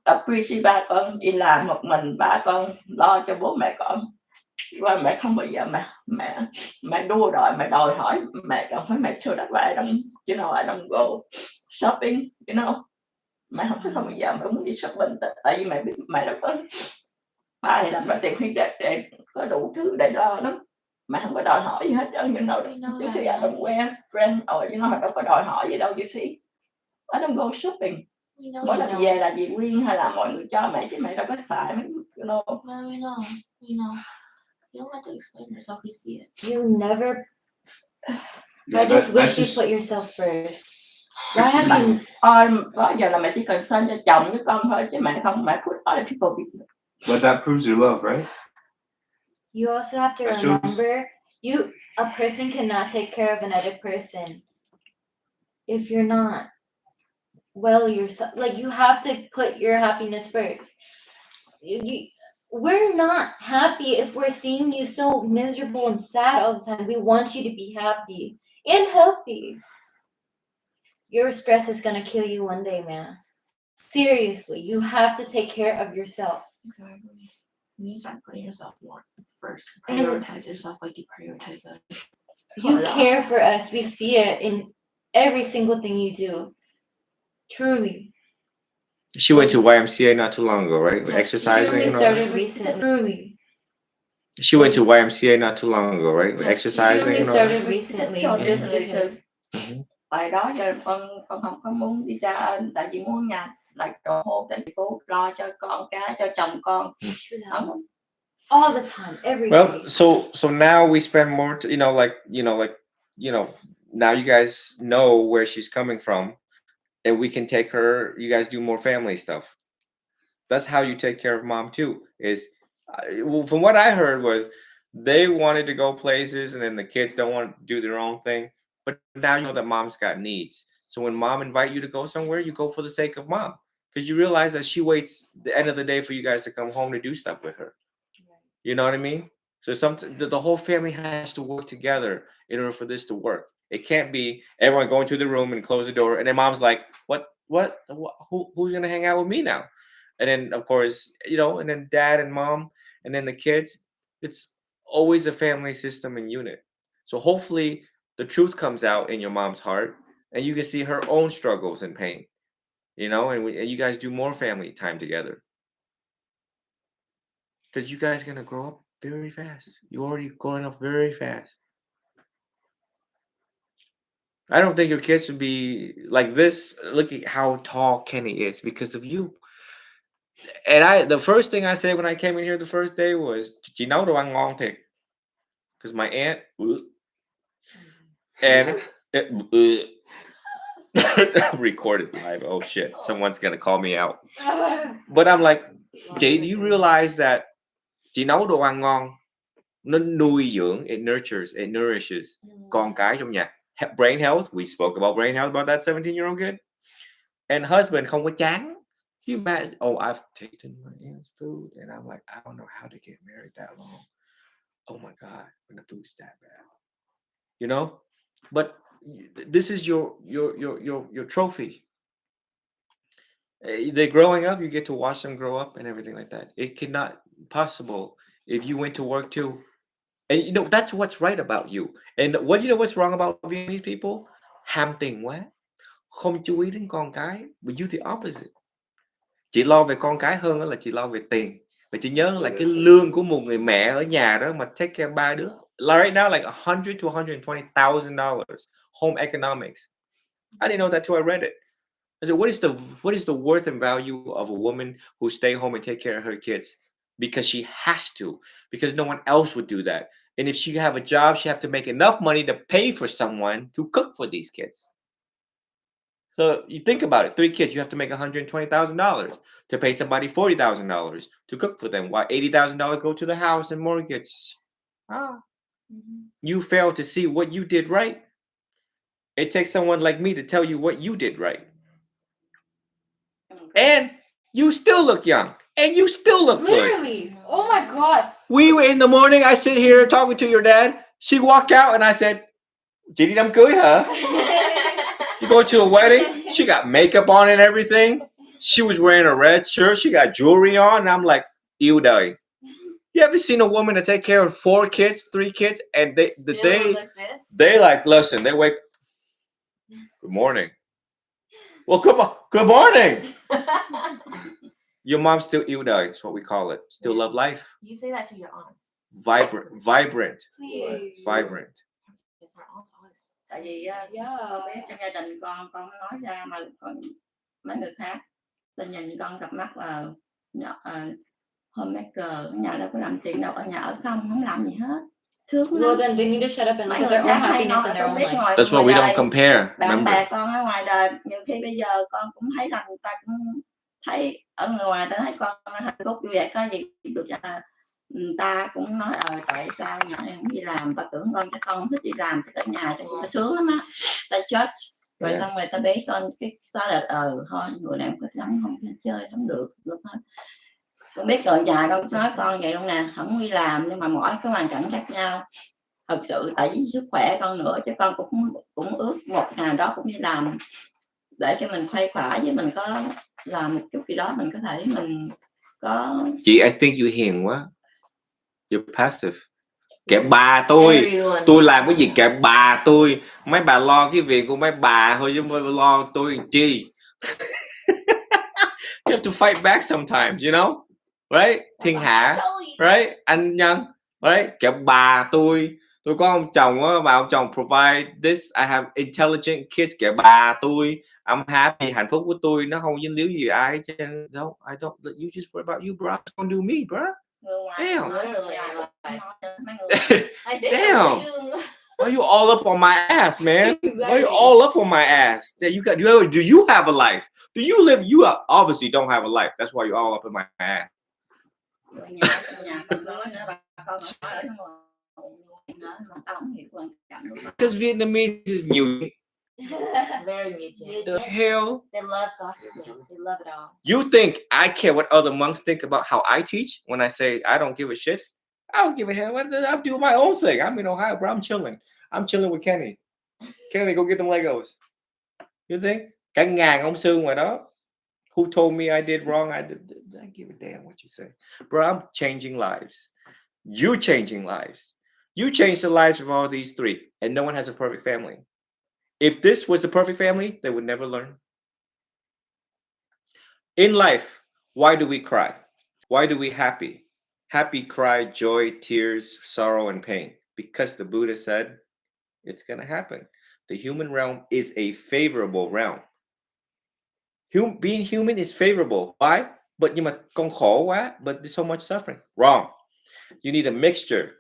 appreciate ba con đi làm một mình, ba con lo cho bố mẹ con, và mẹ không bao giờ mẹ đua đòi, mẹ đòi hỏi mẹ cần phải make sure that I don't go shopping, mẹ không bao giờ mẹ muốn đi shopping tại vì mẹ biết mẹ đâu có ba thì làm ra tiền khuyến để có đủ thứ để lo lắm, mẹ không có đòi hỏi gì hết trơn, you see I don't wear brand or họ đâu có đòi hỏi gì đâu, you see I don't go shopping. We know Mỗi you lần don't. về là dì Quyên hay là mọi người cho mẹ chứ mẹ đâu có xài, No, we know. We know. You don't have to explain yourself. We see it. You never. Yeah, I just that wish you just- put yourself first. Why have you? đó giờ là mẹ chỉ cần sinh cho chồng với con thôi chứ mẹ không mẹ put other people before. But that proves your love, right? You also have to That shows- remember, a person cannot take care of another person if you're not well yourself. Like you have to put your happiness first. We're not happy if we're seeing you so miserable and sad all the time. We want you to be happy and healthy. Your stress is gonna kill you one day, man. Seriously, you have to take care of yourself. Exactly. You need to start putting yourself more first. And- Prioritize yourself like you prioritize us. You Hold on. care for us. We see it in every single thing you do. Truly. she went to YMCA not too long ago, right? She Exercising only and all that. started recently. Truly. She went to YMCA not too long ago, right? She Exercising only and all that. started recently. Cho Just recently because. Mhm. tại đó giờ con không có muốn đi ra ơn tại vì muốn nhà lại đồ hộp để bố lo cho con cái cho chồng con. Không, All the time, every day. Well, so now we spend more, now you guys know where she's coming from, and we can take her. You guys do more family stuff. That's how you take care of mom too. Well, from what I heard was they wanted to go places, and then the kids don't want to do their own thing. But now you know that mom's got needs. So when mom invite you to go somewhere, you go for the sake of mom, because you realize that she waits the end of the day for you guys to come home to do stuff with her. You know what I mean? So the whole family has to work together in order for this to work. It can't be everyone going to the room and close the door, and then mom's like, "What? Who's gonna hang out with me now?" And then of course, and then dad and mom, and then the kids. It's always a family system and unit. So hopefully, the truth comes out in your mom's heart, and you can see her own struggles and pain. And you guys do more family time together. Because you guys gonna grow up very fast. You're already growing up very fast. I don't think your kids should be like this. Look at how tall Kenny is because of you. And the first thing I said when I came in here the first day was, "Chị nấu đồ ăn ngon thiệt." Because my aunt and it, recorded live. Oh shit! Someone's gonna call me out. But I'm like, Jay, do you realize that chị nấu đồ ăn ngon, nó nuôi dưỡng, it nurtures, it nourishes con cái trong nhà. Brain health, we spoke about brain health about that 17-year-old kid. And husband không có chán. You imagine, oh, I've tasted my aunt's food, and I'm like, I don't know how to get married that long. Oh my God, when the food's that bad, But this is your trophy. They're growing up. You get to watch them grow up and everything like that. It cannot possible if you went to work too. And that's what's right about you. And what's wrong about Vietnamese people? Ham tiền quá, không chú ý đến con cái. But you the opposite. Chị lo về con cái hơn là chị lo về tiền. Và chị nhớ là cái lương của một người mẹ ở nhà đó mà take care ba đứa. Right now, like $100,000 to $120,000 home economics. I didn't know that till I read it. I said, what is the worth and value of a woman who stay home and take care of her kids? Because she has to, because no one else would do that. And if she have a job, she have to make enough money to pay for someone to cook for these kids. So you think about it, 3 kids, you have to make $120,000 to pay somebody $40,000 to cook for them. Why $80,000 go to the house and mortgage? You fail to see what you did right. It takes someone like me to tell you what you did right. And you still look young. And you still look Literally. good. Oh my God. We were in the morning, I sit here talking to your dad. She walked out and I said, "Chị đi đám cưới hả? You going to a wedding?" She got makeup on and everything. She was wearing a red shirt. She got jewelry on. And I'm like, yêu đời. You ever seen a woman to take care of 4 kids, 3 kids, and they like, listen, they wake, good morning. Well, come on, good morning. Your mom still yêu đời, is what we call it. Still love life. You say that to your aunts. Vibrant. Please. Vibrant. Because our aunts always Tại vì Yeah. biết trong gia đình con nói ra mà còn mấy người khác ta nhìn con cặp mắt là homemaker, ở nhà đâu có làm tiền đâu, ở nhà ở không làm gì hết. Thương Well, lắm. then they need to shut up and Mấy look at người their own khác hay happiness nói in their con own biết life. ngoài That's why we don't compare. bạn Remember? bè con ở ngoài đời, nhiều khi bây giờ con cũng thấy rằng người ta cũng thấy ở người ngoài ta thấy con hạnh phúc vui vẻ, có gì được người ta cũng nói tại sao nhỏ này không đi làm, ta tưởng con chắc con không thích đi làm, chắc ở nhà chắc cũng sướng lắm á, ta judge rồi xong rồi ta based on cái sao là thôi người này không có sống, không có chơi sống được lúc hết. Con biết rồi, nhà con nói con vậy luôn nè, không đi làm nhưng mà mỗi cái hoàn cảnh khác nhau. Thật sự tại vì sức khỏe con nữa chứ con cũng ước một ngày đó cũng đi làm để cho mình khuây khỏa, với mình có làm một chút gì đó mình có thể mình có. Chị, I think you hiền quá. You're passive. Kệ bà tôi làm cái gì kệ bà tôi. Mấy bà lo cái việc của mấy bà thôi chứ không lo tôi làm chi. You have to fight back sometimes, right? Thiên hạ, right? Anh Nhân, right? Kệ bà tôi có ông chồng á, mà ông chồng provide this, I have intelligent kids, kệ bà tôi, I'm happy, hạnh phúc của tôi nó không dính líu gì ai chứ. No, I don't. You just worry about you, bro. Don't do me, bro. Damn. Nói Damn. Why you all up on my ass, man? Why you Exactly. all up on my ass? That you got? Do you have a life? Do you live? You obviously don't have a life. That's why you all up in my ass. Rồi nhà con nói nữa, bà con nói ở nó ngồi nữa mà tao không hiểu quan trọng của nó. Because Vietnamese is new. Very muted. The hell? They love gossiping. They love it all. You think I care what other monks think about how I teach when I say I don't give a shit? I don't give a hell. I'm doing my own thing. I'm in Ohio, bro. I'm chilling. I'm chilling with Kenny. Kenny, go get them Legos. You think? Cả ngàn ông sư ngoài đó. Who told me I did wrong? I give a damn what you say. Bro, I'm changing lives. You changing lives. You changed the lives of all these three. And no one has a perfect family. If this was the perfect family, they would never learn. In life, why do we cry? Why do we happy? Happy, cry, joy, tears, sorrow, and pain. Because the Buddha said it's going to happen. The human realm is a favorable realm. Being human is favorable. Why? But nhưng mà con khổ quá, but there's so much suffering. Wrong. You need a mixture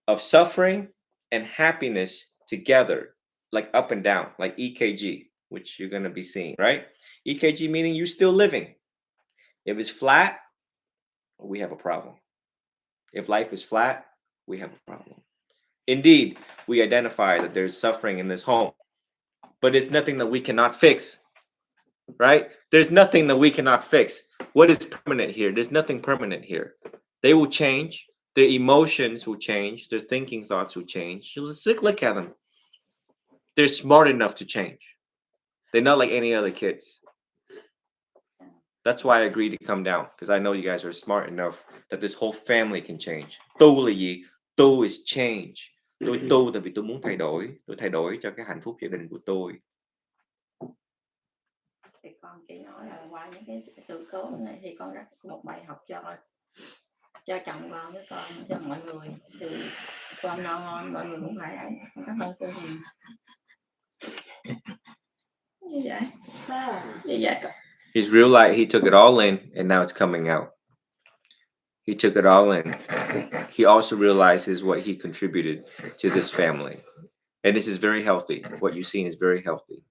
of suffering and happiness together, like up and down, like EKG, which you're going to be seeing, right? EKG meaning you're still living. If it's flat, we have a problem. If life is flat, we have a problem. Indeed, we identify that there's suffering in this home, but it's nothing that we cannot fix, right? There's nothing that we cannot fix. What is permanent here? There's nothing permanent here. They will change. Their emotions will change. Their thinking thoughts will change. Let's look at them. They're smart enough to change. They're not like any other kids. That's why I agreed to come down, because I know you guys are smart enough that this whole family can change. Tu là gì? Tu is change. Tôi tu tại vì tôi muốn thay đổi. Tôi thay đổi cho cái hạnh phúc gia đình của tôi. Thì con chỉ nói là qua những cái sự cố này thì con rất một bài học cho chồng con với con, cho mọi người. Thì con ngon mọi người cũng lại ấy. Cảm ơn sư Hiền. Như vậy. Như vậy. He's realized he took it all in and now it's coming out. He took it all in. He also realizes what he contributed to this family. And this is very healthy. What you've seen is very healthy.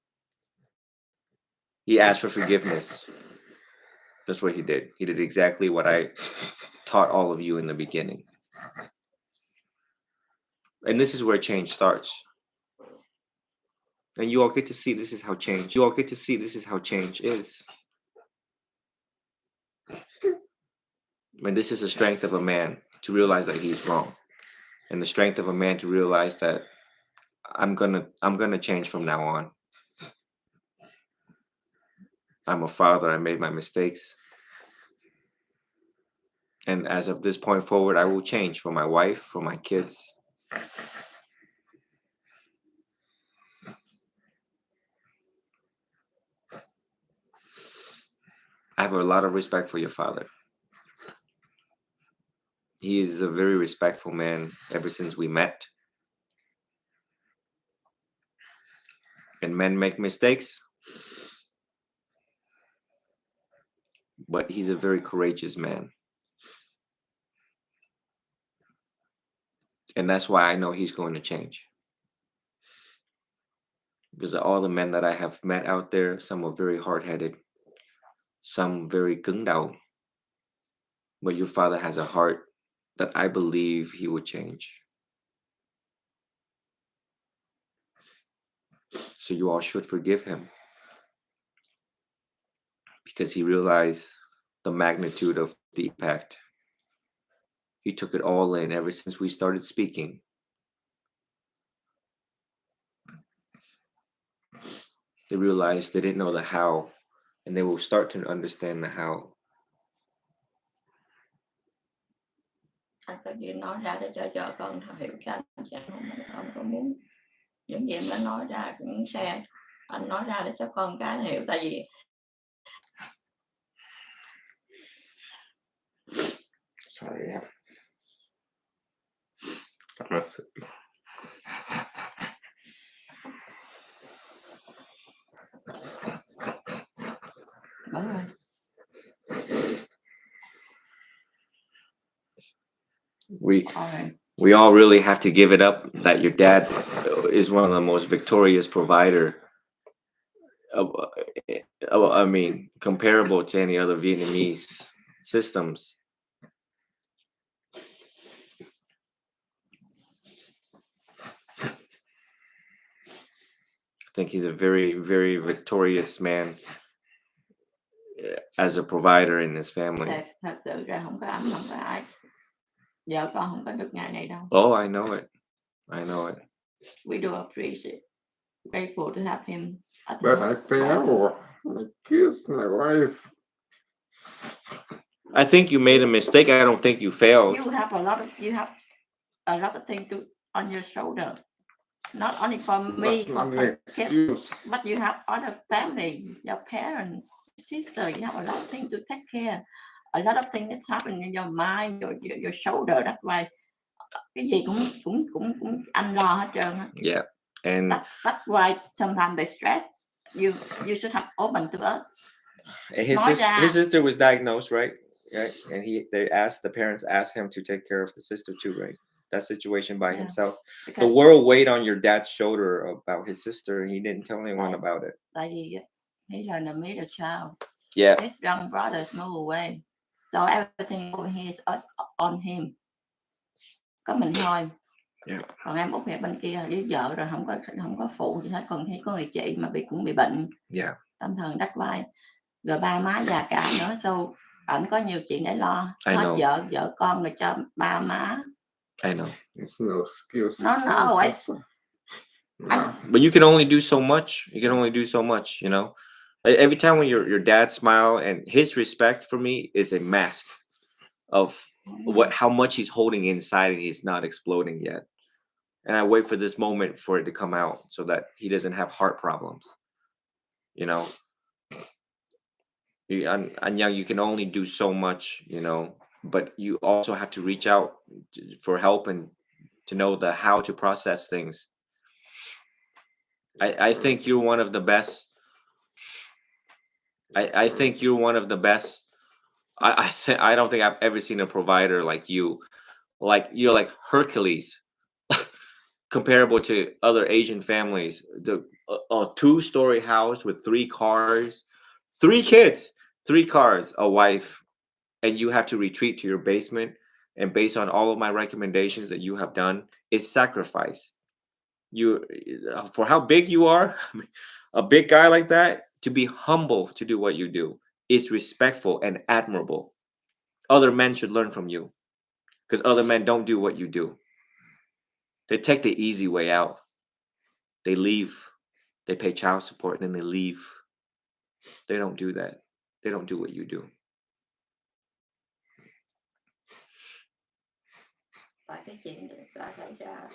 He asked for forgiveness. That's what he did. He did exactly what I taught all of you in the beginning. And this is where change starts. And you all get to see this is how change. You all get to see this is how change is. And this is the strength of a man to realize that he's wrong. And the strength of a man to realize that I'm gonna change from now on. I'm a father, I made my mistakes. And as of this point forward, I will change for my wife, for my kids. I have a lot of respect for your father. He is a very respectful man ever since we met. And men make mistakes. But he's a very courageous man. And that's why I know he's going to change. Because all the men that I have met out there, some are very hard-headed, some very cứng đầu. But your father has a heart that I believe he will change. So you all should forgive him. Because he realized the magnitude of the impact. He took it all in ever since we started speaking. They realized they didn't know the how, and they will start to understand the how. Anh có gì nói ra để cho con hiểu cho anh có muốn những gì em đã nói ra cũng share. Anh nói ra để cho con cái hiểu, tại vì Sorry. That's it. đúng rồi. We All right. We all really have to give it up that your dad is one of the most victorious provider of, I mean, comparable to any other Vietnamese systems. I think he's a very, very victorious man as a provider in his family. Thật sự ra không có anh, không có ai. Vợ con không có được ngày này đâu. Oh, I know it. I know it. We do appreciate, grateful to have him. But I fail. I kiss my wife. I think you made a mistake. I don't think you failed. You have a lot of things on your shoulder. Not only for me, That's not for an kids, excuse. but you have other family, your parents, sister. You have a lot of things to take care. A lot of things that's happening in your mind, your shoulder. That's why cái gì cũng anh lo hết trơn á. Yeah, and That's why sometimes they stress. You should have open to us. his sister was diagnosed, right? Right, and the parents asked him to take care of the sister too, right? That situation by Yeah. himself. The Because world weighed on your dad's shoulder about his sister, and he didn't tell anyone about it. tại vì he's a middle child. Yeah, His young brothers moved away, so everything over here is us on him. Có mình thôi. Yeah. Còn em út mẹ bên kia với vợ rồi không có phụ gì hết. Còn có người chị mà cũng bị bệnh. yeah. Tâm thần đắc vai. Rồi ba má già cả nữa, so ảnh có nhiều chuyện để lo. I Hết know. vợ con rồi cho ba má. I know. It's no excuse. No, But you can only do so much. You can only do so much, you know. Every time when your dad smile, and his respect for me is a mask of how much he's holding inside, and he's not exploding yet. And I wait for this moment for it to come out so that he doesn't have heart problems. You know, and young, you can only do so much, you know, but you also have to reach out for help and to know how to process things. I think you're one of the best. I think you're one of the best. I don't think I've ever seen a provider like you. Like you're like Hercules, comparable to other Asian families. A 2-story house with 3 cars, 3 kids, 3 cars, a wife, and you have to retreat to your basement. And based on all of my recommendations that you have done, is sacrifice. You, for how big you are, a big guy like that, to be humble to do what you do is respectful and admirable. Other men should learn from you, because other men don't do what you do. They take the easy way out. They leave. They pay child support and then they leave. They don't do that. They don't do what you do. Tại cái chuyện đã xảy ra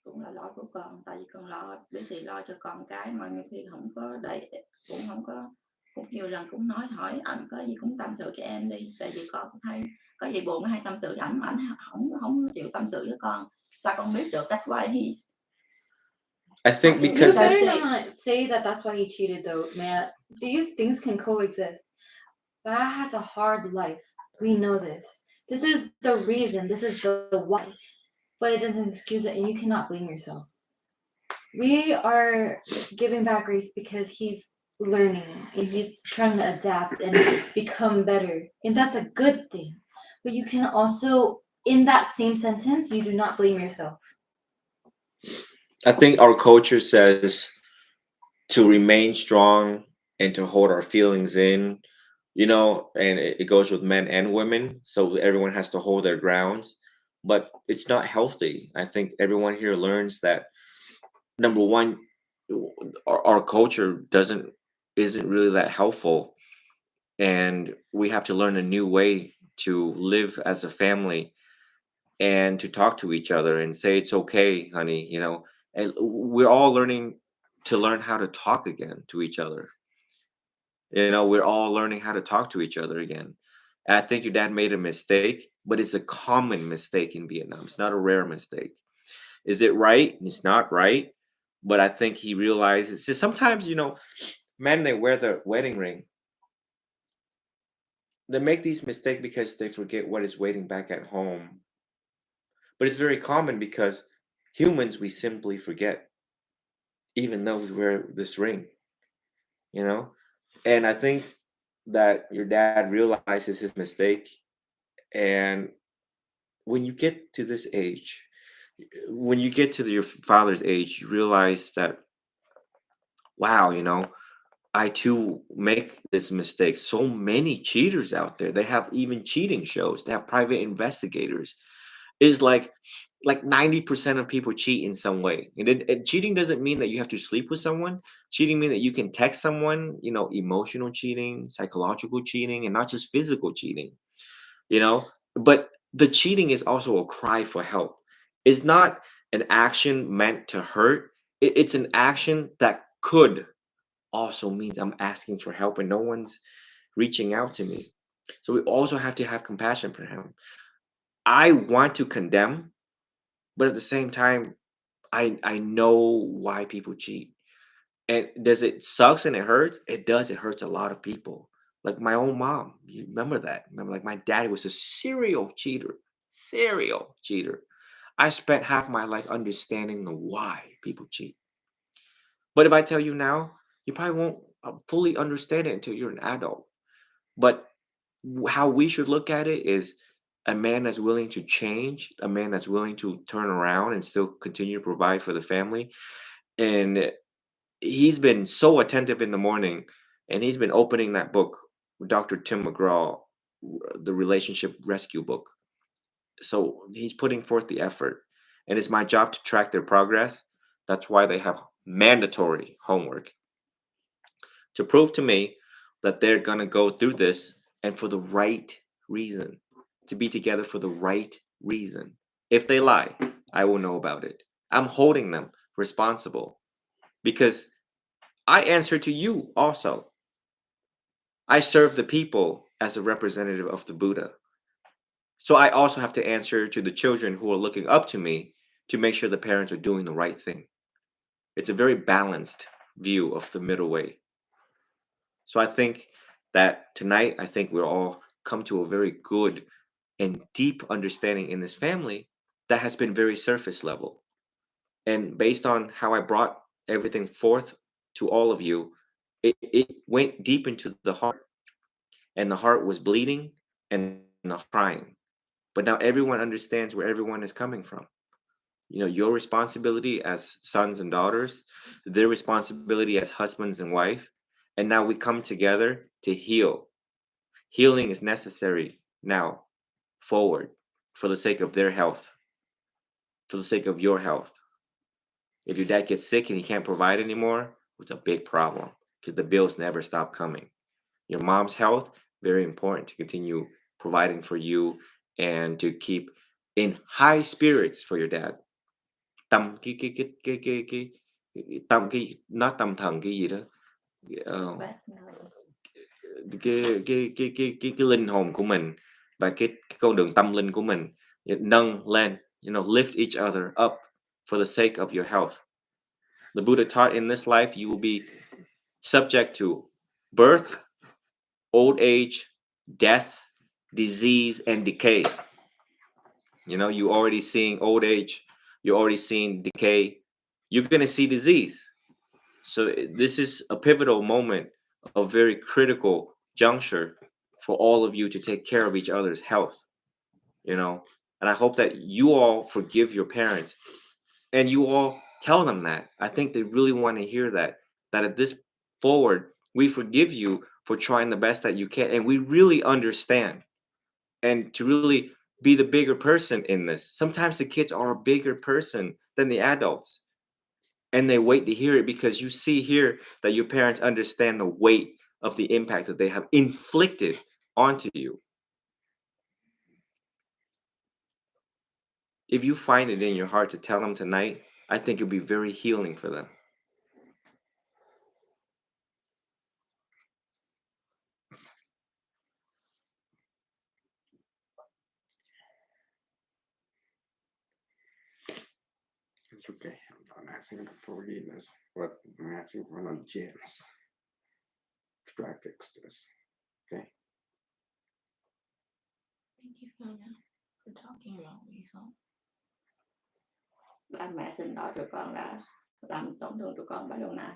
cũng là lỗi của con. Tại vì con lo, biết gì lo cho con cái mà nhiều khi không có đầy, cũng không có, cũng nhiều lần cũng nói hỏi anh có gì cũng tâm sự cho em đi. Tại vì con cũng hay có gì buồn hay tâm sự với ảnh mà ảnh không chịu tâm sự với con. Sao con biết được? That's why I think You because better not say that that's why he cheated, though, man. These things can coexist. Ba has a hard life. We know this. This is the reason. This is the why. But it doesn't excuse it, and you cannot blame yourself. We are giving back grace because he's learning and he's trying to adapt and become better, and that's a good thing. But you can also, in that same sentence, you do not blame yourself. I think our culture says to remain strong and to hold our feelings in, you know, and it goes with men and women. So everyone has to hold their grounds, but it's not healthy. I think everyone here learns that, number one, our culture isn't really that helpful, and we have to learn a new way to live as a family and to talk to each other and say it's okay, honey, you know. And we're all learning how to talk again to each other. You know, we're all learning how to talk to each other again. And I think your dad made a mistake, but it's a common mistake in Vietnam. It's not a rare mistake. Is it right? It's not right. But I think he realizes, so sometimes, you know, men, they wear the wedding ring. They make these mistakes because they forget what is waiting back at home. But it's very common because humans, we simply forget, even though we wear this ring, you know? And I think that your dad realizes his mistake. And when you get to this age, when you get to your father's age, you realize that, wow, I too make this mistake. So many cheaters out there. They have even cheating shows. They have private investigators. Is like 90% of people cheat in some way. And cheating doesn't mean that you have to sleep with someone. Cheating means that you can text someone, emotional cheating, psychological cheating, and not just physical cheating, you know? But the cheating is also a cry for help. It's not an action meant to hurt. It's an action that could also means I'm asking for help and no one's reaching out to me. So we also have to have compassion for him. I want to condemn, but at the same time, I know why people cheat. And does it sucks and it hurts? It does. It hurts a lot of people. Like my own mom. You remember that? Remember, like my daddy was a serial cheater. Serial cheater. I spent half my life understanding the why people cheat. But if I tell you now, you probably won't fully understand it until you're an adult. But how we should look at it is a man that's willing to change, a man that's willing to turn around and still continue to provide for the family. And he's been so attentive in the morning, and he's been opening that book, Dr. Tim McGraw, the relationship rescue book. So he's putting forth the effort, and it's my job to track their progress. That's why they have mandatory homework to prove to me that they're going to go through this and for the right reason, to be together for the right reason. If they lie, I will know about it. I'm holding them responsible because I answer to you also. I serve the people as a representative of the Buddha. So I also have to answer to the children who are looking up to me to make sure the parents are doing the right thing. It's a very balanced view of the middle way. So I think that tonight, I think we'll all come to a very good and deep understanding in this family that has been very surface level. And based on how I brought everything forth to all of you, it went deep into the heart, and the heart was bleeding and the crying. But now everyone understands where everyone is coming from. Your responsibility as sons and daughters, their responsibility as husbands and wife. And now we come together to heal. Healing is necessary now, forward, for the sake of their health, for the sake of your health. If your dad gets sick and he can't provide anymore, it's a big problem because the bills never stop coming. Your mom's health, very important to continue providing for you and to keep in high spirits for your dad. Tâm cái tâm cái nó tâm thần cái gì đó. Ờ, Bác nói cái linh hồn của mình và cái con đường tâm linh của mình nâng lên, lift each other up for the sake of your health. The Buddha taught in this life you will be subject to birth, old age, death, disease, and decay. You already seeing old age, you're already seeing decay, you're going to see disease. So this is a pivotal moment, a very critical juncture for all of you to take care of each other's health, and I hope that you all forgive your parents and you all tell them that. I think they really want to hear that at this forward, we forgive you for trying the best that you can. And we really understand, and to really be the bigger person in this. Sometimes the kids are a bigger person than the adults. And they wait to hear it because you see here that your parents understand the weight of the impact that they have inflicted onto you. If you find it in your heart to tell them tonight, I think it'll be very healing for them. It's okay. I'm not asking for forgiveness, but I'm asking for an gems to try to fix this. Okay. Thank you, Fiona, for talking about what you felt. ba mẹ xin lỗi tụi con đã làm tổn thương tụi con bao lâu nay.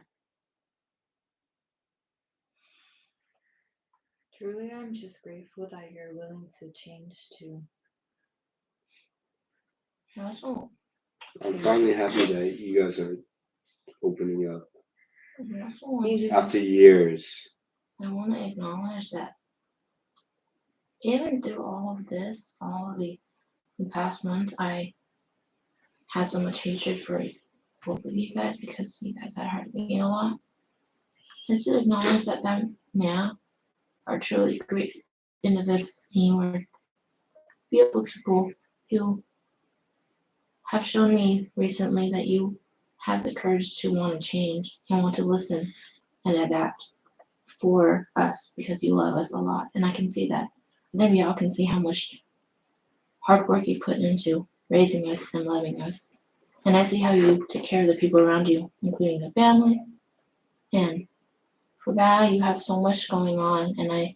Truly, I'm just grateful that you're willing to change too. Also, I'm finally happy that you guys are opening up I also want Me to, too. after years. I want to acknowledge that even through all of this, all of the past month, I had so much hatred for both of you guys because you guys had hurt me a lot. Just to acknowledge that Mia are truly great individuals and you are beautiful people who have shown me recently that you have the courage to want to change and want to listen and adapt for us because you love us a lot. And I can see that. And then we all can see how much hard work you put into raising us and loving us. And I see how you take care of the people around you, including the family. And for that, you have so much going on. And I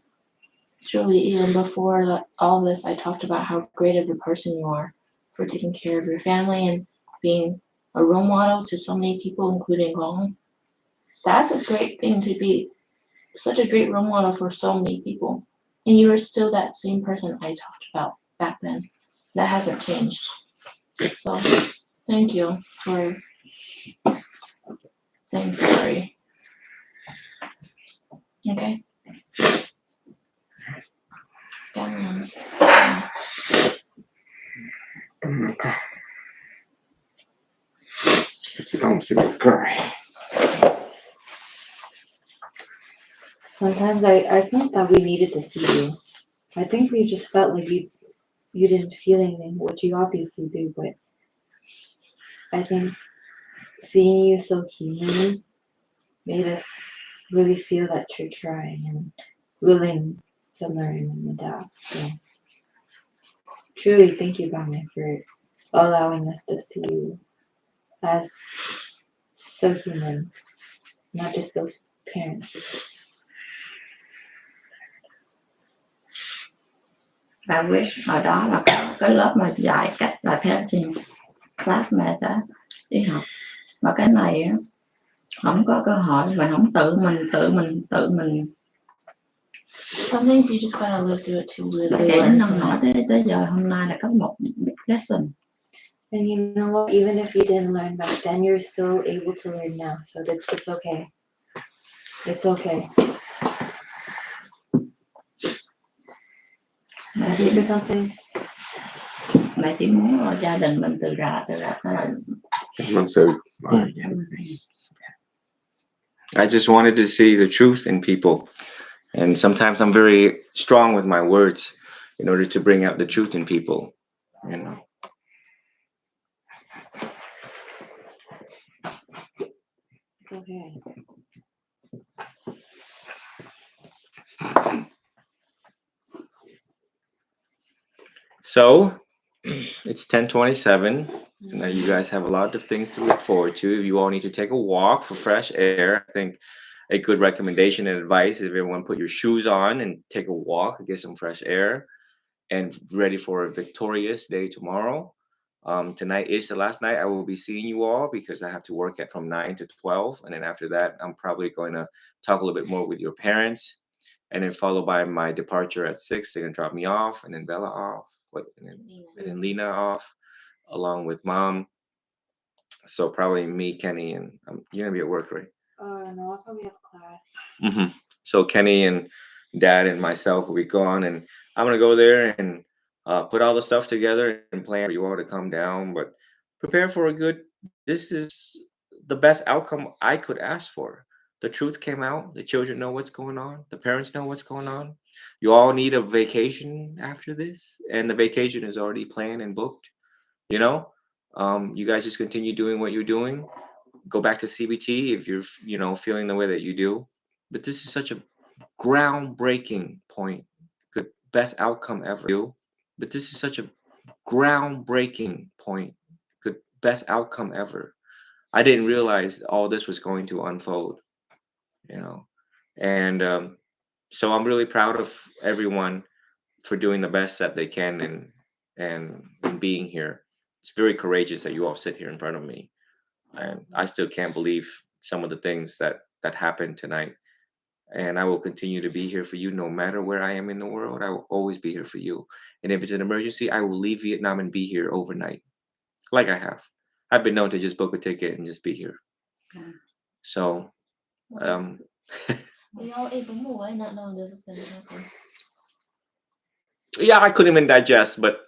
truly, even before all this, I talked about how great of a person you are for taking care of your family and being a role model to so many people, including Gong. That's a great thing to be such a great role model for so many people. And you are still that same person I talked about back then. That hasn't changed. So thank you for saying sorry. Okay. Cảm You don't see me cry. Sometimes I think that we needed to see you. I think we just felt like you didn't feel anything, which you obviously do, but I think seeing you so human made us really feel that you're trying and willing to learn and adapt. So truly thank you, Bame, for allowing us to see you as so human, not just those parents. I wish hồi đó là có cái lớp mà dạy cách là parenting class mẹ sẽ đi học. Mà cái này á, không có cơ hội, mình không tự mình Sometimes you just gotta live through it to really để learn năm from nọ it. tới giờ hôm nay là có một big lesson. And you know what? Even if you didn't learn back then, you're still able to learn now. So it's okay. It's okay. Mẹ Think chỉ, for something. mẹ chỉ muốn gia đình mình từ ra tới là Everyone said, "Oh, yeah." I just wanted to see the truth in people. And sometimes I'm very strong with my words in order to bring out the truth in people, you know. It's okay. So it's 10:27. Now you guys have a lot of things to look forward to. You all need to take a walk for fresh air. I think a good recommendation and advice is everyone put your shoes on and take a walk, get some fresh air, and ready for a victorious day tomorrow. Tonight is the last night I will be seeing you all because I have to work at from 9 to 12. And then after that, I'm probably going to talk a little bit more with your parents. And then followed by my departure at 6. They're going to drop me off and then Bella off. And then Lena off along with mom. So probably me, Kenny, and you're going to be at work, right? No, I'll probably have class. Mm-hmm. So Kenny and Dad and myself will be gone, and I'm gonna go there and put all the stuff together and plan for you all to come down. But prepare for a good. This is the best outcome I could ask for. The truth came out. The children know what's going on. The parents know what's going on. You all need a vacation after this, and the vacation is already planned and booked. You know, you guys just continue doing what you're doing. Go back to CBT if you're feeling the way that you do. But this is such a groundbreaking point. Good best outcome ever. But this is such a groundbreaking point. Good best outcome ever. I didn't realize all this was going to unfold, and so I'm really proud of everyone for doing the best that they can and being here it's very courageous that you all sit here in front of me, and I still can't believe some of the things that happened tonight. And I will continue to be here for you no matter where I am in the world. I will always be here for you. And if it's an emergency, I will leave Vietnam and be here overnight, like I have. I've been known to just book a ticket and just be here. So, um, Y'all even more not knowing this is gonna happen. yeah, I couldn't even digest, but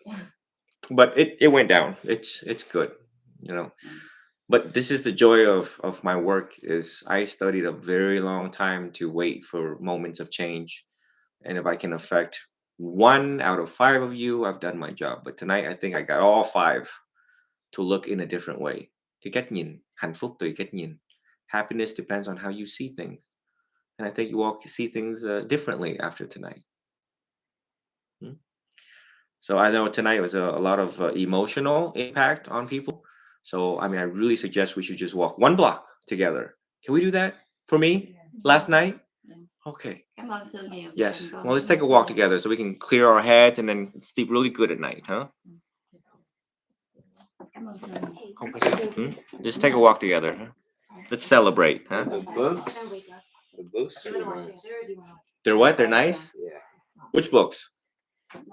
it went down. It's good, you know. But this is the joy of my work is I studied a very long time to wait for moments of change, and if I can affect 1 out of 5 of you, I've done my job. But tonight I think I got all 5 to look in a different way. Cái cách nhìn, hạnh phúc tùy cách nhìn. Happiness depends on how you see things, and I think you all see things differently after tonight. So I know tonight was a lot of emotional impact on people. So I mean, I really suggest we should just walk 1 block together. Can we do that for me last night? Okay. Cảm ơn sư nhiều. Yes. Thành công. Well, let's take a walk together so we can clear our heads and then sleep really good at night, huh? Cảm ơn sư. Okay. Just take a walk together, huh? Let's celebrate, huh? The books. The books. Do you are wanna watch nice. together or do you wanna? They're what? They're nice? Yeah. Which books?